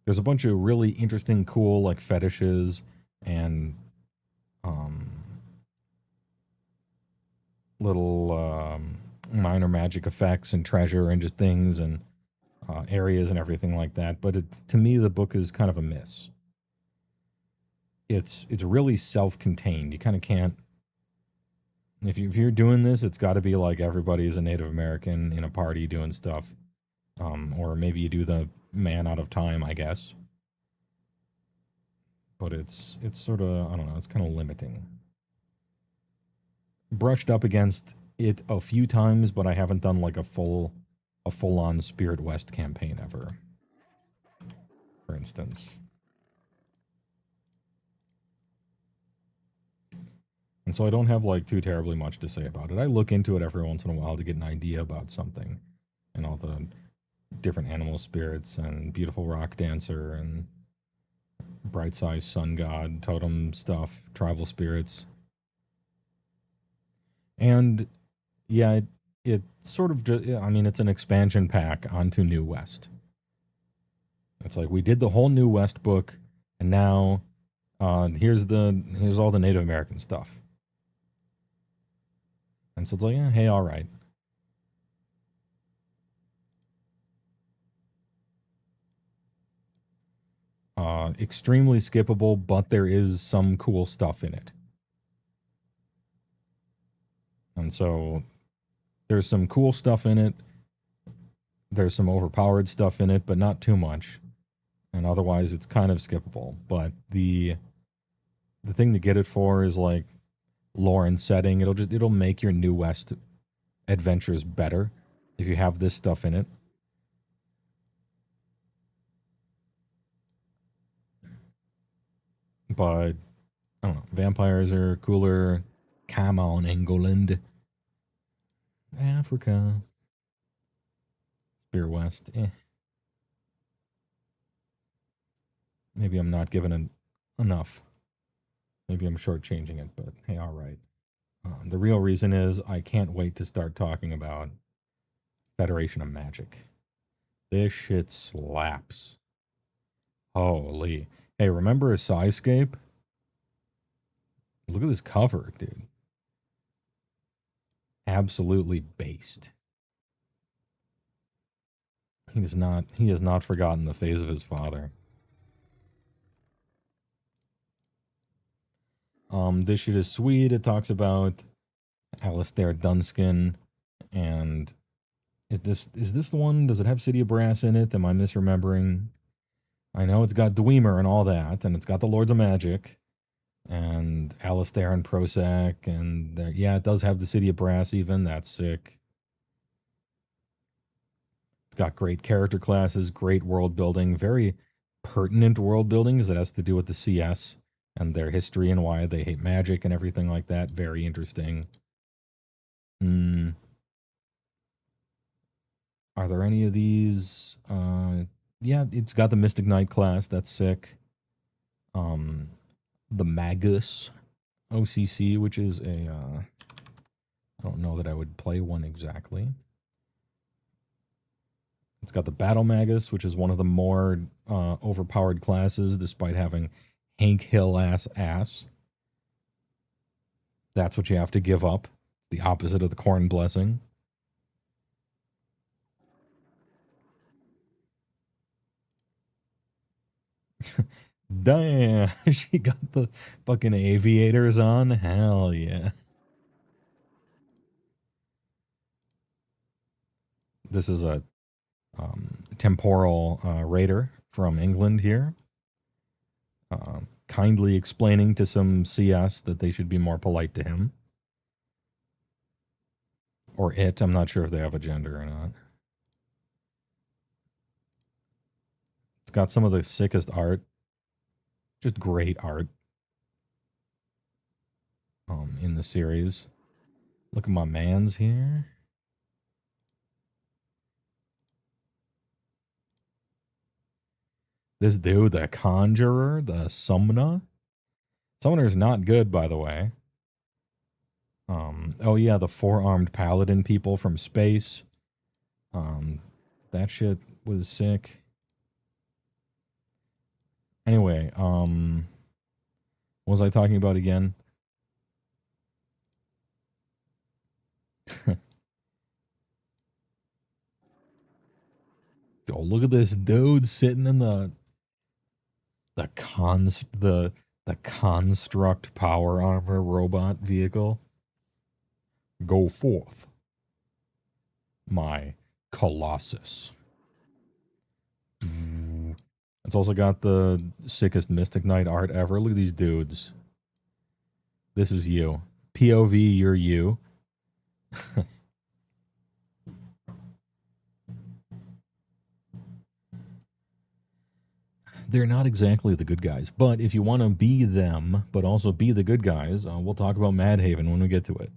There's a bunch of really interesting, cool like fetishes and little minor magic effects and treasure and just things and areas and everything like that. But to me, the book is kind of a miss. It's really self-contained. You kind of can't. If you're doing this, it's got to be like everybody is a Native American in a party doing stuff, or maybe you do the man out of time, I guess. But it's sort of, I don't know, it's kind of limiting. Brushed up against it a few times, but I haven't done like a full-on Spirit West campaign ever, for instance. And so I don't have like too terribly much to say about it. I look into it every once in a while to get an idea about something and all the different animal spirits and beautiful rock dancer and bright size sun god, totem stuff, tribal spirits. And yeah, it sort of just, I mean, it's an expansion pack onto New West. It's like we did the whole New West book, and now here's all the Native American stuff. And so it's like, hey, all right. Extremely skippable, but there is some cool stuff in it. And so there's some cool stuff in it. There's some overpowered stuff in it, but not too much. And otherwise, it's kind of skippable. But the thing to get it for is like lore and setting. It'll make your New West adventures better if you have this stuff in it. But I don't know. Vampires are cooler. Come on, England. Africa. Spirit West. Maybe I'm not giving it enough. Maybe I'm shortchanging it, but hey, all right. The real reason is I can't wait to start talking about Federation of Magic. This shit slaps. Holy. Hey, remember Skyscape? Look at this cover, dude. Absolutely based. He has not forgotten the face of his father. This shit is sweet. It talks about Alistair Dunskin, and is this the one? Does it have City of Brass in it? Am I misremembering? I know it's got Dwemer and all that, and it's got the Lords of Magic, and Alistair and Prozac, and there, yeah, it does have the City of Brass even. That's sick. It's got great character classes, great world building, very pertinent world building because it has to do with the CS and their history and why they hate magic and everything like that. Very interesting. Mm, are there any of these? Yeah, it's got the Mystic Knight class. That's sick. Um, the Magus OCC, which is a I don't know that I would play one exactly. It's got the Battle Magus, which is one of the more overpowered classes, despite having Hank Hill ass. That's what you have to give up. The opposite of the Corn Blessing. Damn, she got the fucking aviators on. Hell yeah. This is a temporal raider from England here, kindly explaining to some CS that they should be more polite to him. Or it. I'm not sure if they have a gender or not. It's got some of the sickest art. Just great art in the series. Look at my mans here. This dude, the Conjurer, the Summoner. Summoner's not good, by the way. Oh yeah, the four-armed paladin people from space. That shit was sick. Anyway, what was I talking about again? Oh, look at this dude sitting in the construct power armor robot vehicle. Go forth, my Colossus. It's also got the sickest Mystic Knight art ever. Look at these dudes. This is you. POV, you're you. They're not exactly the good guys, but if you want to be them, but also be the good guys, we'll talk about Madhaven when we get to it.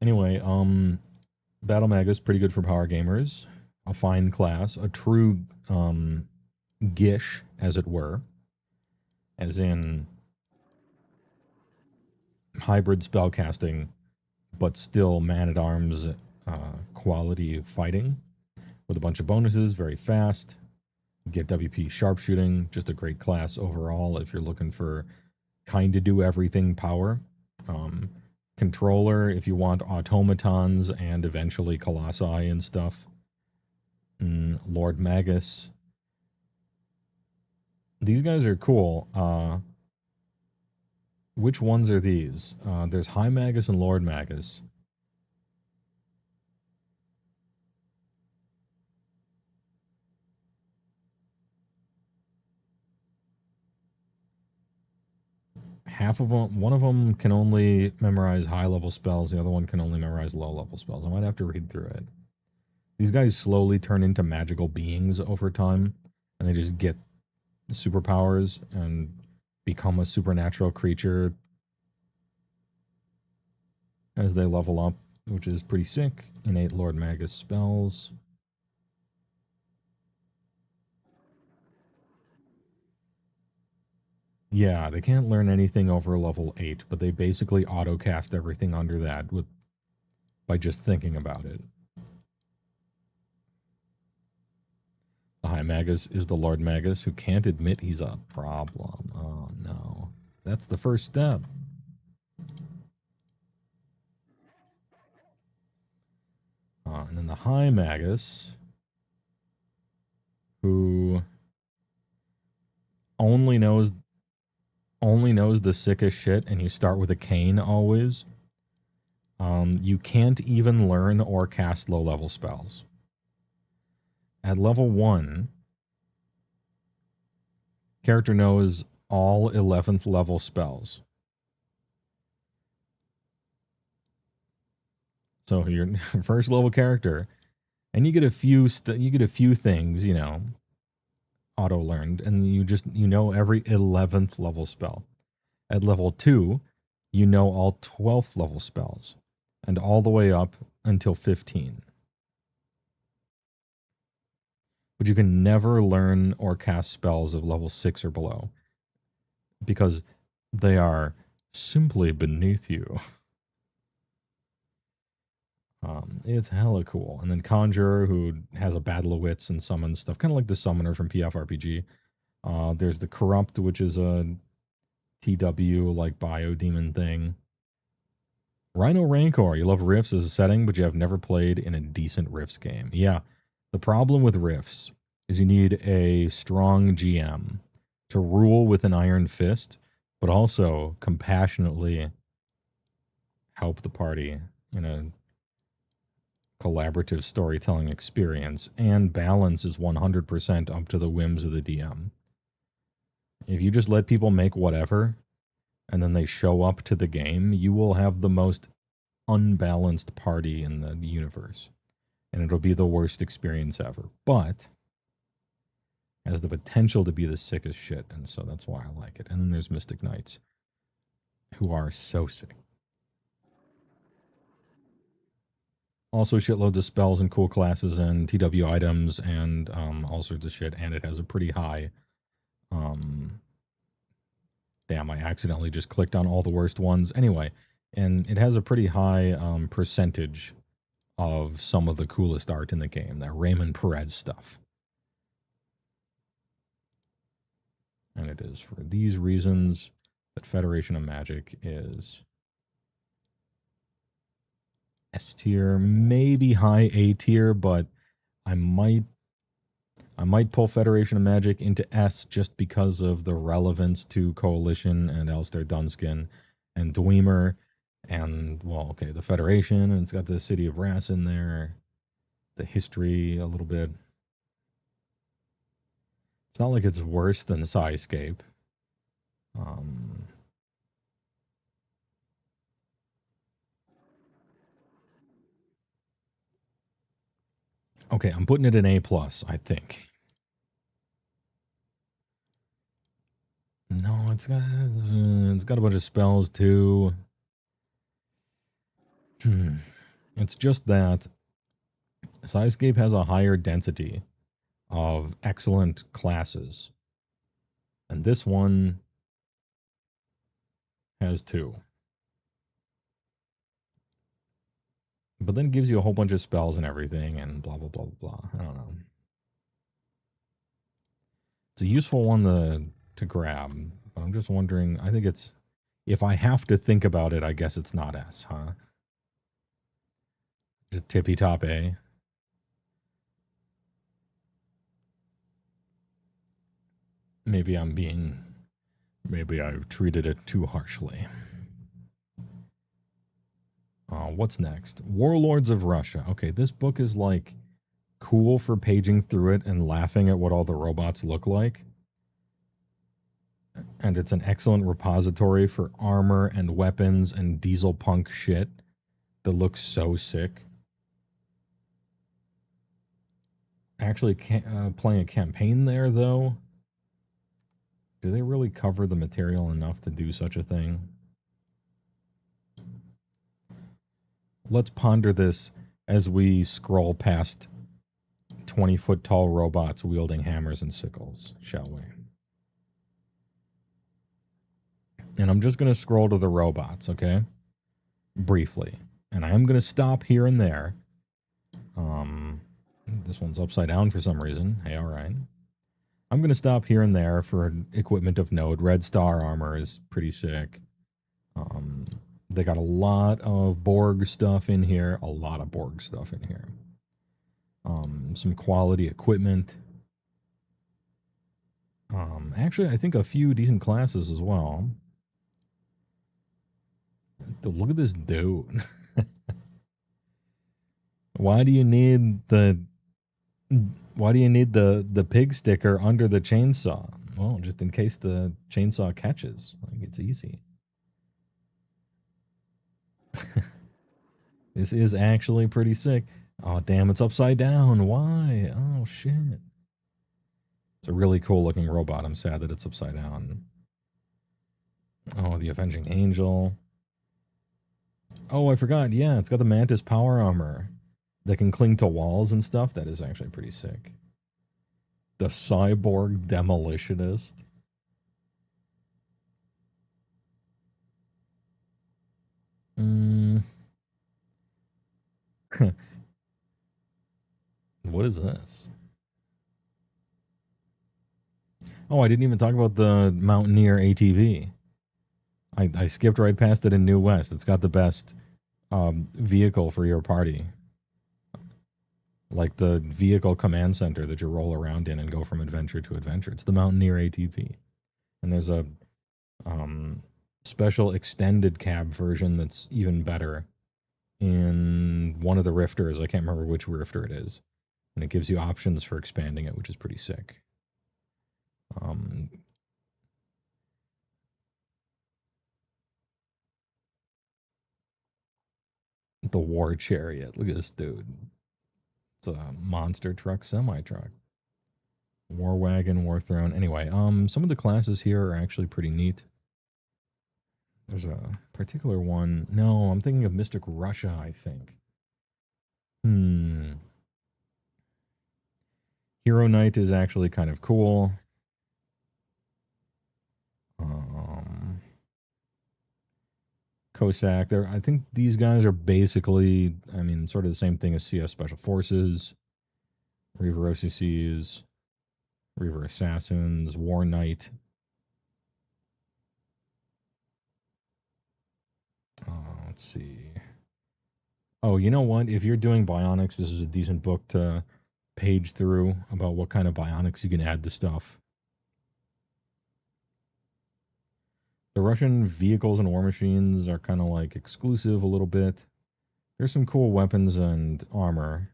Anyway, Battle Magus pretty good for power gamers. A fine class, a true Gish, as it were, as in hybrid spellcasting, but still man-at-arms quality fighting with a bunch of bonuses, very fast. Get WP sharpshooting, just a great class overall if you're looking for kind of do everything power. Controller if you want automatons and eventually colossi and stuff. Lord Magus. These guys are cool. Which ones are these? There's High Magus and Lord Magus. Half of them, one of them can only memorize high level spells, the other one can only memorize low level spells. I might have to read through it. These guys slowly turn into magical beings over time, and they just get superpowers and become a supernatural creature as they level up, which is pretty sick. Innate Lord Magus spells. Yeah, they can't learn anything over level 8, but they basically auto-cast everything under that by just thinking about it. The High Magus is the Lord Magus who can't admit he's a problem. Oh no. That's the first step. And then the High Magus, who only knows the sickest shit, and you start with a cane always. You can't even learn or cast low-level spells. At level 1, character knows all 11th level spells. So you're first level character, and you get a few things, you know. auto learned, and you know every 11th level spell. At level 2, you know all 12th level spells, and all the way up until 15. But you can never learn or cast spells of level 6 or below because they are simply beneath you. It's hella cool. And then Conjurer, who has a Battle of Wits and summons stuff, kind of like the Summoner from PFRPG. There's the Corrupt, which is a TW like biodemon thing. Rhino Rancor, you love Rifts as a setting, but you have never played in a decent Rifts game. Yeah, the problem with Rifts is you need a strong GM to rule with an iron fist, but also compassionately help the party in a collaborative storytelling experience, and balance is 100% up to the whims of the DM. If you just let people make whatever and then they show up to the game, you will have the most unbalanced party in the universe. And it'll be the worst experience ever. But has the potential to be the sickest shit, and so that's why I like it. And then there's Mystic Knights, who are so sick. Also, shitloads of spells and cool classes and TW items and all sorts of shit. And it has a pretty high. Damn, I accidentally just clicked on all the worst ones. Anyway, and it has a pretty high percentage of some of the coolest art in the game. That Raymond Perez stuff. And it is for these reasons that Federation of Magic is S tier, maybe high A tier, but I might pull Federation of Magic into S just because of the relevance to Coalition and Alistair Dunskin and Dwemer and, well, okay, the Federation, and it's got the City of Brass in there, the history a little bit. It's not like it's worse than Skyscape. Okay, I'm putting it in A+, I think. No, it's got a bunch of spells too. It's just that Skyscape has a higher density of excellent classes, and this one has 2. But then it gives you a whole bunch of spells and everything, and blah blah blah blah blah. I don't know. It's a useful one to grab, but I'm just wondering. I think it's, if I have to think about it, I guess it's not S, huh? Just tippy top A. Maybe I've treated it too harshly. What's next? Warlords of Russia. Okay, this book is like cool for paging through it and laughing at what all the robots look like. And it's an excellent repository for armor and weapons and diesel punk shit that looks so sick. Actually, playing a campaign there, though, do they really cover the material enough to do such a thing? Let's ponder this as we scroll past 20-foot tall robots wielding hammers and sickles, shall we? And I'm just going to scroll to the robots, okay? Briefly. And I am going to stop here and there. This one's upside down for some reason. Hey, all right. I'm going to stop here and there for equipment of note. Red Star armor is pretty sick. They got a lot of Borg stuff in here. A lot of Borg stuff in here. Some quality equipment. Actually, I think a few decent classes as well. Look at this dude. Why do you need the pig sticker under the chainsaw? Well, just in case the chainsaw catches. Like, it's easy. This is actually pretty sick. Oh, damn, it's upside down. Why? Oh, shit. It's a really cool looking robot. I'm sad that it's upside down. Oh, the Avenging Angel. Oh, I forgot. Yeah, it's got the Mantis power armor that can cling to walls and stuff. That is actually pretty sick. The Cyborg Demolitionist. What is this? Oh, I didn't even talk about the Mountaineer ATV. I skipped right past it in New West. It's got the best vehicle for your party. Like the vehicle command center that you roll around in and go from adventure to adventure. It's the Mountaineer ATV. And there's a special extended cab version that's even better in one of the rifters. I can't remember which rifter it is. And it gives you options for expanding it, which is pretty sick. The War Chariot. Look at this dude. It's a monster truck, semi truck. War Wagon, War Throne. Anyway, some of the classes here are actually pretty neat. There's a particular one. No, I'm thinking of Mystic Russia, I think. Hero Knight is actually kind of cool. Cossack. I think these guys are basically, I mean, sort of the same thing as CS Special Forces, Reaver OCCs, Reaver Assassins, War Knight. Let's see. Oh, you know what? If you're doing bionics, this is a decent book to page through about what kind of bionics you can add to stuff. The Russian vehicles and war machines are kind of like exclusive a little bit. There's some cool weapons and armor.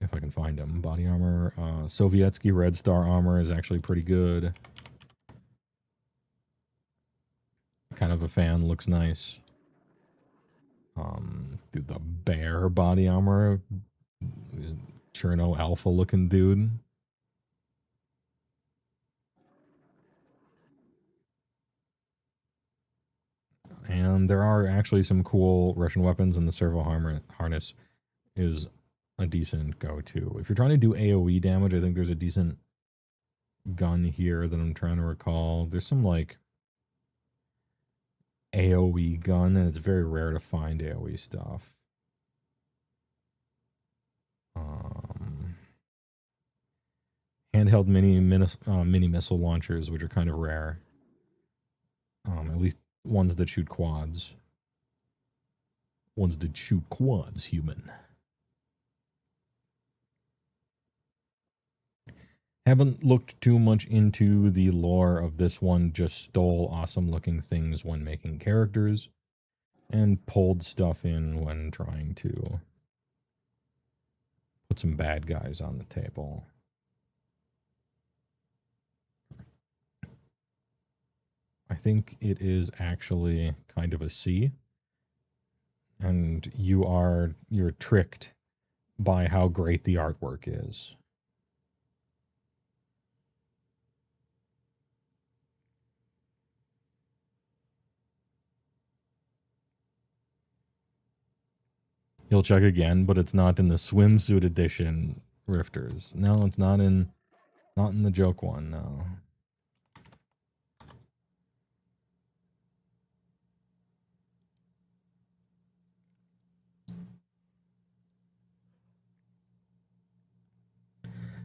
If I can find them. Body armor. Sovietsky Red Star armor is actually pretty good. Kind of a fan. Looks nice. Dude, the bear body armor. Cherno Alpha looking dude. And there are actually some cool Russian weapons, and the servo harness is a decent go-to. If you're trying to do AoE damage, I think there's a decent gun here that I'm trying to recall. There's some like AoE gun, and it's very rare to find AoE stuff. Handheld mini missile launchers, which are kind of rare. At least ones that shoot quads. Ones that shoot quads, human. Haven't looked too much into the lore of this one, just stole awesome looking things when making characters and pulled stuff in when trying to put some bad guys on the table. I think it is actually kind of a C. And you're tricked by how great the artwork is. You'll check again, but it's not in the swimsuit edition rifters. No, it's not in the joke one, no.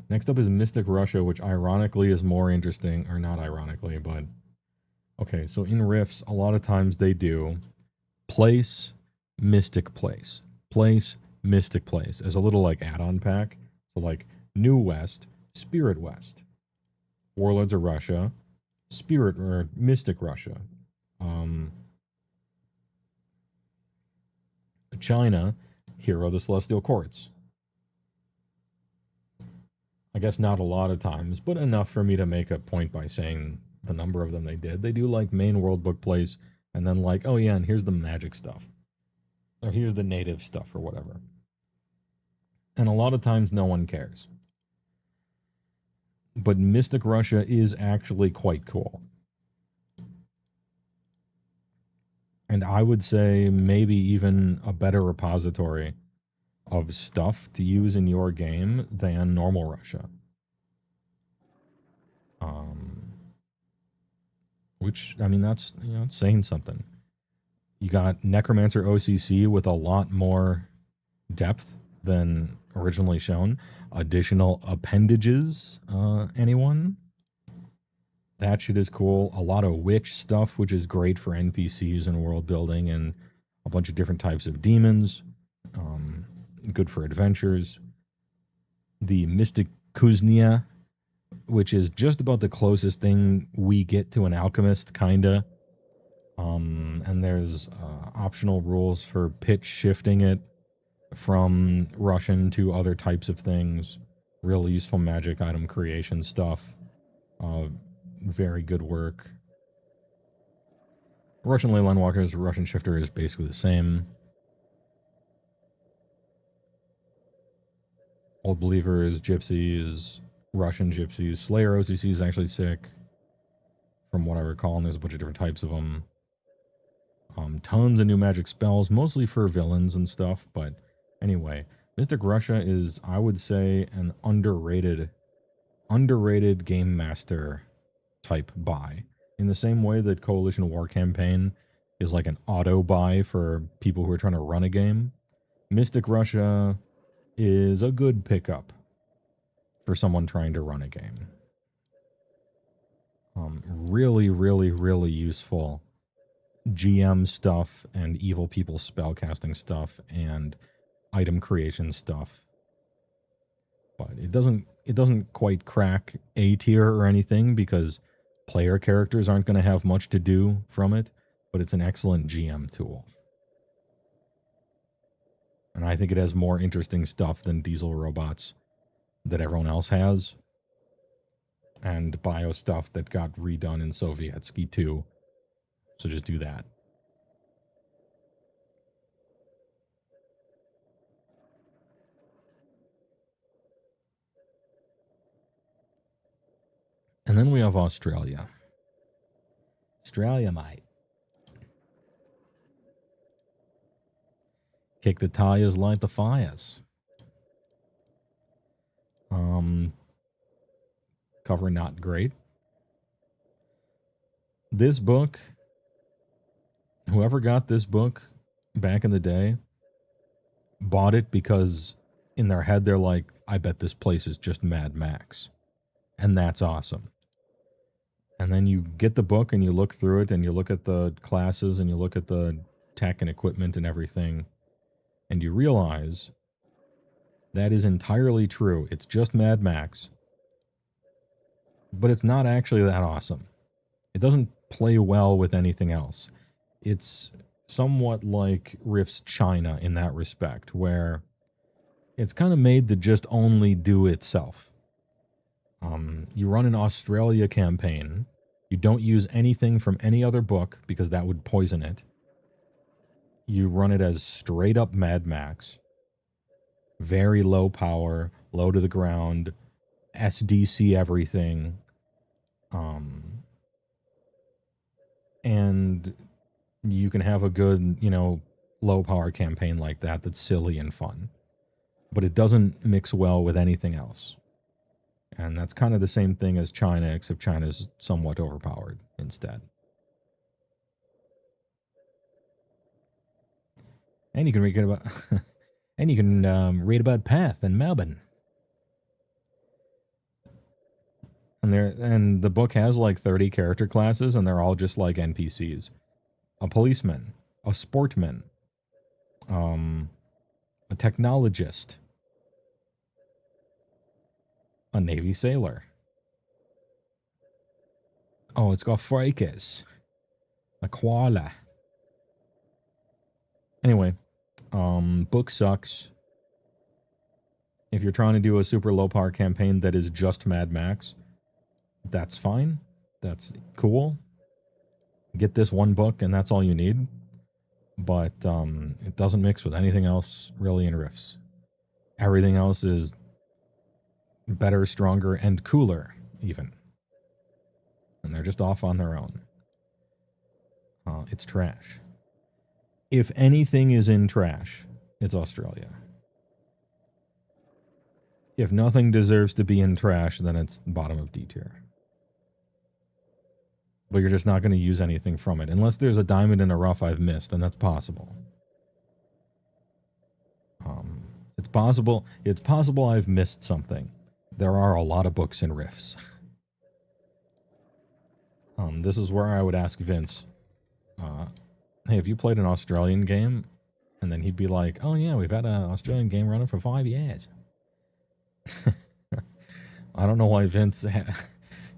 Next up is Mystic Russia, which ironically is more interesting, or not ironically, but okay, so in Rifts, a lot of times they do place, Mystic Place. Place, Mystic Place as a little like add-on pack. So like New West, Spirit West, Warlords of Russia, Spirit or Mystic Russia, China, Hero of the Celestial Courts. I guess not a lot of times, but enough for me to make a point by saying the number of them they did. They do like main world book plays, and then like, oh yeah, and here's the magic stuff. or here's the native stuff or whatever. And a lot of times no one cares. But Mystic Russia is actually quite cool. And I would say maybe even a better repository of stuff to use in your game than normal Russia. Which, I mean, that's, it's saying something. You got Necromancer OCC with a lot more depth than originally shown. Additional appendages, anyone? That shit is cool. A lot of witch stuff, which is great for NPCs and world building, and a bunch of different types of demons. Good for adventures. The Mystic Kuznia, which is just about the closest thing we get to an alchemist, kinda. And there's optional rules for pitch shifting it from Russian to other types of things. Real useful magic item creation stuff. Very good work. Russian Leyline Walker's Russian Shifter is basically the same. Old Believers, Gypsies, Russian Gypsies. Slayer OCC is actually sick, from what I recall, and there's a bunch of different types of them. Tons of new magic spells, mostly for villains and stuff, but anyway, Mystic Russia is, I would say, an underrated game master type buy. In the same way that Coalition War Campaign is like an auto buy for people who are trying to run a game, Mystic Russia is a good pickup for someone trying to run a game. Really, really, really useful GM stuff and evil people spellcasting stuff and item creation stuff. But it doesn't quite crack A tier or anything because player characters aren't going to have much to do from it, but it's an excellent GM tool. And I think it has more interesting stuff than diesel robots that everyone else has, and bio stuff that got redone in Sovietsky too. So just do that. And then we have Australia. Australia, mate. Kick the tires, light the fires. Cover not great. This book, whoever got this book back in the day, bought it because in their head they're like, I bet this place is just Mad Max. And that's awesome. And then you get the book and you look through it and you look at the classes and you look at the tech and equipment and everything, and you realize that is entirely true. It's just Mad Max. But it's not actually that awesome. It doesn't play well with anything else. It's somewhat like RIFTS China in that respect, where it's kind of made to just only do itself. You run an Australia campaign. You don't use anything from any other book because that would poison it. You run it as straight up Mad Max. Very low power, low to the ground, SDC everything. And you can have a good, low power campaign like that that's silly and fun. But it doesn't mix well with anything else. And that's kind of the same thing as China, except China's somewhat overpowered instead. And you can read about read about Path in Melbourne. And the book has like 30 character classes, and they're all just like NPCs. A policeman, a sportman, a technologist, a Navy sailor. Oh, it's got fracas. A koala. Anyway, book sucks. If you're trying to do a super low power campaign that is just Mad Max, that's fine. That's cool. Get this one book and that's all you need. but it doesn't mix with anything else really in RIFTS. Everything else is better, stronger, and cooler, even. And they're just off on their own. It's trash. If anything is in trash, it's Australia. If nothing deserves to be in trash, then it's bottom of D tier. But you're just not going to use anything from it. Unless there's a diamond in a rough I've missed, and that's possible. It's possible I've missed something. There are a lot of books in RIFTS. This is where I would ask Vince, hey, have you played an Australian game? And then he'd be like, oh yeah, we've had an Australian game running for 5 years. I don't know why Vince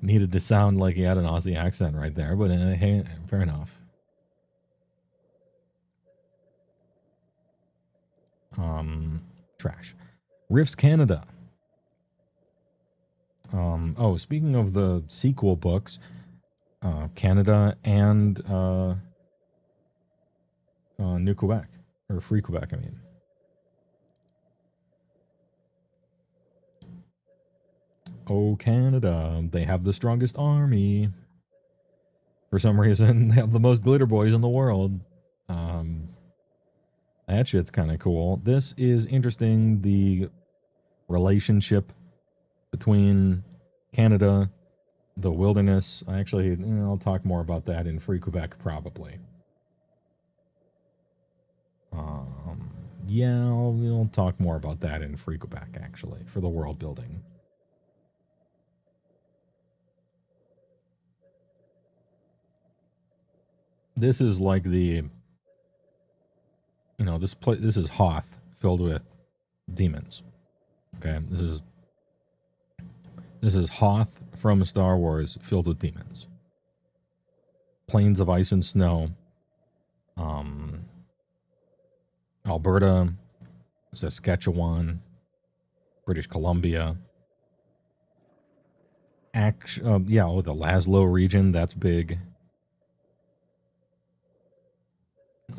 needed to sound like he had an Aussie accent right there, but hey, fair enough. Trash. RIFTS Canada. Oh, speaking of the sequel books, Canada and New Quebec, or Free Quebec, I mean. Oh, Canada, they have the strongest army. For some reason, they have the most glitter boys in the world. That shit's kind of cool. This is interesting, the relationship between Canada, the wilderness. I'll talk more about that in Free Quebec, probably. Yeah, we'll talk more about that in Free Quebec, actually, for the world building. This is like the, this is Hoth filled with demons. Okay, this is Hoth from Star Wars filled with demons. Plains of ice and snow. Alberta, Saskatchewan, British Columbia. The Laszlo region, that's big.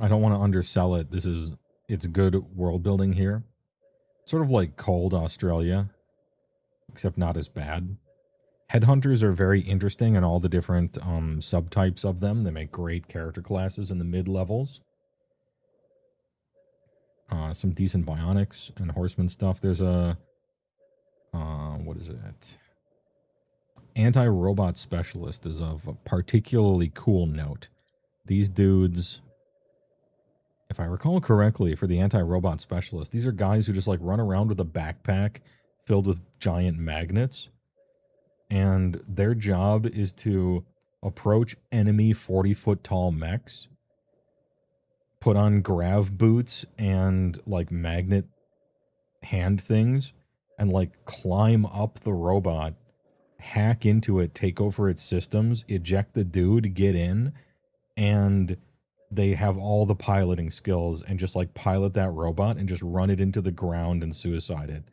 I don't want to undersell it. It's good world building here. Sort of like cold Australia, except not as bad. Headhunters are very interesting and all the different subtypes of them. They make great character classes in the mid-levels. Some decent bionics and horseman stuff. There's a... what is it? Anti-robot specialist is of a particularly cool note. These dudes... If I recall correctly, for the anti-robot specialist, these are guys who just like run around with a backpack filled with giant magnets. And their job is to approach enemy 40-foot tall mechs, put on grav boots and like magnet hand things, and like climb up the robot, hack into it, take over its systems, eject the dude, get in, and they have all the piloting skills and just like pilot that robot and just run it into the ground and suicide it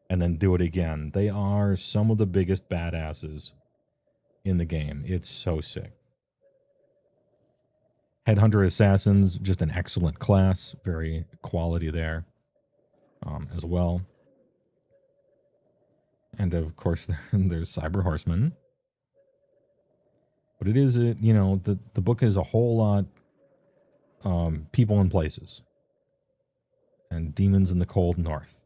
and then do it again. They are some of the biggest badasses in the game. It's so sick. Headhunter Assassins, just an excellent class. Very quality there as well. And of course, there's Cyber Horseman. But it is, the book is a whole lot people and places. And demons in the cold north.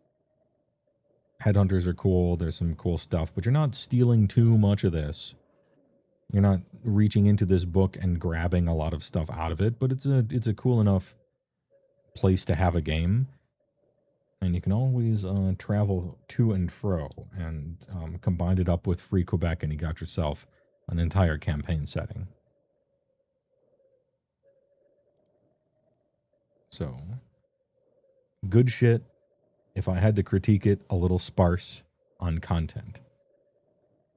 Headhunters are cool. There's some cool stuff. But you're not stealing too much of this. You're not reaching into this book and grabbing a lot of stuff out of it. But it's a cool enough place to have a game. And you can always travel to and fro. And combine it up with Free Quebec and you got yourself an entire campaign setting. So, good shit. If I had to critique it, a little sparse on content.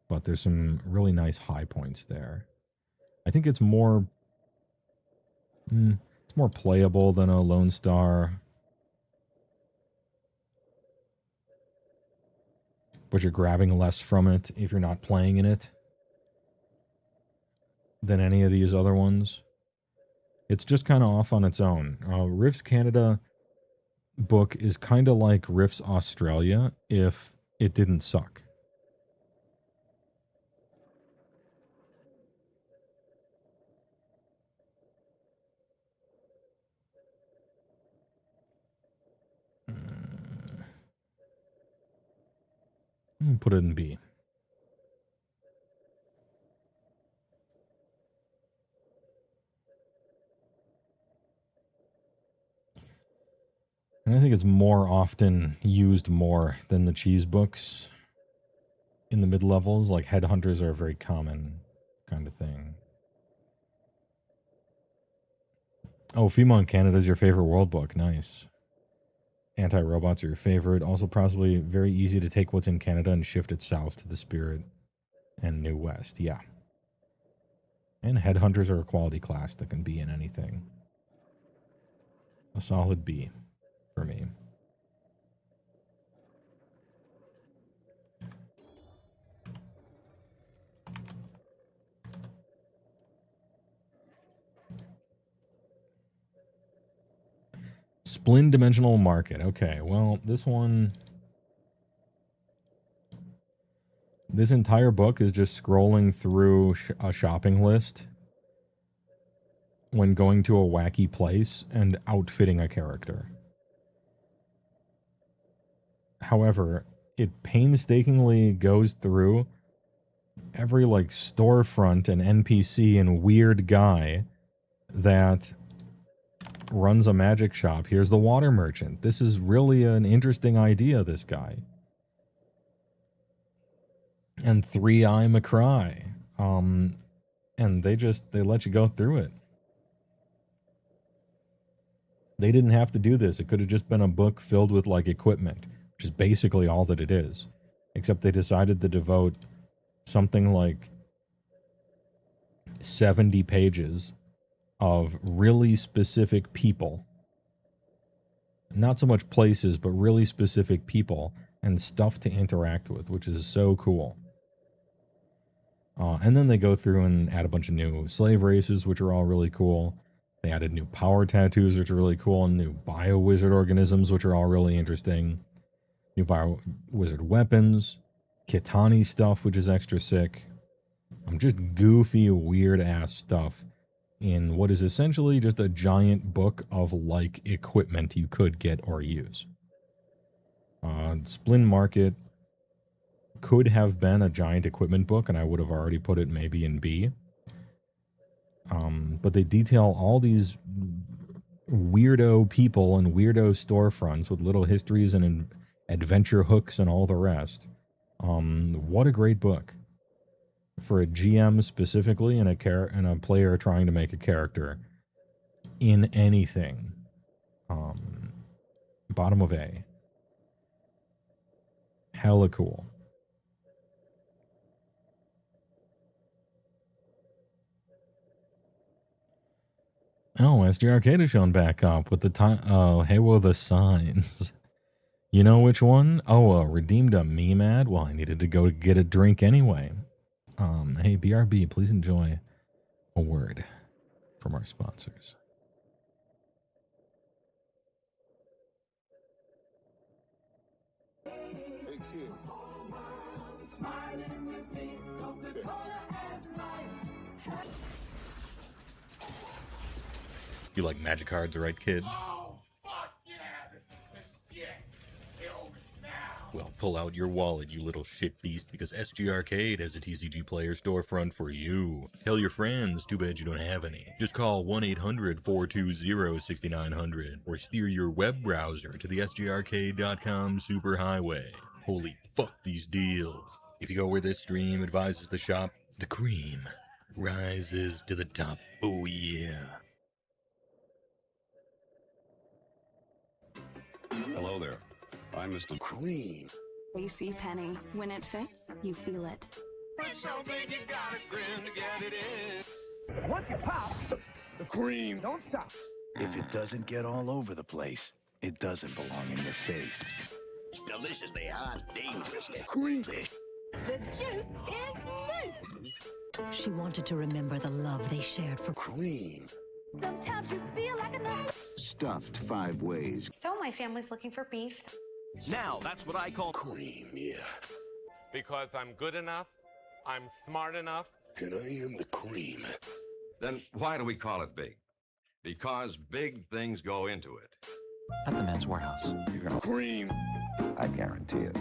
But there's some really nice high points there. I think it's more playable than a Lone Star. But you're grabbing less from it if you're not playing in it than any of these other ones. It's just kind of off on its own. RIFTS Canada book is kind of like RIFTS Australia if it didn't suck. Put it in B. And I think it's more often used more than the cheese books in the mid-levels. Like headhunters are a very common kind of thing. Oh, Female in Canada is your favorite world book. Nice. Anti-robots are your favorite. Also possibly very easy to take what's in Canada and shift it south to the Spirit and New West. Yeah. And headhunters are a quality class that can be in anything. A solid B for me. Splin Dimensional Market. Okay, well, this entire book is just scrolling through a shopping list when going to a wacky place and outfitting a character. However, it painstakingly goes through every like storefront and NPC and weird guy that runs a magic shop. Here's the water merchant. This is really an interesting idea, this guy. And Three-Eye McCry. And they let you go through it. They didn't have to do this. It could have just been a book filled with like equipment, which is basically all that it is. Except they decided to devote something like 70 pages of really specific people. Not so much places, but really specific people and stuff to interact with, which is so cool. And then they go through and add a bunch of new slave races, which are all really cool. They added new power tattoos, which are really cool, and new bio-wizard organisms, which are all really interesting. New bio-wizard weapons, Kitani stuff, which is extra sick. Just goofy, weird-ass stuff in what is essentially just a giant book of, like, equipment you could get or use. Splin Market could have been a giant equipment book, and I would have already put it maybe in B. But they detail all these weirdo people and weirdo storefronts with little histories and adventure hooks and all the rest. What a great book for a GM specifically and a player trying to make a character in anything. Bottom of A. Hella cool. Oh, SG Arcade is shown back up with the time. Oh, HeyWoah the signs. You know which one? Oh, redeemed a meme ad? Well, I needed to go get a drink anyway. Hey, BRB, please enjoy a word from our sponsors. You like magic cards, right, kid? Oh, fuck yeah! This is shit. Kill me now. Well, pull out your wallet, you little shit beast, because SG Arcade has a TCG player storefront for you. Tell your friends, too bad you don't have any. Just call 1-800-420-6900 or steer your web browser to the sgarcade.com superhighway. Holy fuck these deals. If you go where this stream advises to shop, the cream rises to the top. Oh yeah. Hello there. I'm Mr. Cream. AC Penny. When it fits, you feel it. But so big you gotta grin to get it in. Once you pop, The cream. don't stop. If it doesn't get all over the place, it doesn't belong in your face. Deliciously hot, dangerously Creamy. The juice is loose. She wanted to remember the love they shared for Cream. Sometimes stuffed 5 ways. So my family's looking for beef. Now, that's what I call Cream, yeah. Because I'm good enough, I'm smart enough. And I am the cream. Then why do we call it big? Because big things go into it. At the Men's Warehouse. You're gonna cream. I guarantee it.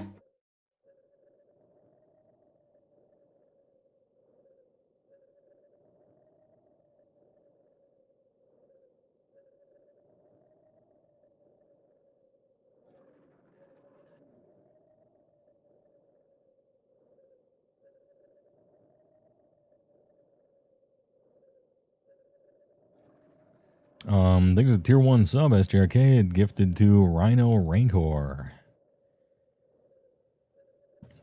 Thanks to Tier 1 sub, SG Arcade, gifted to Rhino Rancor.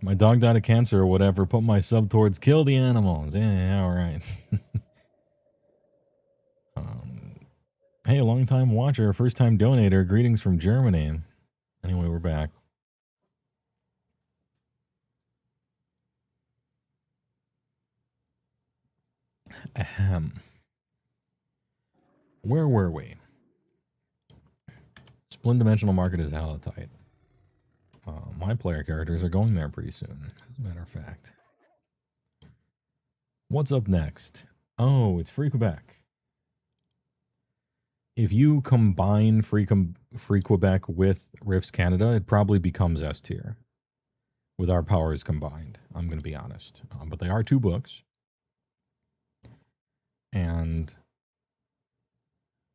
My dog died of cancer or whatever. Put my sub towards kill the animals. Yeah, all right. Hey, long time watcher, first time donator. Greetings from Germany. Anyway, we're back. Ahem. Where were we? Splint Dimensional Market is hella tight. My player characters are going there pretty soon, as a matter of fact. What's up next? Oh, it's Free Quebec. If you combine Free Quebec with RIFTS Canada, it probably becomes S tier. With our powers combined, I'm going to be honest. But they are 2 books. And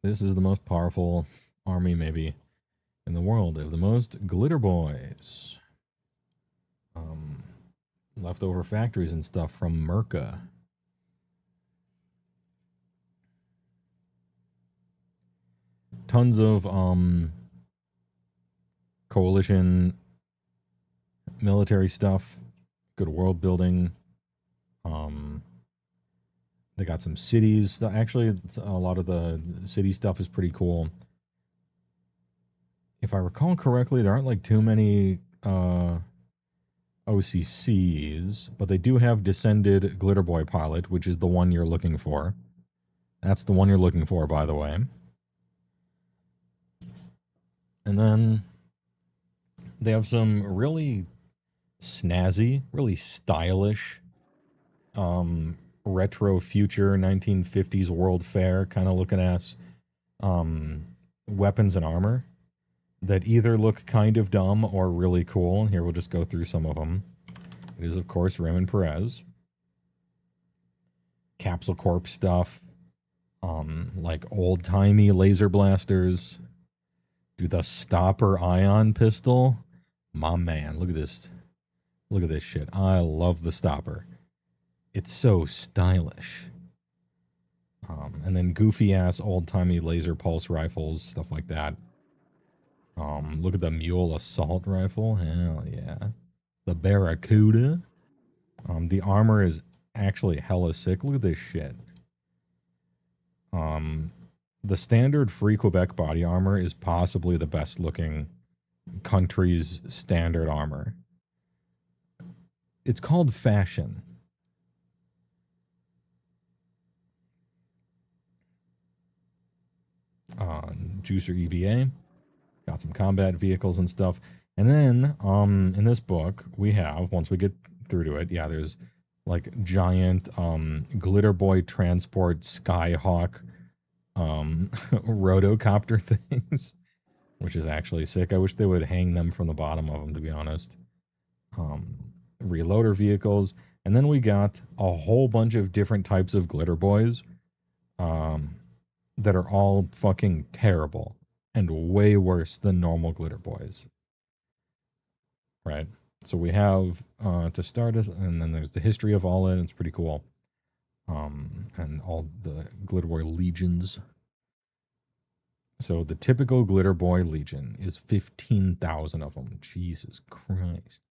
this is the most powerful army, maybe, in the world. They have the most glitter boys. Leftover factories and stuff from Merca. Tons of coalition military stuff. Good world building. They got some cities. Actually, a lot of the city stuff is pretty cool. If I recall correctly, there aren't like too many OCCs, but they do have Descended Glitter Boy Pilot, which is the one you're looking for. That's the one you're looking for, by the way. And then they have some really snazzy, really stylish, retro future 1950s World Fair kind of looking ass weapons and armor that either look kind of dumb or really cool. And here we'll just go through some of them. It is, of course, Raymond Perez. Capsule Corp stuff. Like old-timey laser blasters. Dude, the Stopper Ion pistol. My man, look at this. Look at this shit. I love the Stopper. It's so stylish. And then goofy-ass old-timey laser pulse rifles, stuff like that. Look at the Mule Assault Rifle. Hell yeah. The Barracuda. The armor is actually hella sick. Look at this shit. The standard Free Quebec body armor is possibly the best looking country's standard armor. It's called fashion. Juicer EBA. Got some combat vehicles and stuff. And then, in this book, we have, once we get through to it, yeah, there's like giant Glitter Boy Transport Skyhawk rotocopter things, which is actually sick. I wish they would hang them from the bottom of them, to be honest. Reloader vehicles. And then we got a whole bunch of different types of Glitter Boys that are all fucking terrible and way worse than normal Glitter Boys. Right? So we have, to start us, and then there's the history of all it. It's pretty cool. And all the Glitter Boy legions. So the typical Glitter Boy legion is 15,000 of them. Jesus Christ.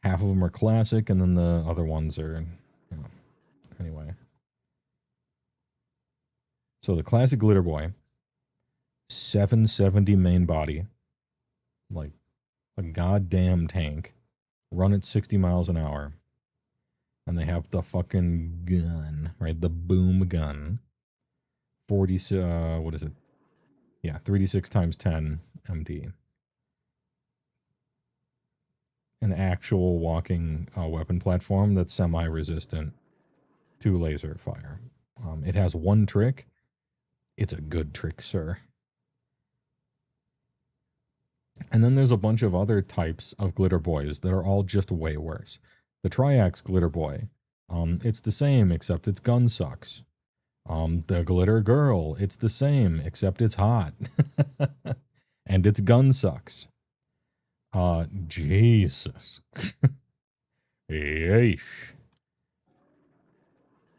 Half of them are classic, and then the other ones are, you know, anyway. So the classic Glitter Boy, 770 main body, like a goddamn tank, run at 60 miles an hour. And they have the fucking gun, right? The boom gun. 40, what is it? Yeah, 3d6 times 10 MD. An actual walking weapon platform that's semi-resistant to laser fire. It has one trick. It's a good trick, sir. And then there's a bunch of other types of glitter boys that are all just way worse. The Triax glitter boy, it's the same except its gun sucks. The glitter girl, it's the same except it's hot. And its gun sucks. Jesus. Yeesh.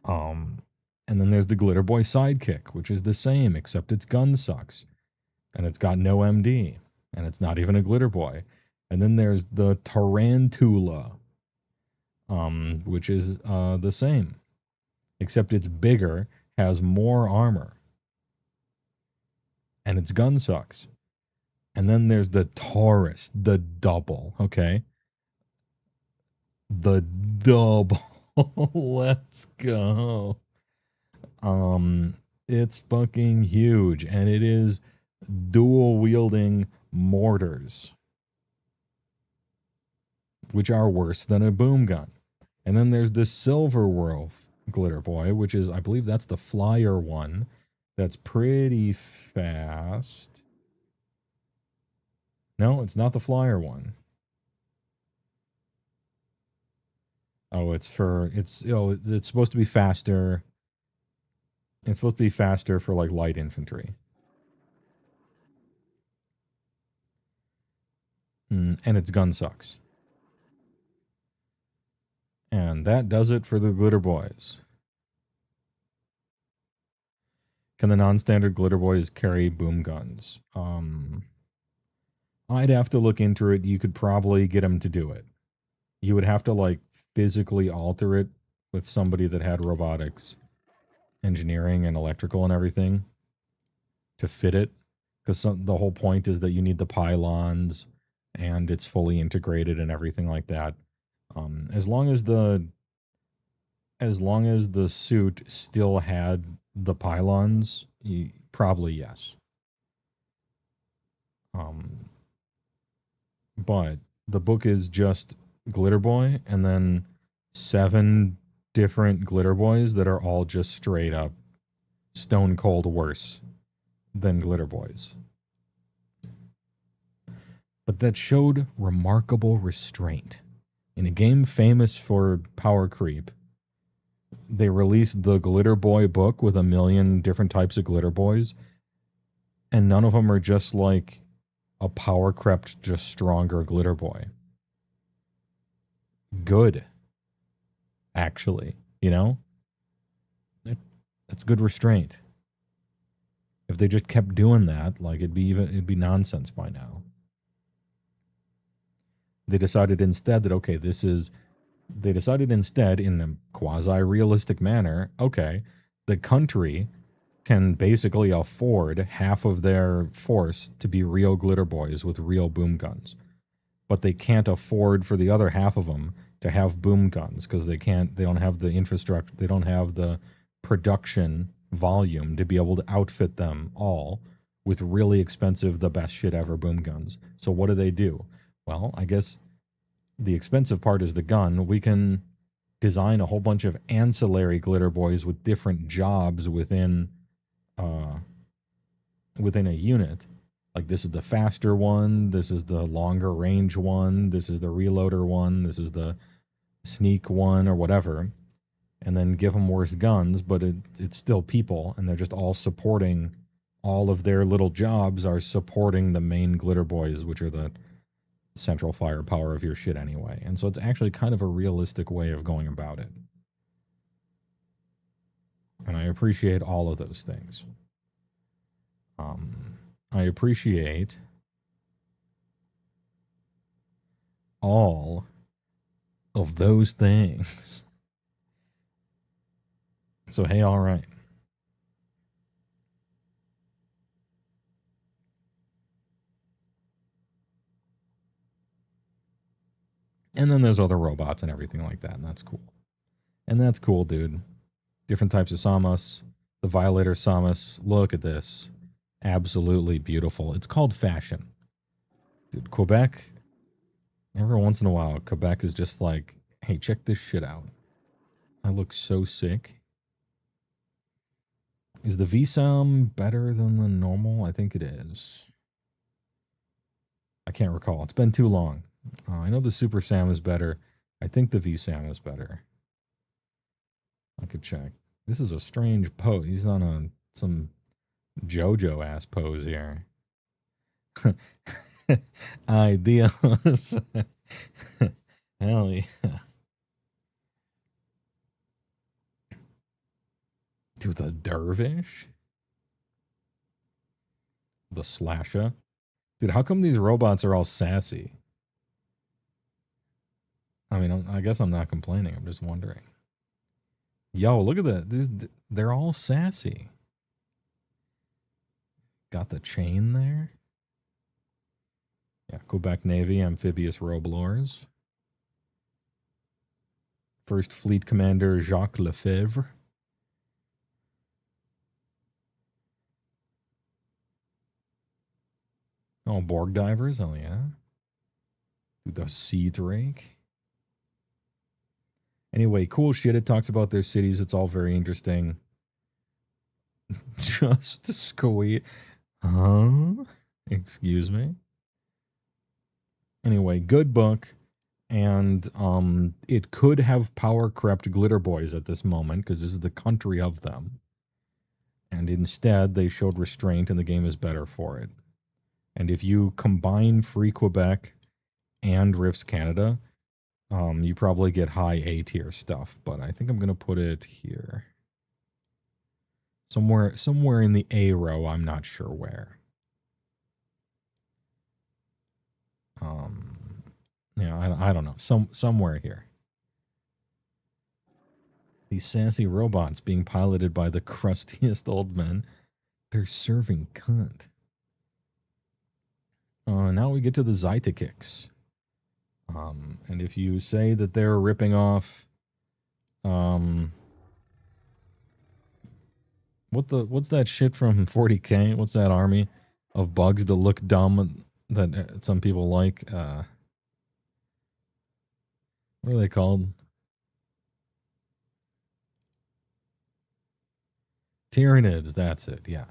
And then there's the glitter boy sidekick, which is the same except its gun sucks. And it's got no MD. And it's not even a glitter boy. And then there's the tarantula, which is the same, except it's bigger, has more armor, and its gun sucks. And then there's the Taurus, the double, okay? The double. Let's go. It's fucking huge, and it is dual wielding mortars, which are worse than a boom gun. And then there's the Silver Wolf glitter boy, which is, I believe that's the flyer one. That's pretty fast. No, it's not the flyer one. Oh, it's supposed to be faster. It's supposed to be faster for like light infantry. And its gun sucks. And that does it for the glitter boys. Can the non-standard glitter boys carry boom guns? I'd have to look into it. You could probably get them to do it. You would have to like physically alter it with somebody that had robotics, engineering, and electrical and everything to fit it. Because the whole point is that you need the pylons and it's fully integrated and everything like that. As long as the suit still had the pylons, probably yes. But the book is just Glitter Boy, and then 7 different Glitter Boys that are all just straight up stone cold worse than Glitter Boys. But that showed remarkable restraint. In a game famous for power creep, they released the Glitter Boy book with 1 million different types of Glitter Boys, and none of them are just like a power crept, just stronger Glitter Boy. Good. Actually, you know? That's good restraint. If they just kept doing that, like it'd be nonsense by now. They decided instead that, okay, they decided instead in a quasi-realistic manner, okay, the country can basically afford half of their force to be real glitter boys with real boom guns. But they can't afford for the other half of them to have boom guns because they don't have the infrastructure, they don't have the production volume to be able to outfit them all with really expensive, the best shit ever boom guns. So what do? Well, I guess the expensive part is the gun. We can design a whole bunch of ancillary glitter boys with different jobs within a unit. Like this is the faster one, this is the longer range one, this is the reloader one, this is the sneak one or whatever. And then give them worse guns, but it's still people, and they're just all supporting, all of their little jobs are supporting the main glitter boys, which are the central firepower of your shit anyway. And so it's actually kind of a realistic way of going about it. And I appreciate all of those things. I appreciate all of those things. So, hey, all right. And then there's other robots and everything like that, and that's cool. And that's cool, dude. Different types of Samus. The Violator Samus. Look at this. Absolutely beautiful. It's called fashion. Dude, Quebec, every once in a while, Quebec is just like, hey, check this shit out. I look so sick. Is the VSAM better than the normal? I think it is. I can't recall. It's been too long. I know the Super Sam is better. I think the VSAM is better. I could check. This is a strange pose. He's on some JoJo ass pose here. Ideas. Hell yeah. Dude, the dervish? The slasher? Dude, how come these robots are all sassy? I mean, I guess I'm not complaining. I'm just wondering. Yo, look at that. They're all sassy. Got the chain there. Yeah, Quebec Navy, amphibious roblors. First Fleet Commander Jacques Lefebvre. Oh, Borg divers. Oh, yeah. The Sea Drake. Anyway, cool shit. It talks about their cities. It's all very interesting. Just squeeze. Huh? Excuse me? Anyway, good book. And it could have power crept glitter boys at this moment because this is the country of them. And instead, they showed restraint and the game is better for it. And if you combine Free Quebec and Rifts Canada, you probably get high A tier stuff. But I think I'm going to put it here. Somewhere in the A row, I'm not sure where. Yeah, I don't know. Somewhere here. These sassy robots being piloted by the crustiest old men. They're serving cunt. Now we get to the Zytekicks. And if you say that they're ripping off, what's that shit from 40K? What's that army of bugs that look dumb that some people like? What are they called? Tyranids, that's it, yeah.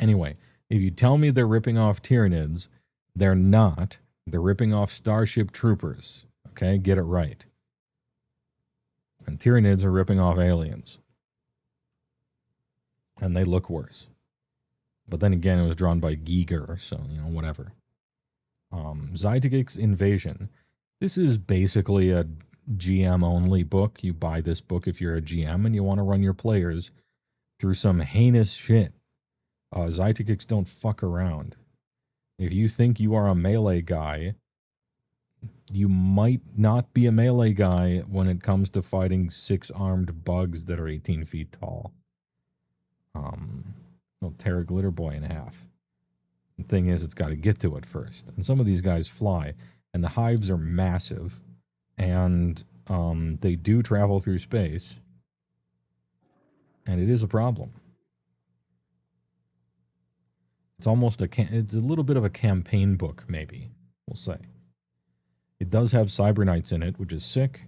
Anyway, if you tell me they're ripping off Tyranids, they're not. They're ripping off Starship Troopers. Okay, get it right. And Tyranids are ripping off aliens. And they look worse. But then again, it was drawn by Giger, so, whatever. Zytekicks Invasion. This is basically a GM-only book. You buy this book if you're a GM and you want to run your players through some heinous shit. Zytekicks don't fuck around. If you think you are a melee guy, you might not be a melee guy when it comes to fighting 6-armed bugs that are 18 feet tall. They'll tear a glitter boy in half. The thing is, it's got to get to it first. And some of these guys fly, and the hives are massive, and they do travel through space, and it is a problem. It's almost it's a little bit of a campaign book, maybe, we'll say. It does have Cyberknights in it, which is sick.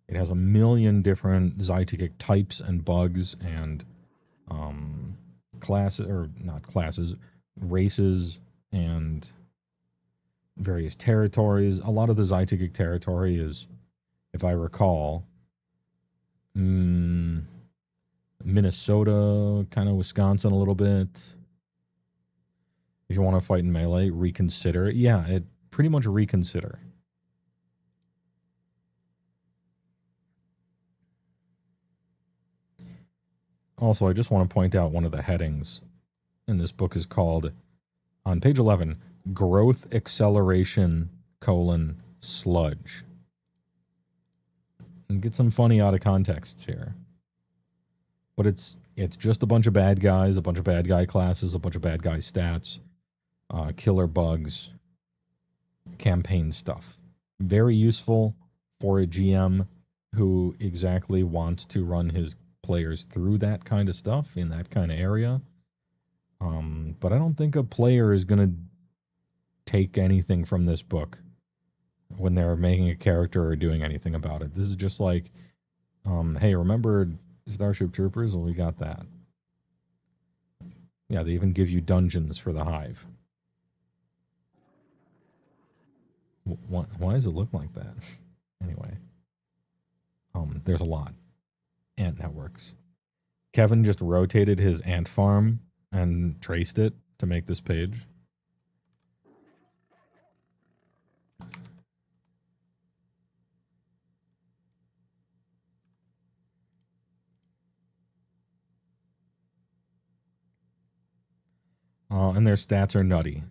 It has a million different Zytekic types and bugs and classes, or not classes, races and various territories. A lot of the Zytekic territory is, if I recall, Minnesota, kind of Wisconsin a little bit. If you want to fight in melee, reconsider. Yeah, it pretty much reconsider. Also, I just want to point out one of the headings in this book is called, on page 11, Growth Acceleration, Sludge. And get some funny out of contexts here. But it's just a bunch of bad guys, a bunch of bad guy classes, a bunch of bad guy stats, killer bugs, campaign stuff. Very useful for a GM who exactly wants to run his players through that kind of stuff in that kind of area. But I don't think a player is going to take anything from this book when they're making a character or doing anything about it. This is just like, hey, remember Starship Troopers? Well, we got that. Yeah, they even give you dungeons for the Hive. Why does it look like that? Anyway. There's a lot. Ant networks. Kevin just rotated his ant farm and traced it to make this page. And their stats are nutty.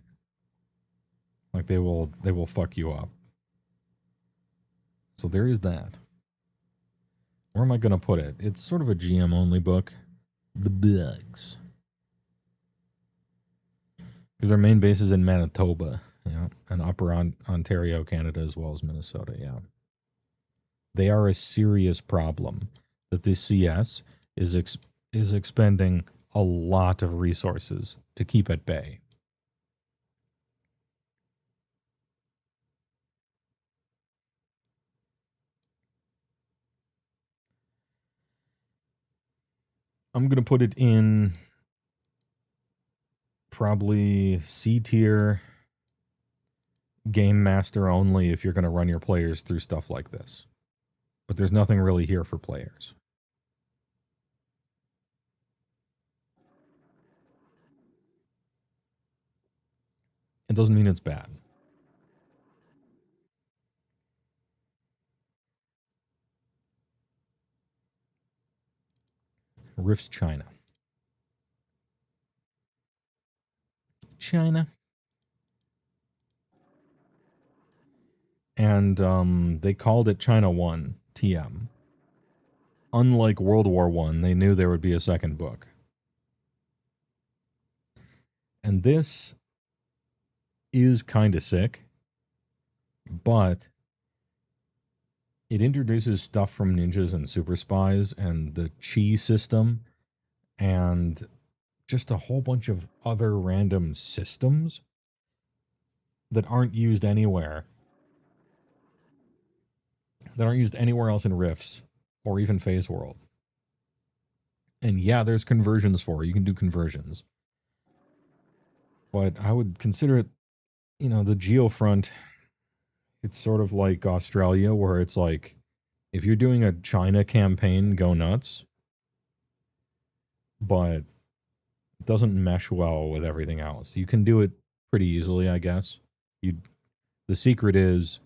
Like they will fuck you up. So there is that. Where am I going to put it? It's sort of a GM only book. The Bugs. Because their main base is in Manitoba, yeah, and Upper Ontario, Canada, as well as Minnesota, yeah. They are a serious problem that this CS is expending a lot of resources to keep at bay. I'm going to put it in probably C tier, game master only if you're going to run your players through stuff like this. But there's nothing really here for players. It doesn't mean it's bad. RIFTS China. China. And they called it China 1, TM. Unlike World War I, they knew there would be a second book. And this is kind of sick, but it introduces stuff from ninjas and super spies and the chi system and just a whole bunch of other random systems that aren't used anywhere. That aren't used anywhere else in Rifts or even Phase World. And yeah, there's conversions for it. You can do conversions. But I would consider it, you know, the Geofront, it's sort of like Australia, where it's like, if you're doing a China campaign, go nuts. But it doesn't mesh well with everything else. You can do it pretty easily, I guess. The secret is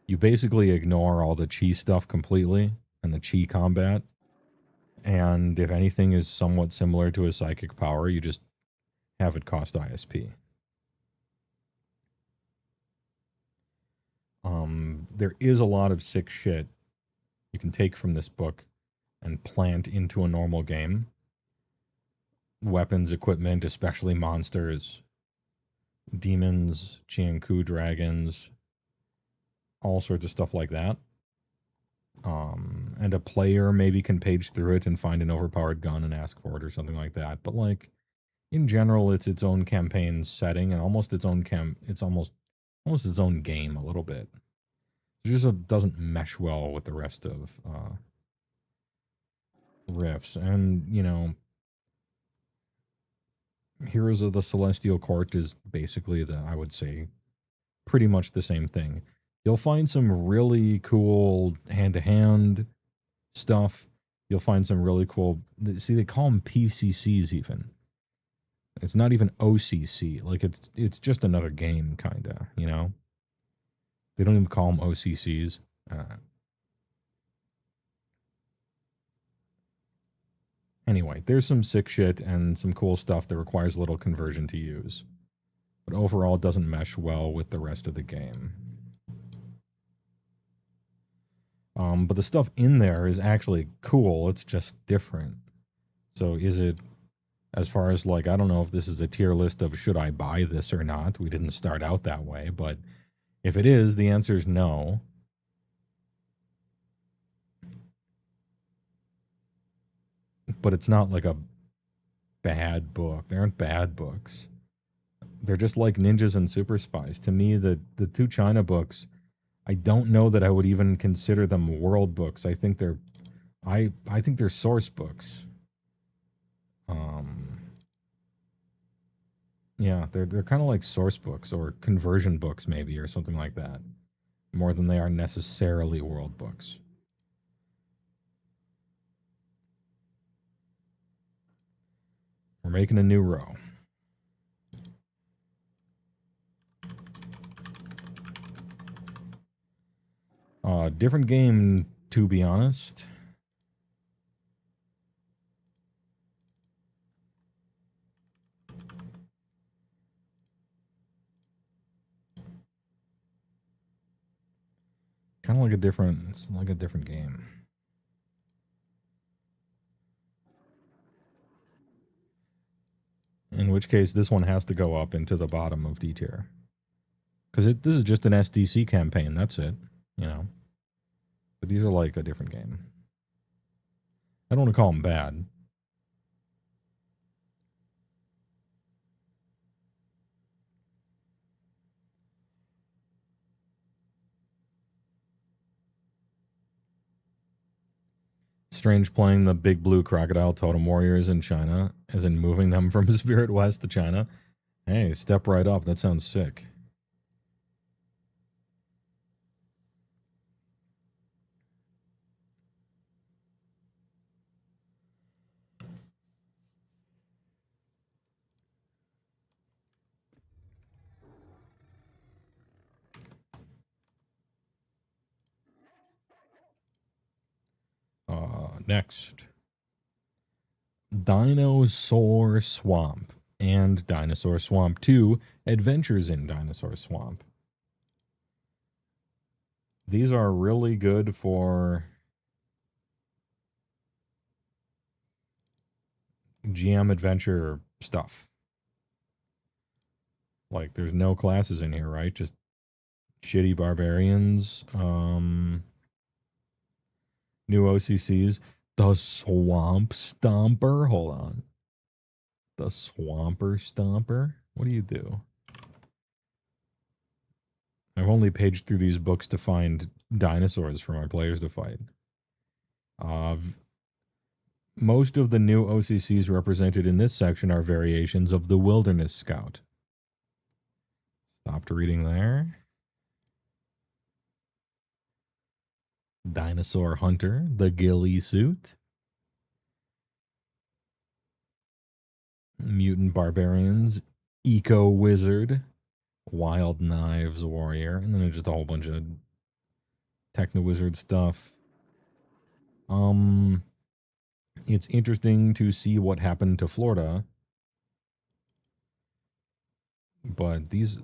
you basically ignore all the chi stuff completely and the chi combat. And if anything is somewhat similar to a psychic power, you just have it cost ISP. There is a lot of sick shit you can take from this book and plant into a normal game. Weapons, equipment, especially monsters, demons, Chianku dragons, all sorts of stuff like that. And a player maybe can page through it and find an overpowered gun and ask for it or something like that. But like, in general, it's its own campaign setting and almost its own it's almost its own game a little bit. It just doesn't mesh well with the rest of Rifts. And, you know, Heroes of the Celestial Court is basically I would say, pretty much the same thing. You'll find some really cool hand-to-hand stuff. You'll find some really cool... See, they call them PCCs even. It's not even OCC. Like, it's just another game, kind of, you know? They don't even call them OCCs. Anyway, there's some sick shit and some cool stuff that requires a little conversion to use. But overall, it doesn't mesh well with the rest of the game. But the stuff in there is actually cool. It's just different. So is it, as far as like, I don't know if this is a tier list of should I buy this or not. We didn't start out that way, but if it is, the answer is no. but it's not like a bad book. They aren't bad books. They're just like Ninjas and Super Spies. To me, the two China books, I don't know that I would even consider them world books. I think they're source books. Yeah, they're kind of like source books or conversion books maybe or something like that, more than they are necessarily world books. We're making a new row. Different game, to be honest. Kind of like it's like a different game. In which case, this one has to go up into the bottom of D tier. Because this is just an SDC campaign, that's it, you know. But these are like a different game. I don't want to call them bad. Strange playing the big blue crocodile totem warriors in China, as in moving them from Spirit West to China. Hey, step right up. That sounds sick. Next. Dinosaur Swamp and Dinosaur Swamp 2, Adventures in Dinosaur Swamp. These are really good for GM adventure stuff. Like, there's no classes in here, right? Just shitty barbarians. New OCCs. The Swamp Stomper. Hold on. The Swamper Stomper? What do you do? I've only paged through these books to find dinosaurs for my players to fight. Most of the new OCCs represented in this section are variations of the Wilderness Scout. Stopped reading there. Dinosaur Hunter, the ghillie suit. Mutant Barbarians, Eco Wizard, Wild Knives Warrior, and then just a whole bunch of Techno Wizard stuff. It's interesting to see what happened to Florida, but these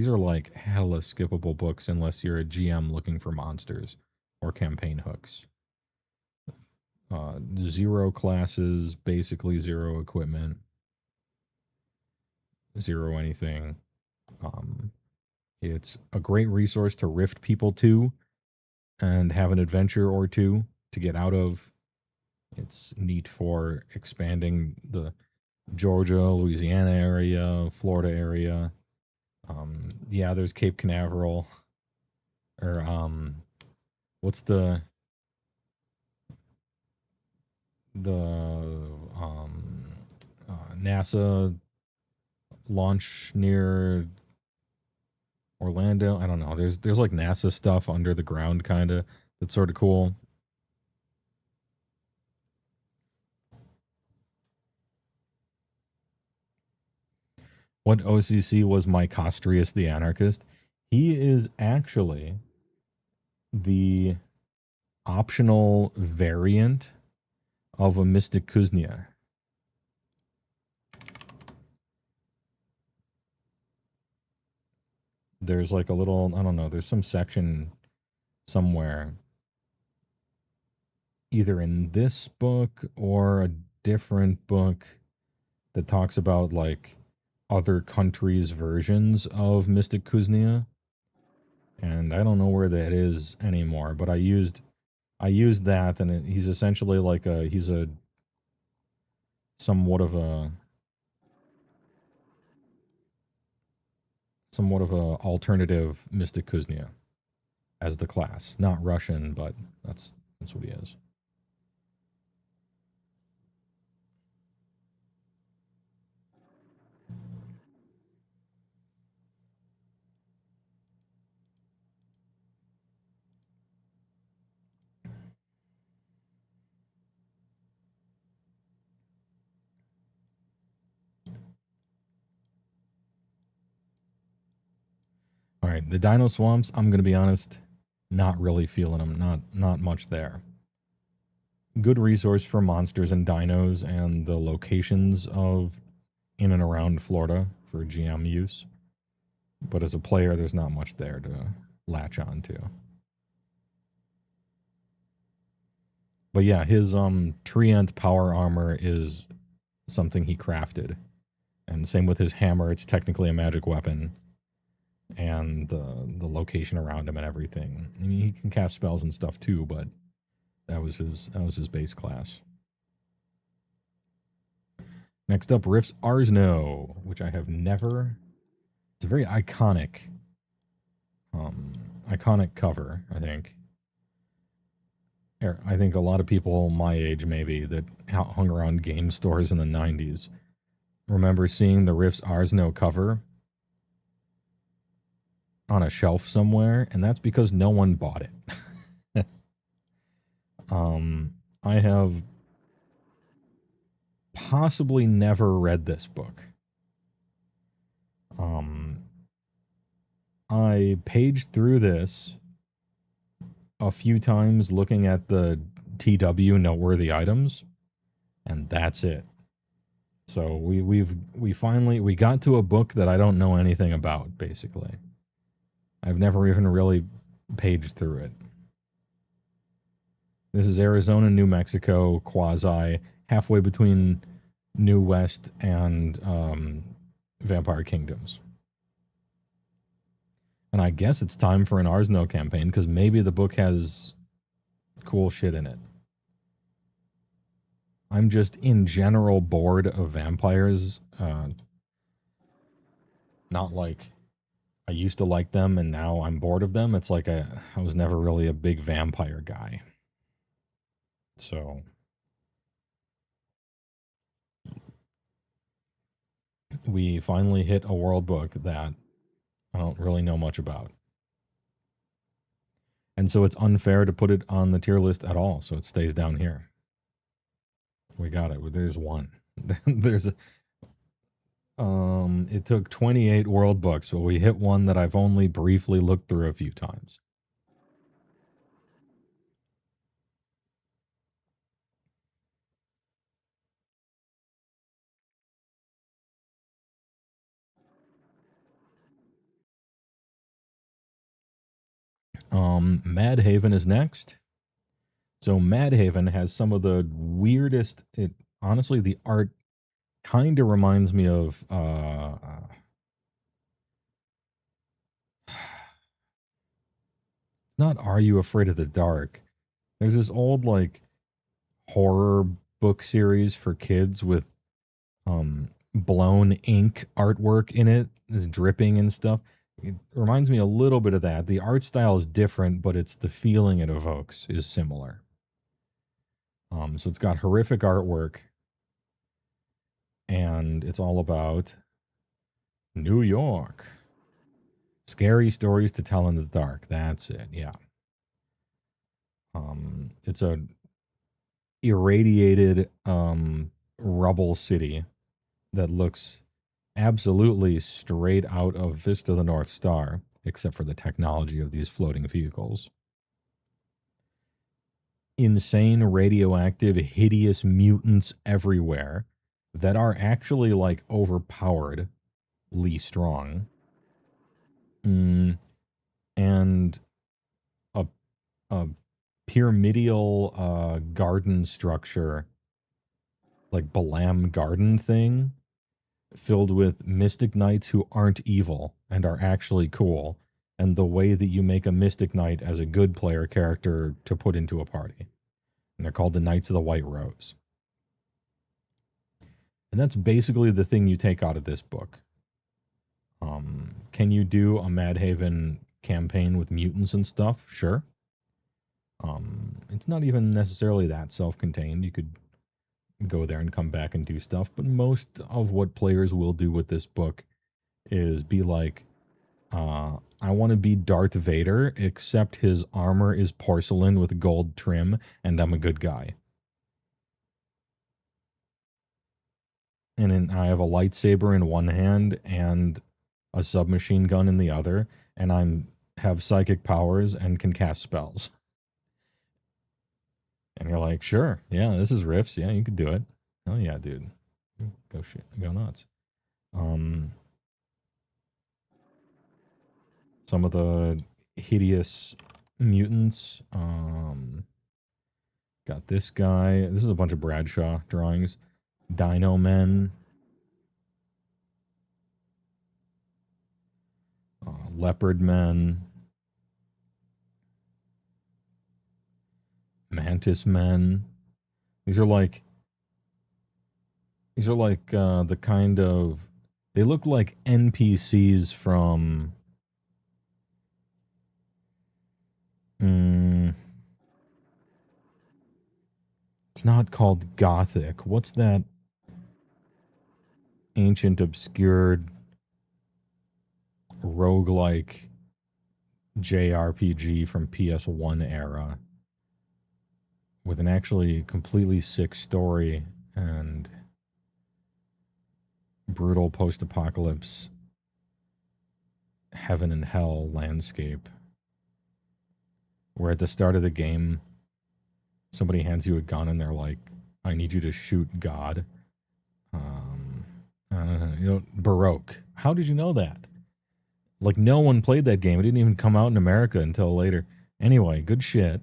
are like hella skippable books unless you're a GM looking for monsters or campaign hooks. 0 classes, basically 0 equipment, 0 anything. It's a great resource to rift people to and have an adventure or two to get out of. It's neat for expanding the Georgia, Louisiana area, Florida area. Yeah, there's Cape Canaveral. Or, what's the NASA launch near Orlando? I don't know. There's like NASA stuff under the ground, kind of. That's sort of cool. What OCC was Mycostrius the Anarchist? He is actually the optional variant of a Mystic Kuznia. There's like a little, I don't know, there's some section somewhere, either in this book or a different book, that talks about like other countries' versions of Mystic Kuznia. And I don't know where that is anymore, but I used I used that, and he's essentially like he's somewhat of a alternative Mystic Kuznia as the class. Not Russian, but that's what he is. All right, the Dino Swamps, I'm going to be honest, not really feeling them. Not much there. Good resource for monsters and dinos and the locations of in and around Florida for GM use. But as a player, there's not much there to latch on to. But yeah, his Treant power armor is something he crafted. And same with his hammer, it's technically a magic weapon. And the location around him and everything. I mean, he can cast spells and stuff too, but that was his base class. Next up, RIFTS Arsno, which I have never. It's a very iconic cover, I think. I think a lot of people my age, maybe, that hung around game stores in the 90s, remember seeing the RIFTS Arsno cover on a shelf somewhere, and that's because no one bought it. I have possibly never read this book. I paged through this a few times looking at the TW noteworthy items, and that's it. So we finally got to a book that I don't know anything about, basically. I've never even really paged through it. This is Arizona, New Mexico, quasi, halfway between New West and Vampire Kingdoms. And I guess it's time for an Arsno campaign, because maybe the book has cool shit in it. I'm just in general bored of vampires. Not like I used to like them and now I'm bored of them. It's like I was never really a big vampire guy. So we finally hit a world book that I don't really know much about. And so it's unfair to put it on the tier list at all, so it stays down here. We got it. There's one. There's it took 28 world books, but we hit one that I've only briefly looked through a few times. Madhaven is next. So Madhaven has some of the weirdest, honestly, the art kind of reminds me of it's not Are You Afraid of the Dark? There's this old like horror book series for kids with blown ink artwork in it, is dripping and stuff. It reminds me a little bit of that. The art style is different, but it's the feeling it evokes is similar. So it's got horrific artwork, and it's all about New York. Scary stories to tell in the dark. That's it. Yeah. It's a irradiated rubble city that looks absolutely straight out of Vista the North Star, except for the technology of these floating vehicles. Insane, radioactive, hideous mutants everywhere that are actually like overpoweredly strong. And a pyramidal garden structure, like Balam garden thing, filled with mystic knights who aren't evil and are actually cool, and the way that you make a Mystic Knight as a good player character to put into a party. And they're called the Knights of the White Rose. And that's basically the thing you take out of this book. Can you do a Mad Haven campaign with mutants and stuff? Sure. It's not even necessarily that self-contained. You could go there and come back and do stuff, but most of what players will do with this book is be like, I want to be Darth Vader, except his armor is porcelain with gold trim, and I'm a good guy. And I have a lightsaber in one hand and a submachine gun in the other, and have psychic powers and can cast spells. And you're like, sure, yeah, this is Rifts. Yeah, you could do it. Hell yeah, dude. Go nuts. Some of the hideous mutants. Got this guy. This is a bunch of Bradshaw drawings. Dino Men. Leopard Men. Mantis Men. These are like the kind of, they look like NPCs from it's not called Gothic. What's that ancient obscured roguelike JRPG from PS1 era with an actually completely sick story and brutal post-apocalypse heaven and hell landscape, where at the start of the game somebody hands you a gun and they're like, I need you to shoot God. Baroque. How did you know that? Like, no one played that game. It didn't even come out in America until later. Anyway, good shit.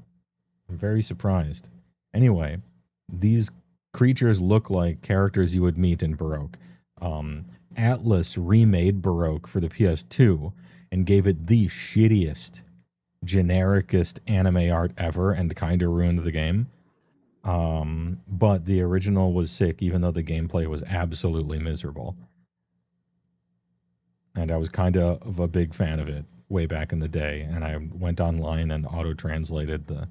I'm very surprised. Anyway, these creatures look like characters you would meet in Baroque. Atlas remade Baroque for the PS2 and gave it the shittiest, genericest anime art ever and kind of ruined the game. But the original was sick, even though the gameplay was absolutely miserable. And I was kind of a big fan of it way back in the day. And I went online and auto-translated the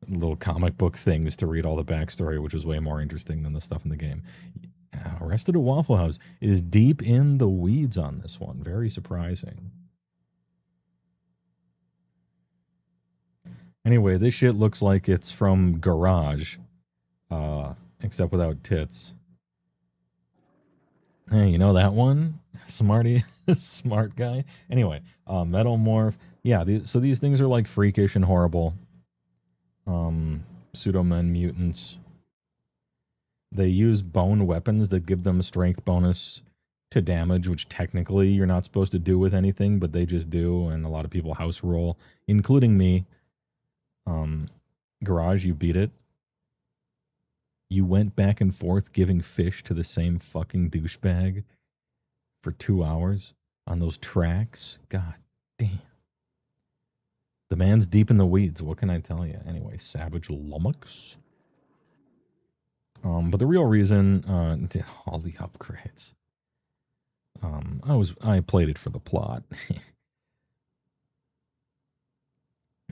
little comic book things to read all the backstory, which was way more interesting than the stuff in the game. Arrested at Waffle House is deep in the weeds on this one. Very surprising. Anyway, this shit looks like it's from Garage, except without tits. Hey, you know that one? Smarty, smart guy. Anyway, Metal Morph. Yeah, so these things are like freakish and horrible. Pseudo-men mutants. They use bone weapons that give them a strength bonus to damage, which technically you're not supposed to do with anything, but they just do, and a lot of people house roll, including me. Garage, you beat it. You went back and forth giving fish to the same fucking douchebag for 2 hours on those tracks. God damn. The man's deep in the weeds. What can I tell you? Anyway, Savage Lummox. But the real reason, all the upgrades. I played it for the plot.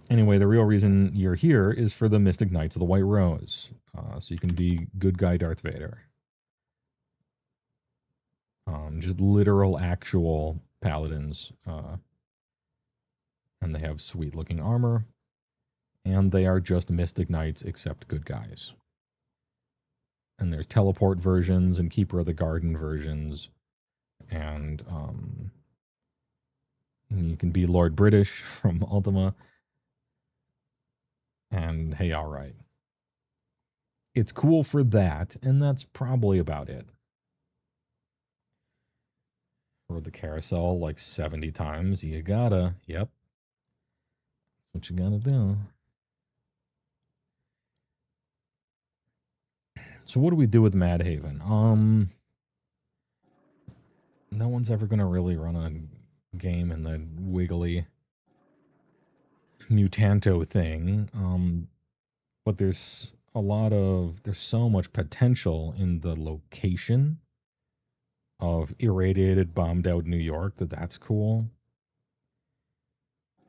Anyway, the real reason you're here is for the Mystic Knights of the White Rose. So you can be good guy Darth Vader. Just literal, actual paladins. And they have sweet looking armor. And they are just Mystic Knights except good guys. And there's teleport versions and Keeper of the Garden versions. And you can be Lord British from Ultima. And hey, all right. It's cool for that, and that's probably about it. Rode the carousel like 70 times. You gotta, yep. That's what you gotta do. So what do we do with Mad Haven? No one's ever gonna really run a game in the wiggly mutanto thing. But there's so much potential in the location of irradiated, bombed out New York that's cool.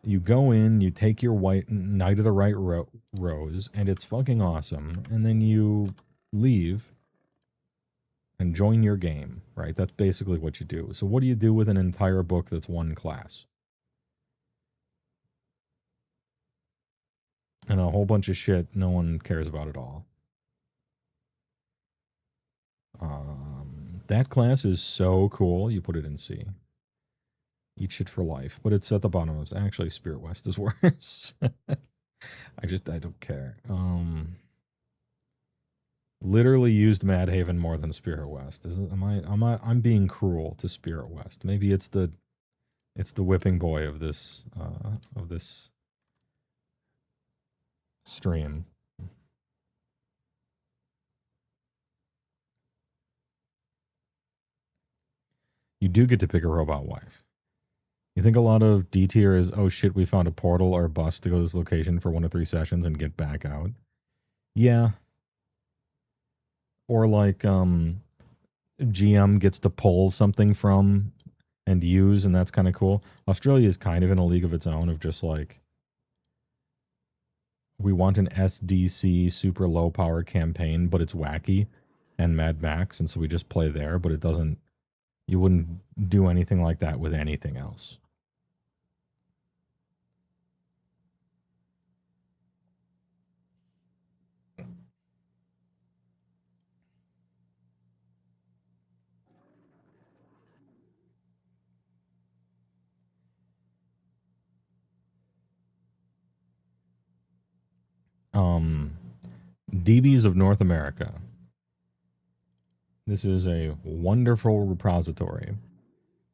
You go in, you take your white Knight of the Right Rose, and it's fucking awesome. And then you leave and join your game, right? That's basically what you do. So what do you do with an entire book that's one class? And a whole bunch of shit no one cares about at all. That class is so cool. You put it in C. Eat shit for life. But it's at the bottom of actually Spirit West is worse. I don't care. Literally used Mad Haven more than Spirit West. I'm being cruel to Spirit West. Maybe it's the whipping boy of this stream. You do get to pick a robot wife. You think a lot of D tier is, oh shit, we found a portal or a bus to go to this location for 1 to 3 sessions and get back out? Yeah. Or like GM gets to pull something from and use, and that's kind of cool. Australia is kind of in a league of its own of just like, we want an SDC super low power campaign, but it's wacky and Mad Max, and so we just play there, but it doesn't, you wouldn't do anything like that with anything else. DBs of North America. This is a wonderful repository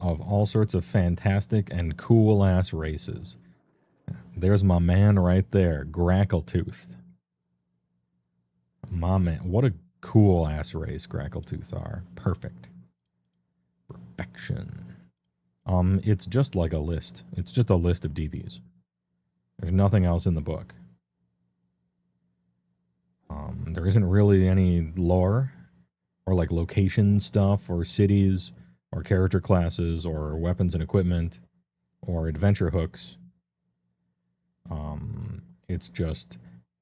of all sorts of fantastic and cool ass races. There's my man right there, Grackletoothed. My man, what a cool ass race Grackletoothed are. Perfect. Perfection. It's just like a list. It's just a list of DBs. There's nothing else in the book. There isn't really any lore or like location stuff or cities or character classes or weapons and equipment or adventure hooks. It's just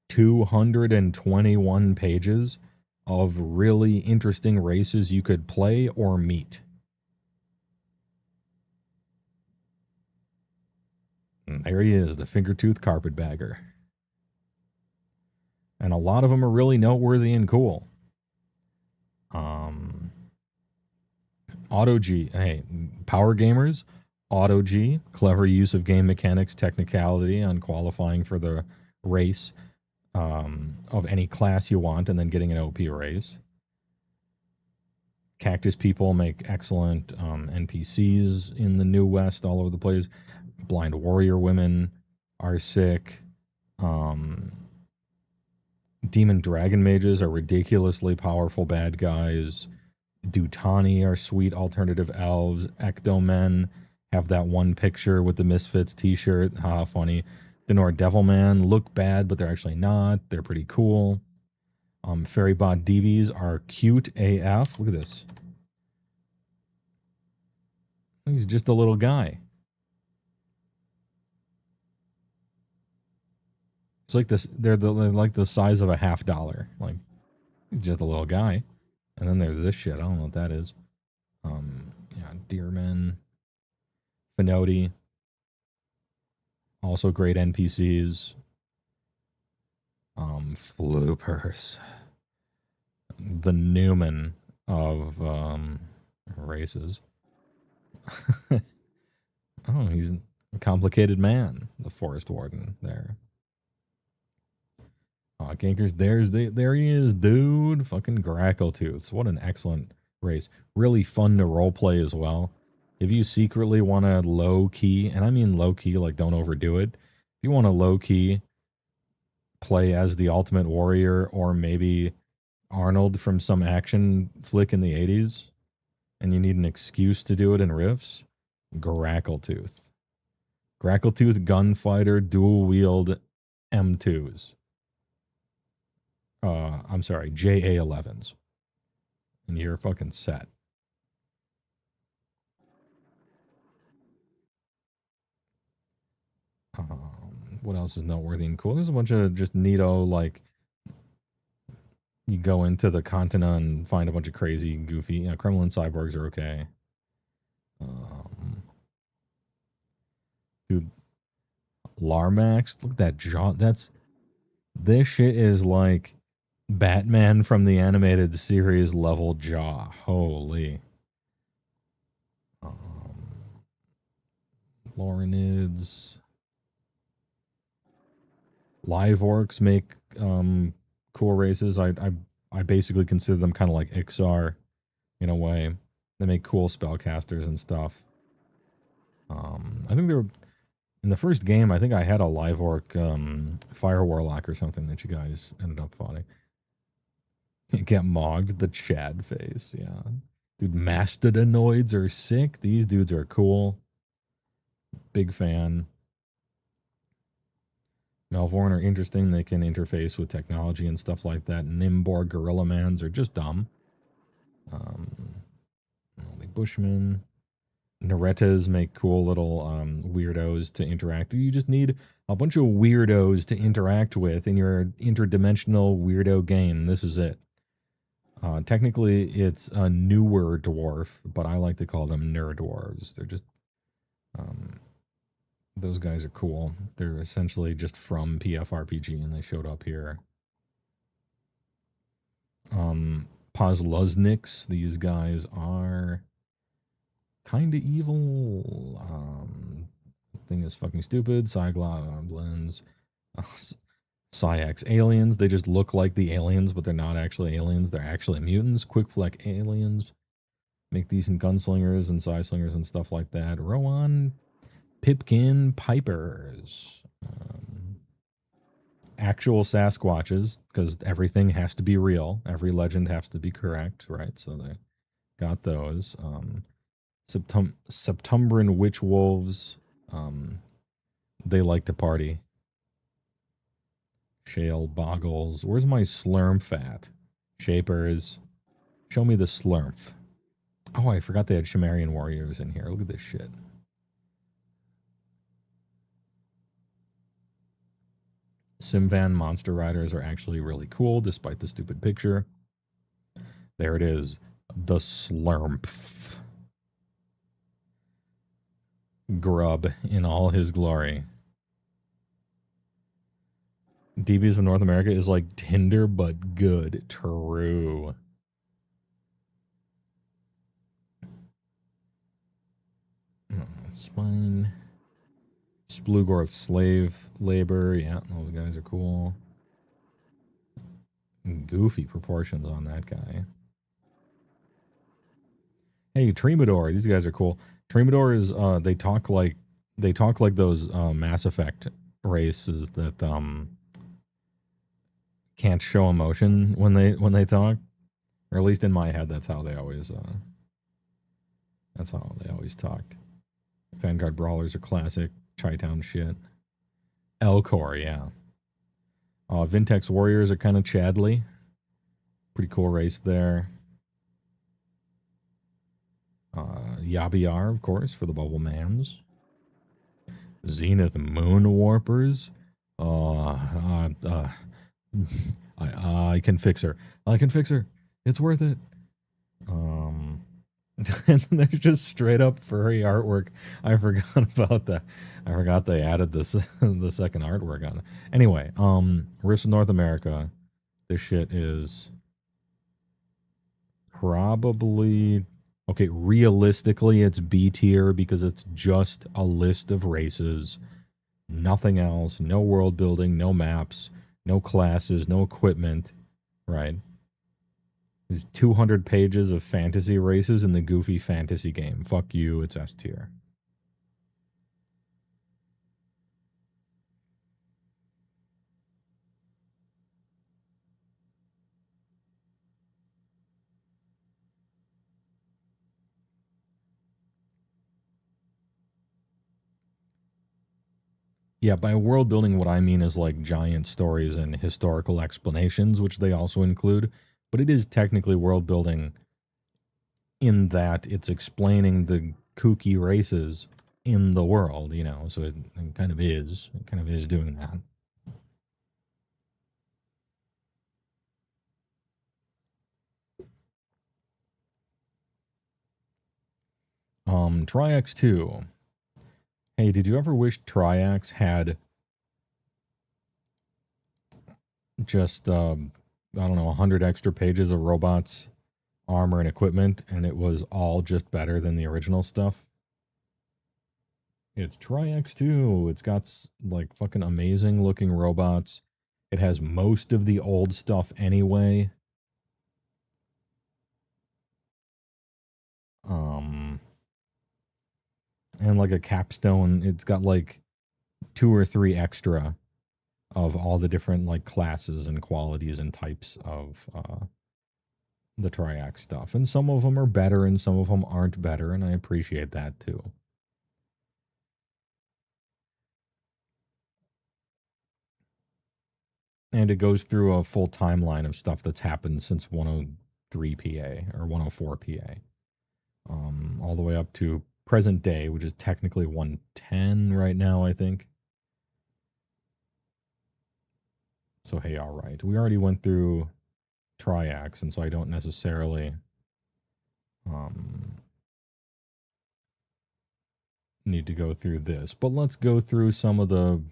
221 pages of really interesting races you could play or meet. And there he is, the Fingertooth Carpetbagger. And a lot of them are really noteworthy and cool. Auto G, hey, power gamers, Auto G, clever use of game mechanics, technicality on qualifying for the race of any class you want and then getting an OP race. Cactus people make excellent NPCs in the New West all over the place. Blind warrior women are sick. Demon dragon mages are ridiculously powerful bad guys. Dutani are sweet alternative elves. Ectomen have that one picture with the Misfits t-shirt. Ha, funny. Denor Devilman look bad, but they're actually not. They're pretty cool. Ferrybot DBs are cute AF. Look at this. He's just a little guy. It's like this. They're like the size of a $50. Like, just a little guy. And then there's this shit. I don't know what that is. Yeah, Deerman, Finoti. Also great NPCs. Floopers. The Newman of races. Oh, he's a complicated man. The Forest Warden there. Gankers, there he is, dude. Fucking Grackletoothes. What an excellent race. Really fun to roleplay as well. If you secretly want to low-key, and I mean low-key, like don't overdo it. If you want to low-key play as the Ultimate Warrior or maybe Arnold from some action flick in the 80s, and you need an excuse to do it in RIFTS, Grackletoothed. Grackletooth Gunfighter Dual Wield M2s. I'm sorry, JA11s. And you're fucking set. What else is noteworthy and cool? There's a bunch of just neato, like, you go into the continent and find a bunch of crazy, goofy, Kremlin cyborgs are okay. Dude, Larmax, look at that jaw. This shit is like Batman from the animated series level jaw. Holy. Laurenids. Live orcs make cool races. I basically consider them kind of like Ixar in a way. They make cool spellcasters and stuff. I think they were in the first game. I think I had a live orc fire warlock or something that you guys ended up fighting. Get mogged, the Chad face, yeah. Dude, mastodanoids are sick. These dudes are cool. Big fan. Malvorn are interesting. They can interface with technology and stuff like that. Nimbor Gorilla Mans are just dumb. Only Bushmen. Naretas make cool little weirdos to interact with. You just need a bunch of weirdos to interact with in your interdimensional weirdo game. This is it. Technically, it's a newer dwarf, but I like to call them nerdwarves. They're just... those guys are cool. They're essentially just from PFRPG, and they showed up here. Pozluzniks, these guys are kind of evil. Thing is fucking stupid. Cygoblins. Syax aliens. They just look like the aliens, but they're not actually aliens. They're actually mutants. Quickfleck aliens. Make decent gunslingers and side-slingers and stuff like that. Rowan Pipkin Pipers. Actual Sasquatches, because everything has to be real. Every legend has to be correct, right? So they got those. Septumbran Witch Wolves. They like to party. Shale Boggles. Where's my Slurmf at? Shapers. Show me the Slurmf. Oh, I forgot they had Shimerian warriors in here. Look at this shit. Simvan monster riders are actually really cool, despite the stupid picture. There it is. The Slurmf. Grub in all his glory. DBs of North America is like Tinder, but good. True. Spine. Splugorth slave labor. Yeah, those guys are cool. Goofy proportions on that guy. Hey, Tremador. These guys are cool. Tremador is they talk like those Mass Effect races that can't show emotion when they talk. Or at least in my head, that's how they always talked. Vanguard Brawlers are classic. Chi-Town shit. Elcor, yeah. Vintex Warriors are kind of Chadley. Pretty cool race there. Yabiar, of course, for the Bubble Mans. Zenith Moon Warpers. I can fix her. I can fix her. It's worth it. And there's just straight up furry artwork. I forgot about that. I forgot they added this the second artwork on it. Anyway, Rifts of North America. This shit is probably okay. Realistically, it's B tier because it's just a list of races, nothing else. No world building, no maps, no classes, no equipment. Right. There's 200 pages of fantasy races in the goofy fantasy game. Fuck you, it's S tier. Yeah, by world building, what I mean is like giant stories and historical explanations, which they also include. But it is technically world building in that it's explaining the kooky races in the world, you know. So it kind of is. It kind of is doing that. Triax 2. Hey, did you ever wish Triax had just I don't know, 100 extra pages of robots, armor, and equipment, and it was all just better than the original stuff? It's Triax 2. It's got like fucking amazing looking robots. It has most of the old stuff anyway. And like a capstone, it's got like 2 or 3 extra of all the different like classes and qualities and types of the Triax stuff. And some of them are better and some of them aren't better, and I appreciate that too. And it goes through a full timeline of stuff that's happened since 103 PA or 104 PA. All the way up to present day, which is technically 110 right now, I think. So, hey, all right. We already went through Triax, and so I don't necessarily need to go through this. But let's go through some of the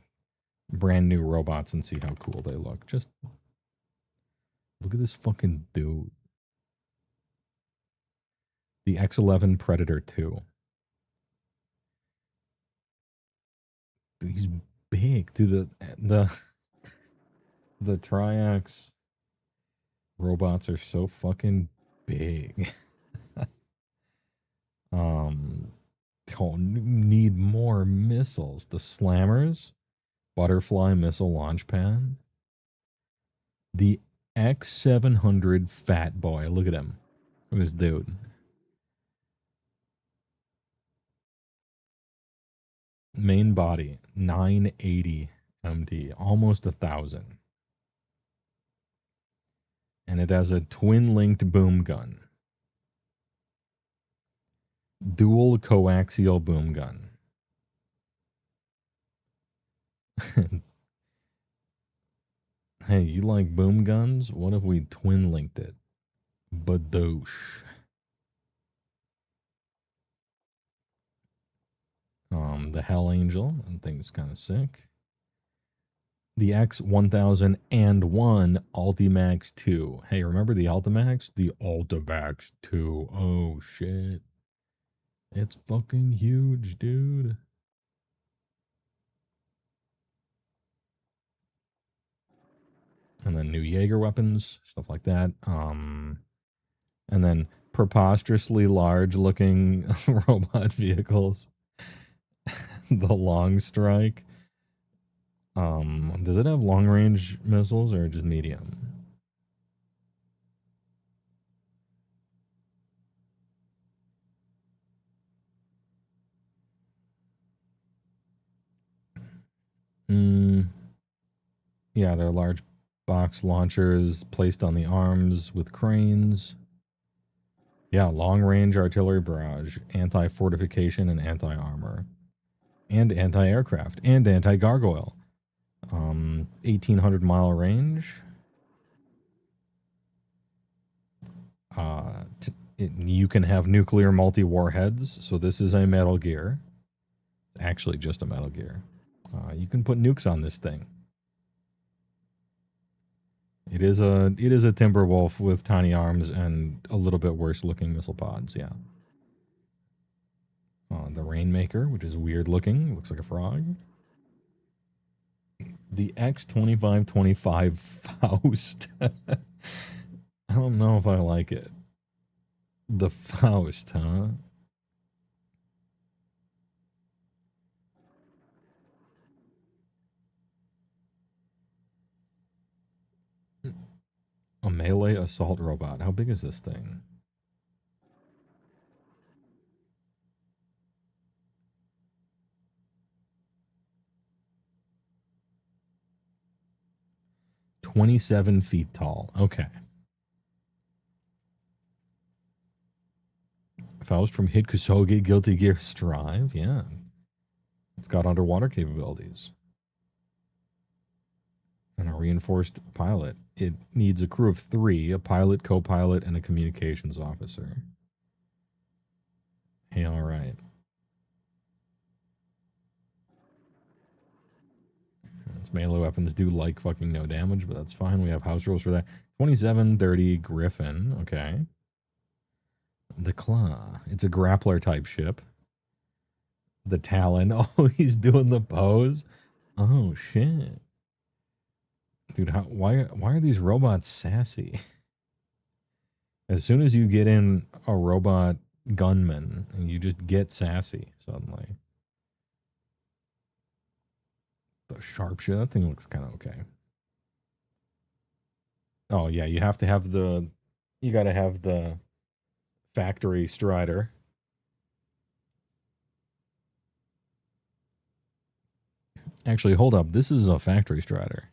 brand new robots and see how cool they look. Just look at this fucking dude. The X11 Predator 2. Dude, he's big. Dude, the Triax robots are so fucking big. Don't need more missiles. The Slammers, Butterfly Missile Launch Pad, the X700 Fat Boy. Look at him. Look at this dude. Main body 980 MD, almost 1,000, and it has a twin-linked boom gun. Dual coaxial boom gun. Hey, you like boom guns? What if we twin linked it? Badoosh. The Hell Angel, that thing's kind of sick. The X1001 Ultimax 2. Hey, remember the Ultimax? The Ultimax 2. Oh shit. It's fucking huge, dude. And then new Jaeger weapons, stuff like that. And then preposterously large looking robot vehicles. The Long Strike. Does it have long range missiles or just medium? Yeah, they're large box launchers placed on the arms with cranes. Yeah, long range artillery barrage, anti fortification and anti armor, and anti aircraft, and anti gargoyle. 1,800 mile range. You can have nuclear multi warheads, so this is a Metal Gear. Actually, just a Metal Gear. You can put nukes on this thing. It is a Timberwolf with tiny arms and a little bit worse looking missile pods. Yeah. The Rainmaker, which is weird looking, looks like a frog. The X2525 Faust. I don't know if I like it. The Faust, huh? A melee assault robot. How big is this thing? 27 feet tall. Okay. Faust from Hit Kusoge, Guilty Gear Strive. Yeah. It's got underwater capabilities. And a reinforced pilot. It needs a crew of 3, a pilot, co-pilot, and a communications officer. Hey, all right. Its melee weapons do like fucking no damage, but that's fine. We have house rules for that. 2730 Griffin. Okay. The Claw. It's a grappler type ship. The Talon. Oh, he's doing the pose. Oh, shit. Dude, why are these robots sassy? As soon as you get in a robot gunman, you just get sassy suddenly. The sharpshooter, that thing looks kind of okay. Oh, yeah, you have to have the... You gotta have the factory Strider. Actually, hold up. This is a factory Strider.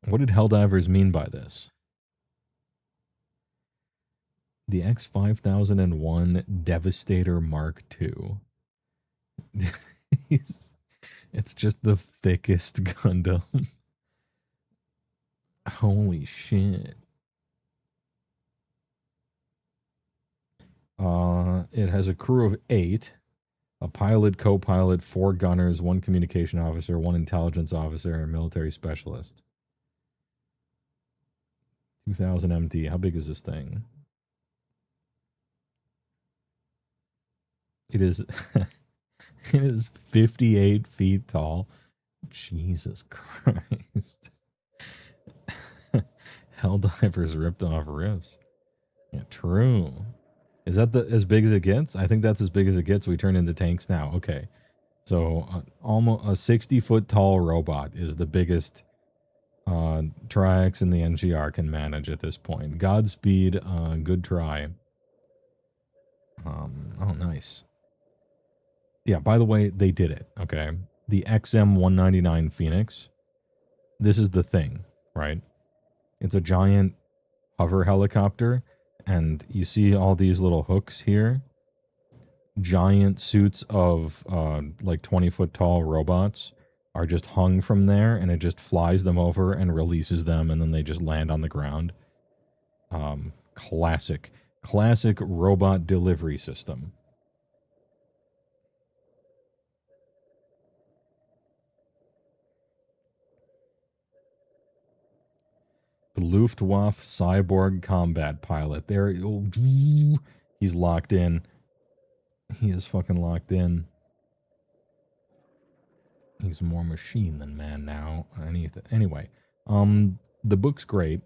What did Helldivers mean by this? The X5001 Devastator Mark II. It's just the thickest Gundam. Holy shit. It has a crew of 8. A pilot, co-pilot, 4 gunners, 1 communication officer, 1 intelligence officer, and a military specialist. 2,000 MT. How big is this thing? It is... it is 58 feet tall. Jesus Christ. Helldivers ripped off RIFTS. Yeah, true. Is that as big as it gets? I think that's as big as it gets. We turn into tanks now. Okay. So almost a 60-foot tall robot is the biggest Tri-X and the NGR can manage at this point. Godspeed. Good try. Oh, nice. Yeah, by the way, they did it. Okay. The XM199 Phoenix. This is the thing, right? It's a giant hover helicopter. And you see all these little hooks here. Giant suits of like 20-foot tall robots are just hung from there, and it just flies them over and releases them, and then they just land on the ground. Classic robot delivery system. The Luftwaffe cyborg combat pilot. There, he's locked in. He is fucking locked in. He's more machine than man now. Anyway, the book's great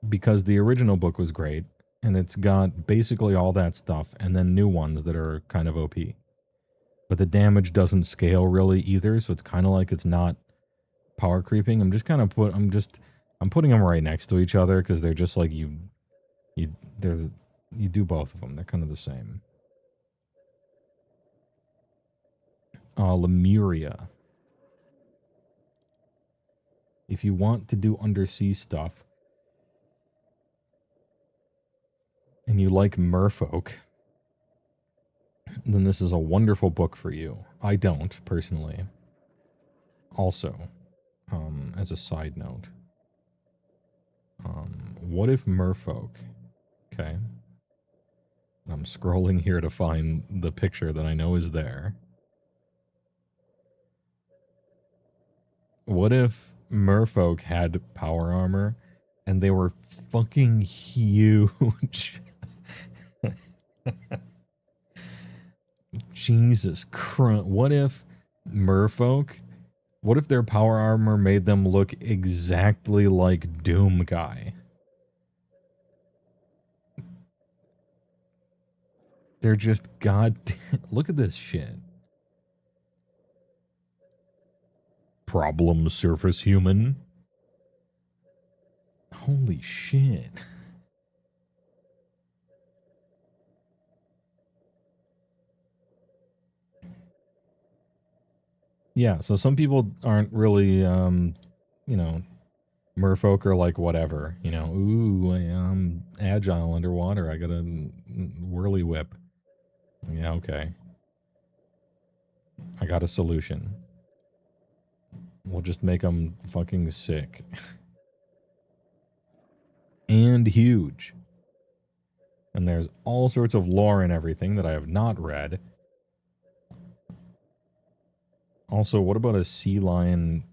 because the original book was great, and it's got basically all that stuff, and then new ones that are kind of OP. But the damage doesn't scale really either, so it's kind of like it's not power creeping. I'm putting them right next to each other because they're just like you do both of them. They're kind of the same. Lemuria. If you want to do undersea stuff and you like merfolk, then this is a wonderful book for you. I don't, personally. Also, as a side note, what if merfolk... Okay. I'm scrolling here to find the picture that I know is there. What if merfolk had power armor and they were fucking huge? Jesus Christ. What if their power armor made them look exactly like Doom Guy? They're just goddamn... Look at this shit. Problem surface human. Holy shit. Yeah, so some people aren't really you know, merfolk are like whatever, you know, ooh, I'm agile underwater. I got a whirly whip. Yeah, okay. I got a solution. We'll just make them fucking sick. And huge. And there's all sorts of lore and everything that I have not read. Also, what about a sea lion?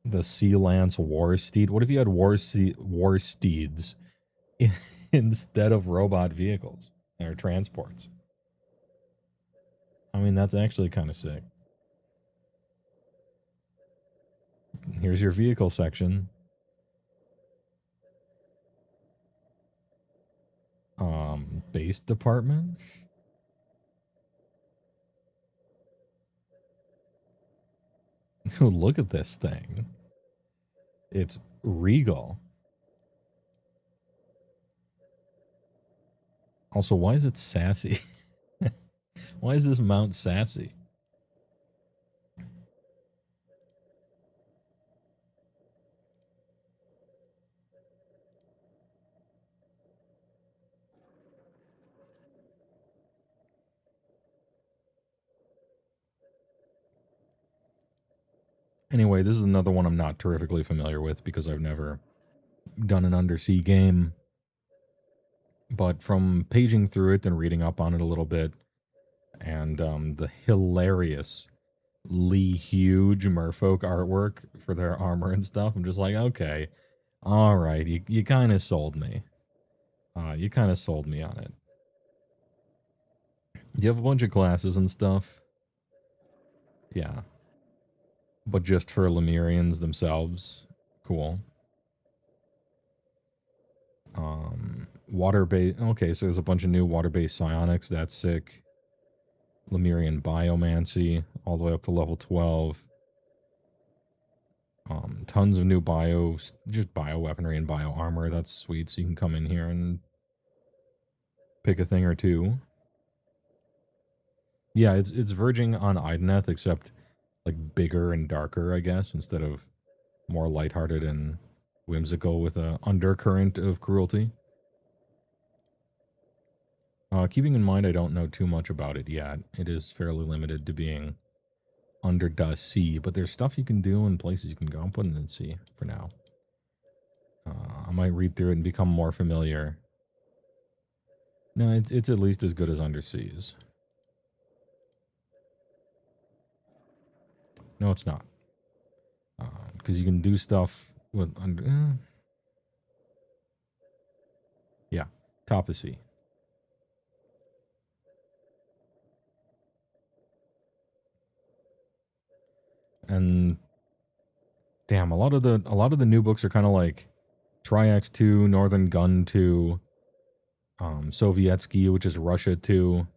The Sea Lance War Steed? What if you had war steeds instead of robot vehicles or transports? I mean, that's actually kind of sick. Here's your vehicle section. Base department? Look at this thing. It's regal. Also, why is it sassy? Why is this mount sassy? Anyway, this is another one I'm not terrifically familiar with because I've never done an undersea game. But from paging through it and reading up on it a little bit, and the hilarious huge merfolk artwork for their armor and stuff, I'm just like, okay, all right, you kind of sold me. You kind of sold me on it. Do you have a bunch of classes and stuff? Yeah. But just for Lemurians themselves? Cool. Water-based... Okay, so there's a bunch of new water-based psionics. That's sick. Lemurian biomancy, all the way up to level 12. Tons of new just bioweaponry and bioarmor. That's sweet. So you can come in here and pick a thing or two. Yeah, it's verging on Ideneth, except like bigger and darker, I guess, instead of more lighthearted and whimsical with a undercurrent of cruelty. Keeping in mind I don't know too much about it yet. It is fairly limited to being under sea, but there's stuff you can do and places you can go. I'm putting it in sea for now. I might read through it and become more familiar. No, it's at least as good as underseas. No, it's not. Because you can do stuff with under... yeah, top of sea. And damn, a lot of the new books are kind of like Triax 2, Northern Gun 2, Sovietsky, which is Russia 2.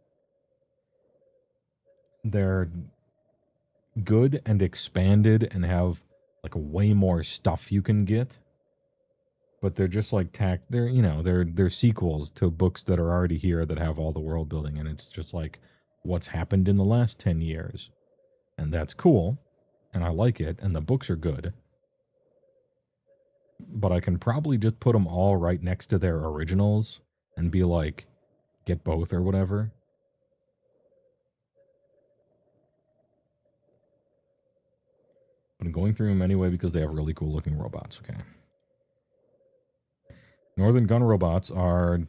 They're good and expanded and have like way more stuff you can get. But they're just like they're sequels to books that are already here that have all the world building, and it's just like what's happened in the last 10 years. And that's cool, and I like it, and the books are good. But I can probably just put them all right next to their originals and be like, get both or whatever. But I'm going through them anyway because they have really cool looking robots, okay? Northern Gun robots are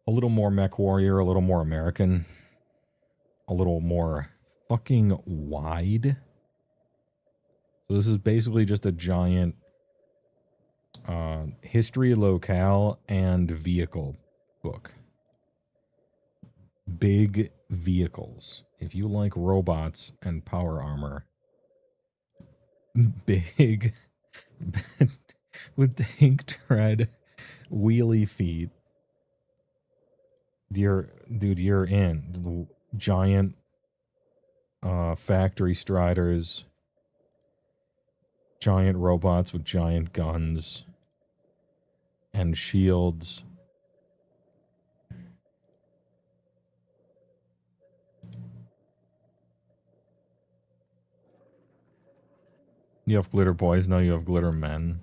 a little more mech warrior, a little more American, a little more fucking wide. So this is basically just a giant history, locale, and vehicle book. Big vehicles. If you like robots and power armor, big with tank tread, wheelie feet. You're in. The giant factory striders, giant robots with giant guns and shields. You have glitter boys, now you have glitter men.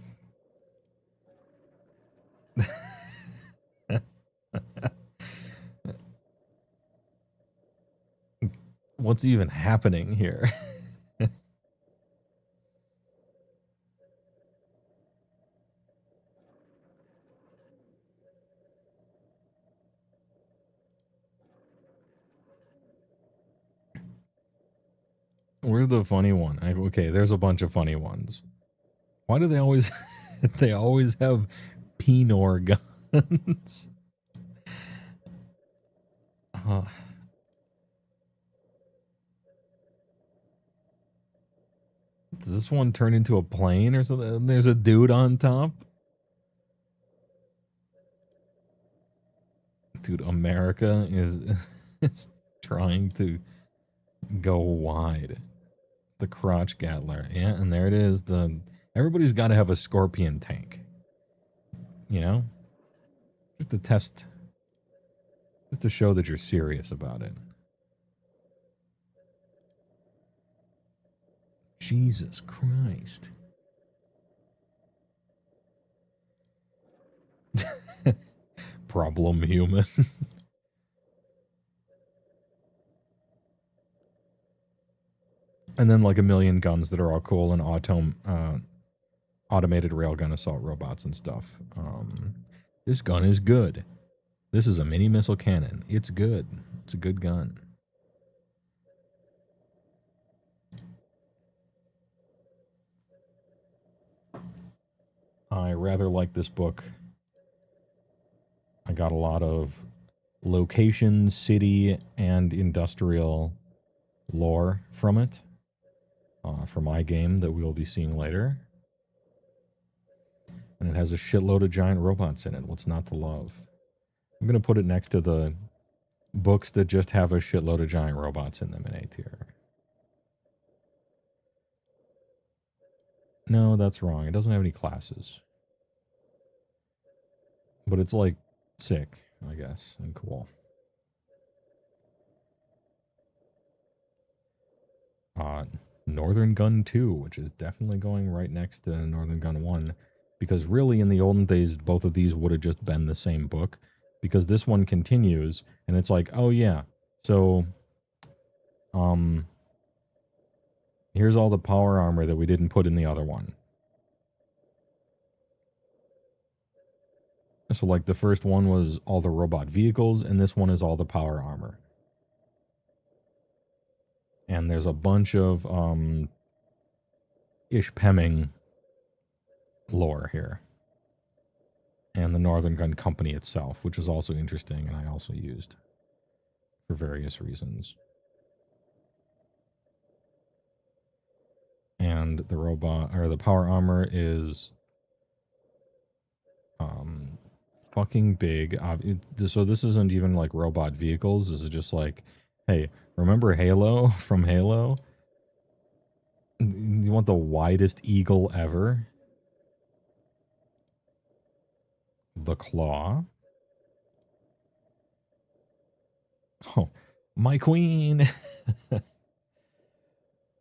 What's even happening here? Where's the funny one? Okay, there's a bunch of funny ones. Why do they always they always have Pinor guns? Does this one turn into a plane or something? There's a dude on top. Dude, America is trying to go wide. The crotch Gatler. Yeah, and there it is. Everybody's got to have a Scorpion tank. You know? Just to test. Just to show that you're serious about it. Jesus Christ. Problem human. And then like a million guns that are all cool and automated railgun assault robots and stuff. This gun is good. This is a mini missile cannon. It's good. It's a good gun. I rather like this book. I got a lot of location, city, and industrial lore from it. For my game that we will be seeing later. And it has a shitload of giant robots in it. What's not to love? I'm going to put it next to the books that just have a shitload of giant robots in them in A tier. No, that's wrong. It doesn't have any classes. But it's like sick, I guess, and cool. Northern Gun 2, which is definitely going right next to Northern Gun 1, because really in the olden days, both of these would have just been the same book, because this one continues, and it's like, oh yeah, so, here's all the power armor that we didn't put in the other one. So like the first one was all the robot vehicles, and this one is all the power armor. And there's a bunch of Ishpeming lore here. And the Northern Gun Company itself, which is also interesting, and I also used for various reasons. And the robot, or the power armor is fucking big. So this isn't even like robot vehicles. This is just like, hey, remember Halo from Halo? You want the widest eagle ever? The claw. Oh, my queen.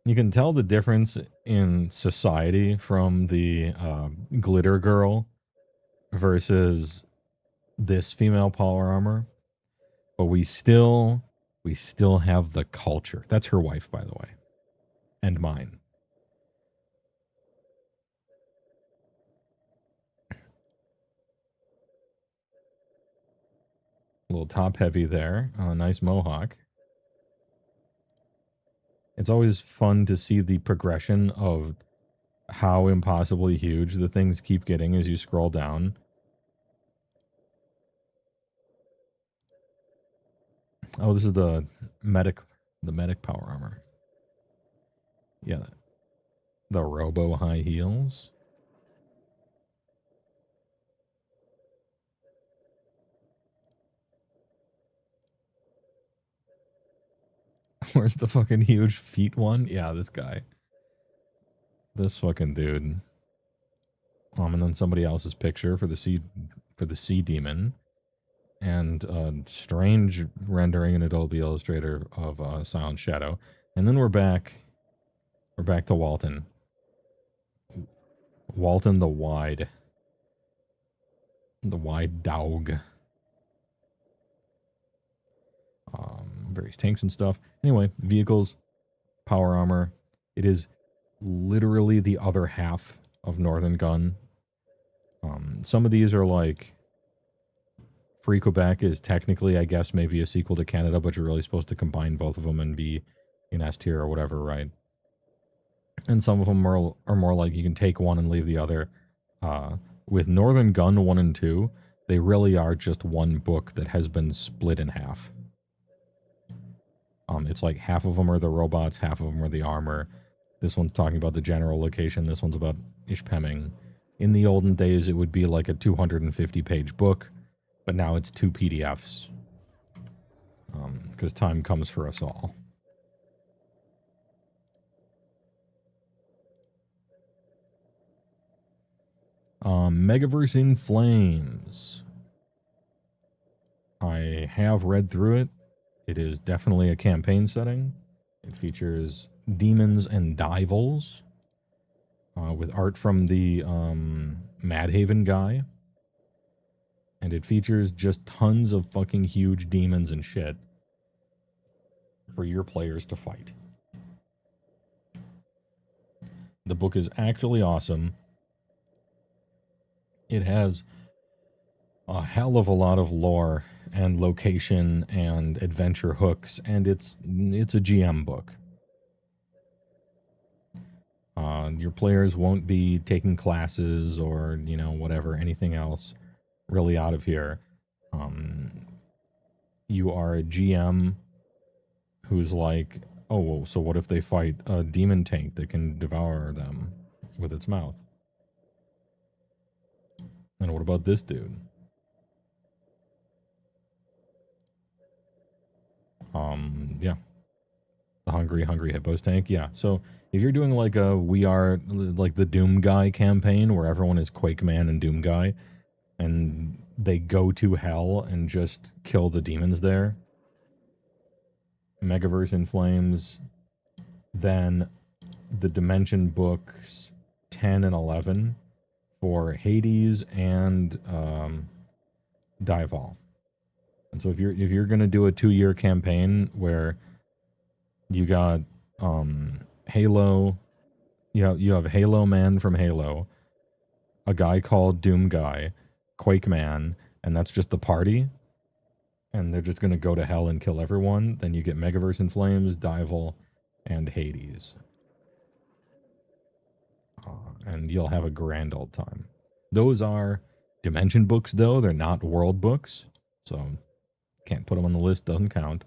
You can tell the difference in society from the glitter girl versus this female power armor, but we still have the culture. That's her wife, by the way, and mine. A little top heavy there. Nice mohawk. It's always fun to see the progression of how impossibly huge the things keep getting as you scroll down. Oh, this is the medic power armor. Yeah. The robo high heels. Where's the fucking huge feet one? Yeah, this guy. This fucking dude. And then somebody else's picture for the sea demon. And strange rendering in Adobe Illustrator of Silent Shadow. And then we're back to Walton. Walton the Wide. The Wide Dog. Various tanks and stuff. Anyway, vehicles, power armor. It is literally the other half of Northern Gun. Some of these are like Free Quebec is technically, I guess, maybe a sequel to Canada, but you're really supposed to combine both of them and be in S tier or whatever, right? And some of them are more like you can take one and leave the other. With Northern Gun 1 and 2, they really are just one book that has been split in half. It's like half of them are the robots, half of them are the armor. This one's talking about the general location. This one's about Ishpeming. In the olden days, it would be like a 250-page book, but now it's 2 PDFs. Because time comes for us all. Megaverse in Flames. I have read through it. It is definitely a campaign setting. It features demons and divals, with art from the Madhaven guy. And it features just tons of fucking huge demons and shit for your players to fight. The book is actually awesome. It has a hell of a lot of lore and location and adventure hooks, and it's a GM book. Your players won't be taking classes or, you know, whatever, anything else really out of here. You are a GM who's like, oh, well, so what if they fight a demon tank that can devour them with its mouth? And what about this dude? Yeah. The Hungry Hippos tank. Yeah. So if you're doing like a We Are, like the Doom Guy campaign where everyone is Quakeman and Doom Guy and they go to hell and just kill the demons there, Megaverse in Flames, then the Dimension books 10 and 11 for Hades and Dival. And so if you're gonna do a 2-year campaign where you got Halo, you have Halo Man from Halo, a guy called Doom Guy, Quake Man, and that's just the party, and they're just gonna go to hell and kill everyone, then you get Megaverse in Flames, Dival, and Hades. And you'll have a grand old time. Those are Dimension books, though. They're not world books, so can't put them on the list, doesn't count.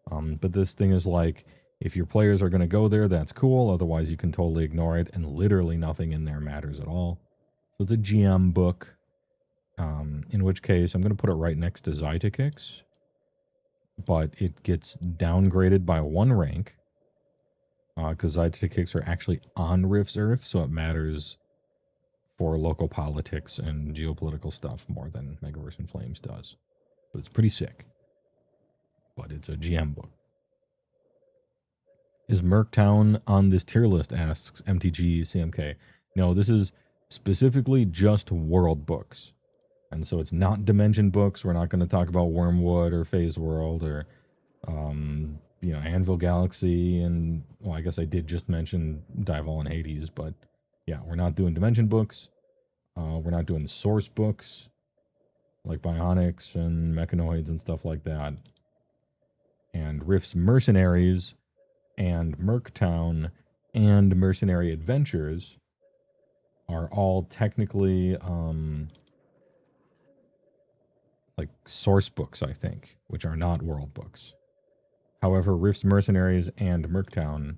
But this thing is like, if your players are going to go there, that's cool. Otherwise, you can totally ignore it, and literally nothing in there matters at all. So it's a GM book, in which case I'm going to put it right next to Zytekix, but it gets downgraded by 1 rank, because Zytekix are actually on Rift's Earth, so it matters for local politics and geopolitical stuff more than Megaverse in Flames does. But it's pretty sick. But it's a GM book. Is Merktown on this tier list, asks MTG CMK. No, this is specifically just world books. And so it's not Dimension books. We're not going to talk about Wormwood or Phase World or, Anvil Galaxy. And, well, I guess I did just mention Dival and Hades. But, yeah, we're not doing Dimension books. We're not doing source books like Bionics and Mechanoids and stuff like that. And Rift's Mercenaries and Merktown and Mercenary Adventures are all technically like source books, I think, which are not world books. However, Rift's Mercenaries and Merktown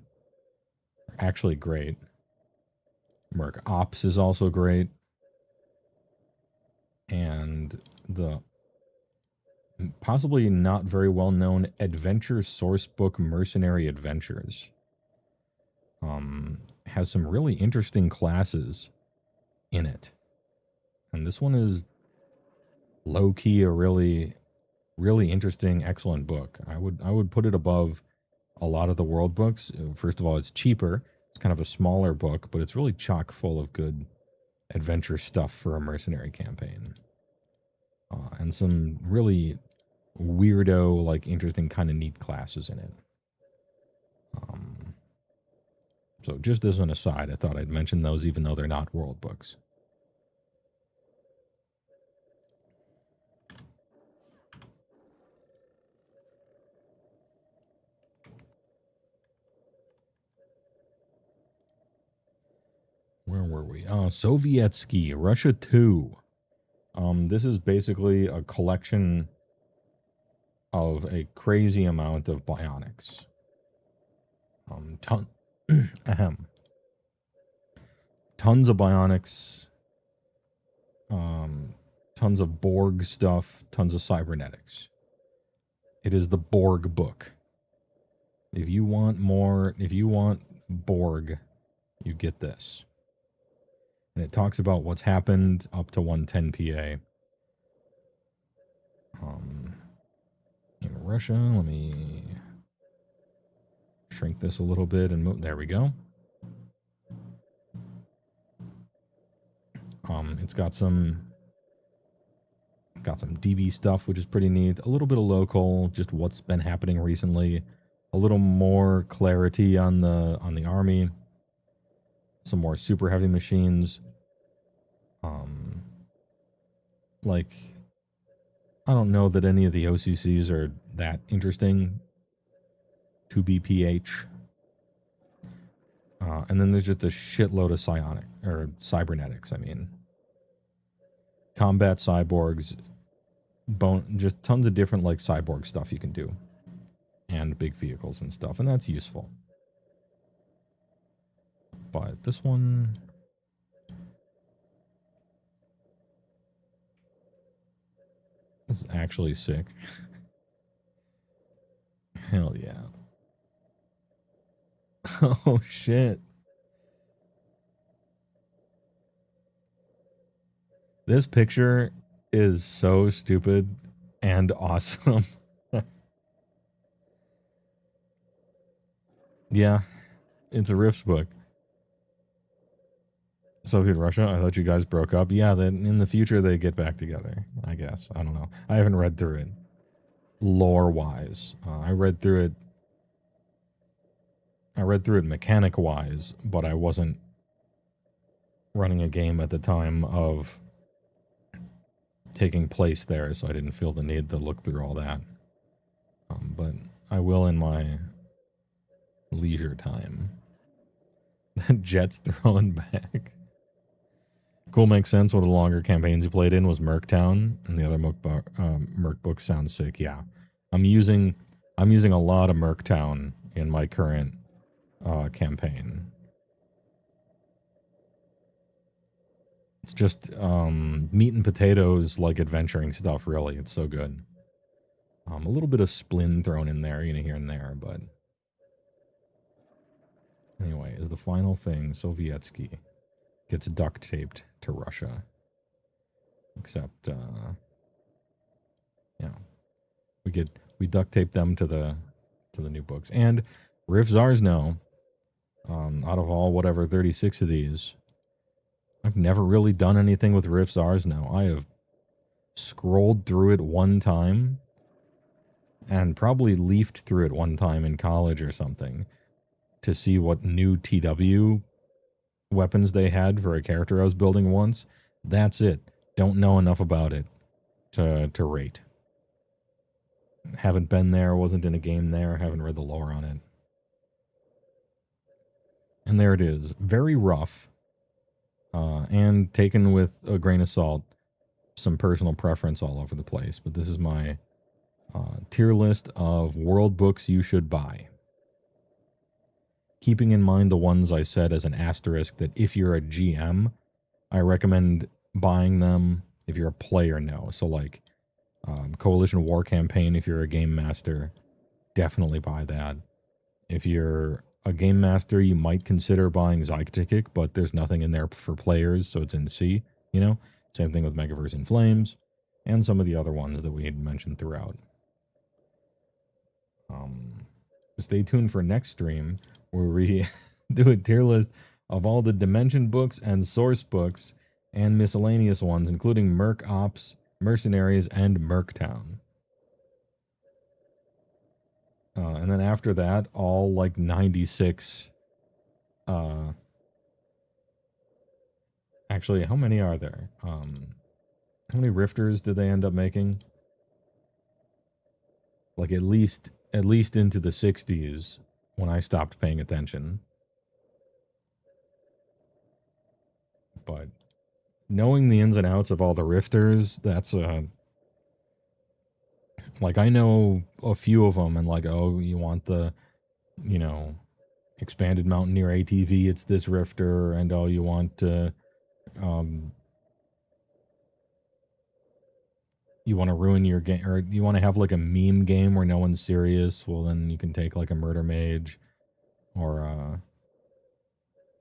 are actually great. Merc Ops is also great. And the possibly not very well known Adventure Sourcebook Mercenary Adventures has some really interesting classes in it. And this one is low-key a really, really interesting, excellent book. I would put it above a lot of the world books. First of all, it's cheaper. It's kind of a smaller book, but it's really chock full of good adventure stuff for a mercenary campaign. And some really weirdo, like interesting kind of neat classes in it. So just as an aside, I thought I'd mention those even though they're not world books. Where were we? Sovietsky, Russia 2. This is basically a collection of a crazy amount of bionics. Tons of bionics. Tons of Borg stuff. Tons of cybernetics. It is the Borg book. If you want more, if you want Borg, you get this. And it talks about what's happened up to 110 PA. In Russia, let me shrink this a little bit and move. There we go. It's got some DB stuff, which is pretty neat. A little bit of local, just what's been happening recently. A little more clarity on the army. Some more super heavy machines. Like, I don't know that any of the OCCs are that interesting to BPH. And then there's just a shitload of psionic, or cybernetics, I mean. Combat cyborgs, just tons of different, like, cyborg stuff you can do. And big vehicles and stuff, and that's useful. But this one... This is actually sick. Hell yeah. Oh shit. This picture is so stupid and awesome. Yeah, it's a RIFTS book. Soviet Russia, I thought you guys broke up. Yeah, then in the future they get back together, I guess. I don't know. I haven't read through it lore-wise. I read through it mechanic-wise, but I wasn't running a game at the time of taking place there, so I didn't feel the need to look through all that. But I will in my leisure time. Jet's throwing back. Cool, makes sense. One of the longer campaigns you played in was Merktown, and the other Merc book sounds sick. Yeah, I'm using a lot of Merktown in my current campaign. It's just meat and potatoes, like adventuring stuff. Really, it's so good. A little bit of Splin thrown in there, here and there, but anyway, is the final thing Sovietsky gets duct taped to Russia. Except, we duct tape them to the new books. And RIFTS now, out of all 36 of these, I've never really done anything with RIFTS now. I have scrolled through it one time and probably leafed through it one time in college or something to see what new TW weapons they had for a character I was building once. That's it. Don't know enough about it to rate. Haven't been there, wasn't in a game there, haven't read the lore on it. And there it is. Very rough. And taken with a grain of salt. Some personal preference all over the place. But this is my tier list of world books you should buy. Keeping in mind the ones I said as an asterisk that if you're a GM, I recommend buying them. If you're a player, no. So like Coalition War Campaign, if you're a game master, definitely buy that. If you're a game master, you might consider buying Zygotic, but there's nothing in there for players, so it's in C, Same thing with Megaverse in Flames, and some of the other ones that we had mentioned throughout. Stay tuned for next stream, where we do a tier list of all the Dimension books and source books and miscellaneous ones, including Merc Ops, Mercenaries, and Merctown. And then after that, all like 96. Actually, how many are there? How many Rifters did they end up making? Like at least into the 60s when I stopped paying attention. But knowing the ins and outs of all the Rifters, that's like I know a few of them, and like, oh, you want the, you know, expanded Mountaineer ATV, it's this Rifter, and oh, you want you want to ruin your game, or you want to have like a meme game where no one's serious, well then you can take like a Murder Mage, or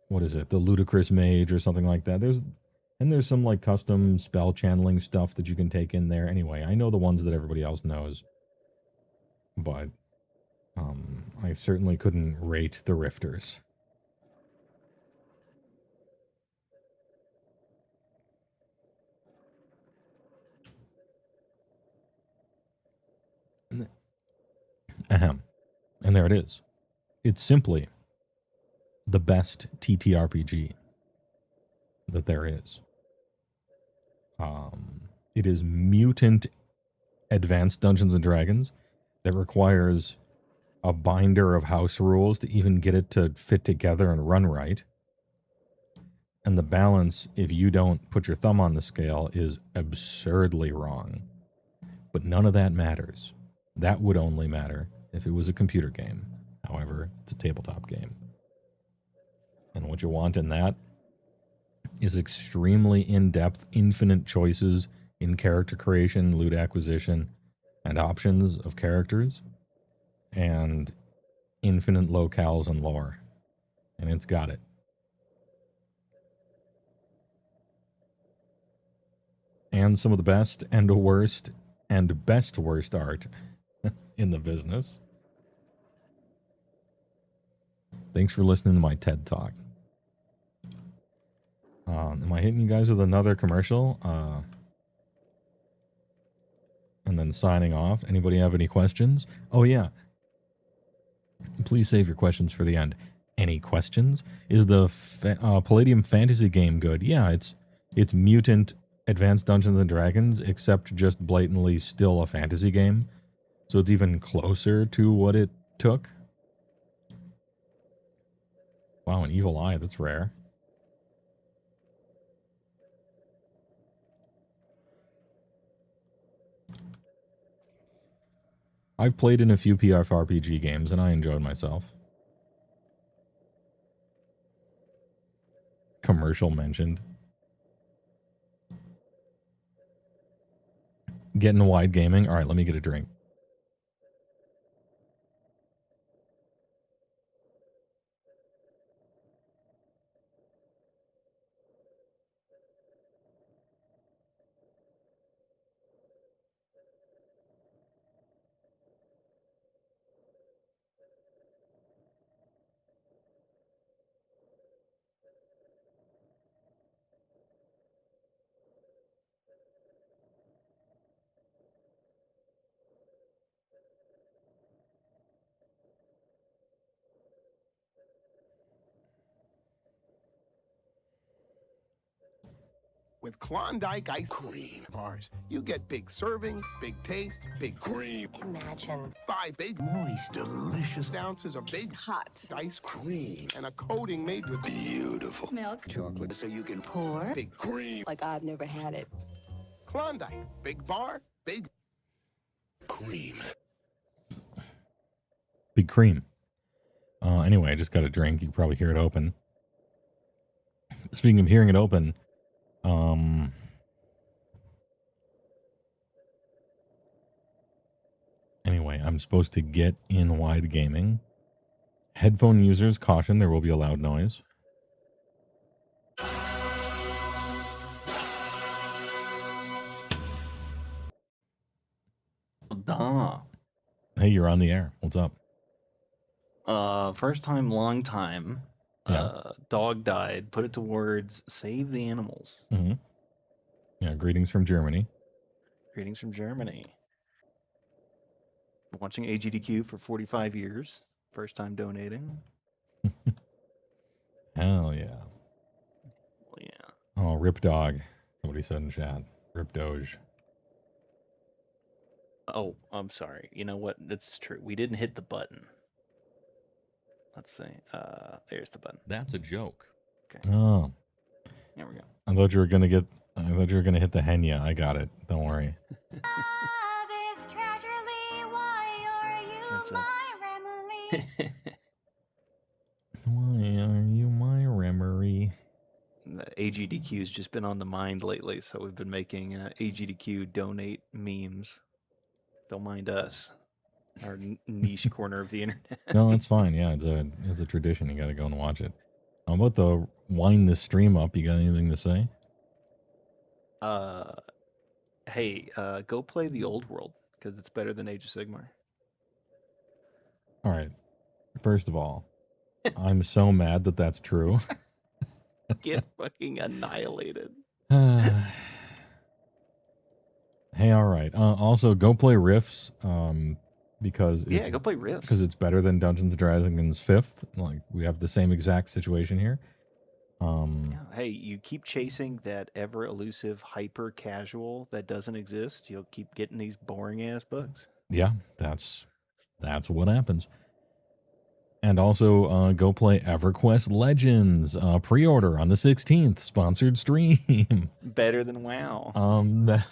what is it, the Ludicrous Mage or something like that. There's some like custom spell channeling stuff that you can take in there. Anyway, I know the ones that everybody else knows, but I certainly couldn't rate the Rifters. Ahem. And there it is. It's simply the best TTRPG that there is. It is Mutant Advanced Dungeons and Dragons that requires a binder of house rules to even get it to fit together and run right. And the balance, if you don't put your thumb on the scale, is absurdly wrong. But none of that matters. That would only matter if it was a computer game. However, it's a tabletop game. And what you want in that is extremely in-depth, infinite choices in character creation, loot acquisition, and options of characters, and infinite locales and lore. And it's got it. And some of the best and worst and best worst art in the business. Thanks for listening to my TED Talk. Am I hitting you guys with another commercial? And then signing off. Anybody have any questions? Oh, yeah. Please save your questions for the end. Any questions? Is the Palladium fantasy game good? Yeah, it's Mutant Advanced Dungeons and Dragons, except just blatantly still a fantasy game. So it's even closer to what it took. Wow, an evil eye. That's rare. I've played in a few PFRPG games, and I enjoyed myself. Commercial mentioned. Getting wide gaming. All right, let me get a drink. With Klondike ice cream bars, you get big servings, big taste, big Cream. Imagine. 5 big, moist, delicious ounces of big Hot. ice Cream. and a coating made with Beautiful. Milk. chocolate, so you can Pour. big Cream. Like I've never had it. Klondike, big bar, big Cream. Big cream. Anyway, I just got a drink. You can probably hear it open. Speaking of hearing it open, anyway, I'm supposed to get in wide gaming. Headphone users, caution, there will be a loud noise. Duh. Hey, you're on the air. What's up? First time, long time. Yeah. Dog died. Put it to words. Save the animals. Mm-hmm. Yeah. Greetings from Germany. Greetings from Germany. Watching AGDQ for 45 years. First time donating. Hell yeah. Well, yeah. Oh, Rip Dog. Somebody said in chat. Rip Doge. Oh, I'm sorry. You know what? That's true. We didn't hit the button. Let's see. There's the button. That's a joke. Okay. Oh. There we go. I thought you were gonna hit the Henya. I got it. Don't worry. Love is tragedy. Why are you That's my remedy? Why are you my remery? The AGDQ's just been on the mind lately, so we've been making AGDQ donate memes. Don't mind us. Our niche corner of the internet. No, that's fine. Yeah, it's a tradition. You got to go and watch it. I'm about to wind this stream up. You got anything to say? Hey, go play the old world because it's better than Age of Sigmar. All right. First of all, I'm so mad that that's true. Get fucking annihilated. Hey, all right. Also, go play RIFTS. Because it's, go play RIFTS. Because it's better than Dungeons and Dragons 5th. Like we have the same exact situation here. Hey, you keep chasing that ever elusive hyper casual that doesn't exist. You'll keep getting these boring ass bugs. Yeah, that's what happens. And also, go play EverQuest Legends. Pre-order on the 16th. Sponsored stream. Better than WoW.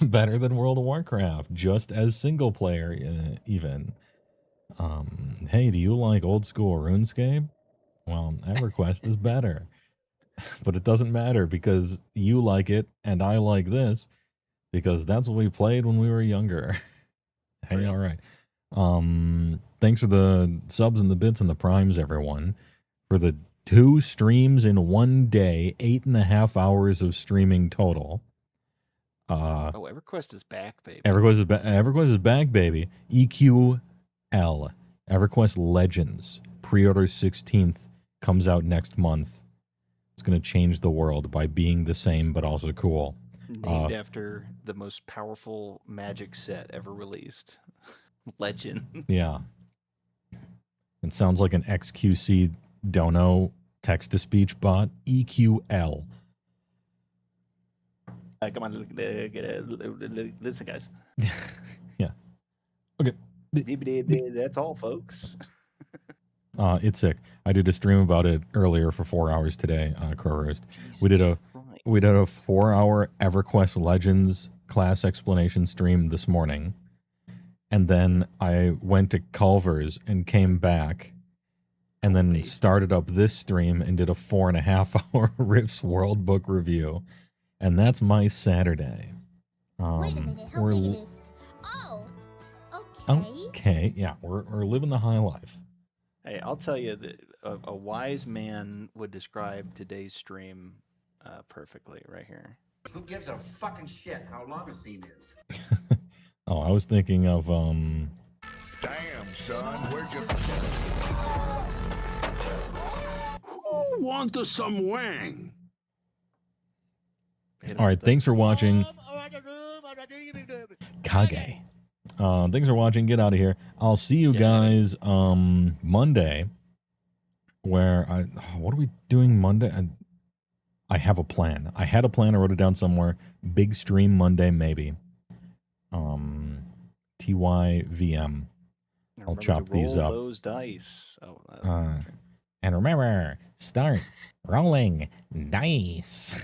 Better than World of Warcraft. Just as single player, even. Hey, do you like old school RuneScape? Well, EverQuest is better. But it doesn't matter because you like it and I like this because that's what we played when we were younger. Hey, all right. Thanks for the subs and the bits and the primes, everyone. For the 2 streams in one day, 8.5 hours of streaming total. EverQuest is back, baby. EverQuest is back, baby. EQL. EverQuest Legends. Pre-order 16th. Comes out next month. It's going to change the world by being the same but also cool. Named after the most powerful magic set ever released. Legends. Yeah. It sounds like an XQC Dono text-to-speech bot. EQL. Come on, listen, guys. Yeah. Okay. That's all, folks. It's sick. I did a stream about it earlier for 4 hours today. Crow Roast. We did a 4-hour EverQuest Legends class explanation stream this morning. And then I went to Culver's and came back and then started up this stream and did a 4.5-hour RIFTS worldbook review. And that's my Saturday. Wait a minute, how big it is? Oh, okay. Okay, yeah, we're living the high life. Hey, I'll tell you that a wise man would describe today's stream perfectly right here. Who gives a fucking shit how long a scene is? Oh, I was thinking of Damn, son, where'd you... Who wants some wang? All right, thanks for watching. Kage. Thanks for watching. Get out of here. I'll see you guys Monday. Where what are we doing Monday? I have a plan. I had a plan. I wrote it down somewhere. Big stream Monday, maybe. TYVM. I'll chop these up. Those dice. And remember, start rolling dice.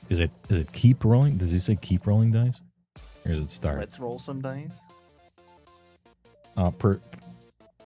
Is it keep rolling? Does he say keep rolling dice? Or does it start? Let's roll some dice.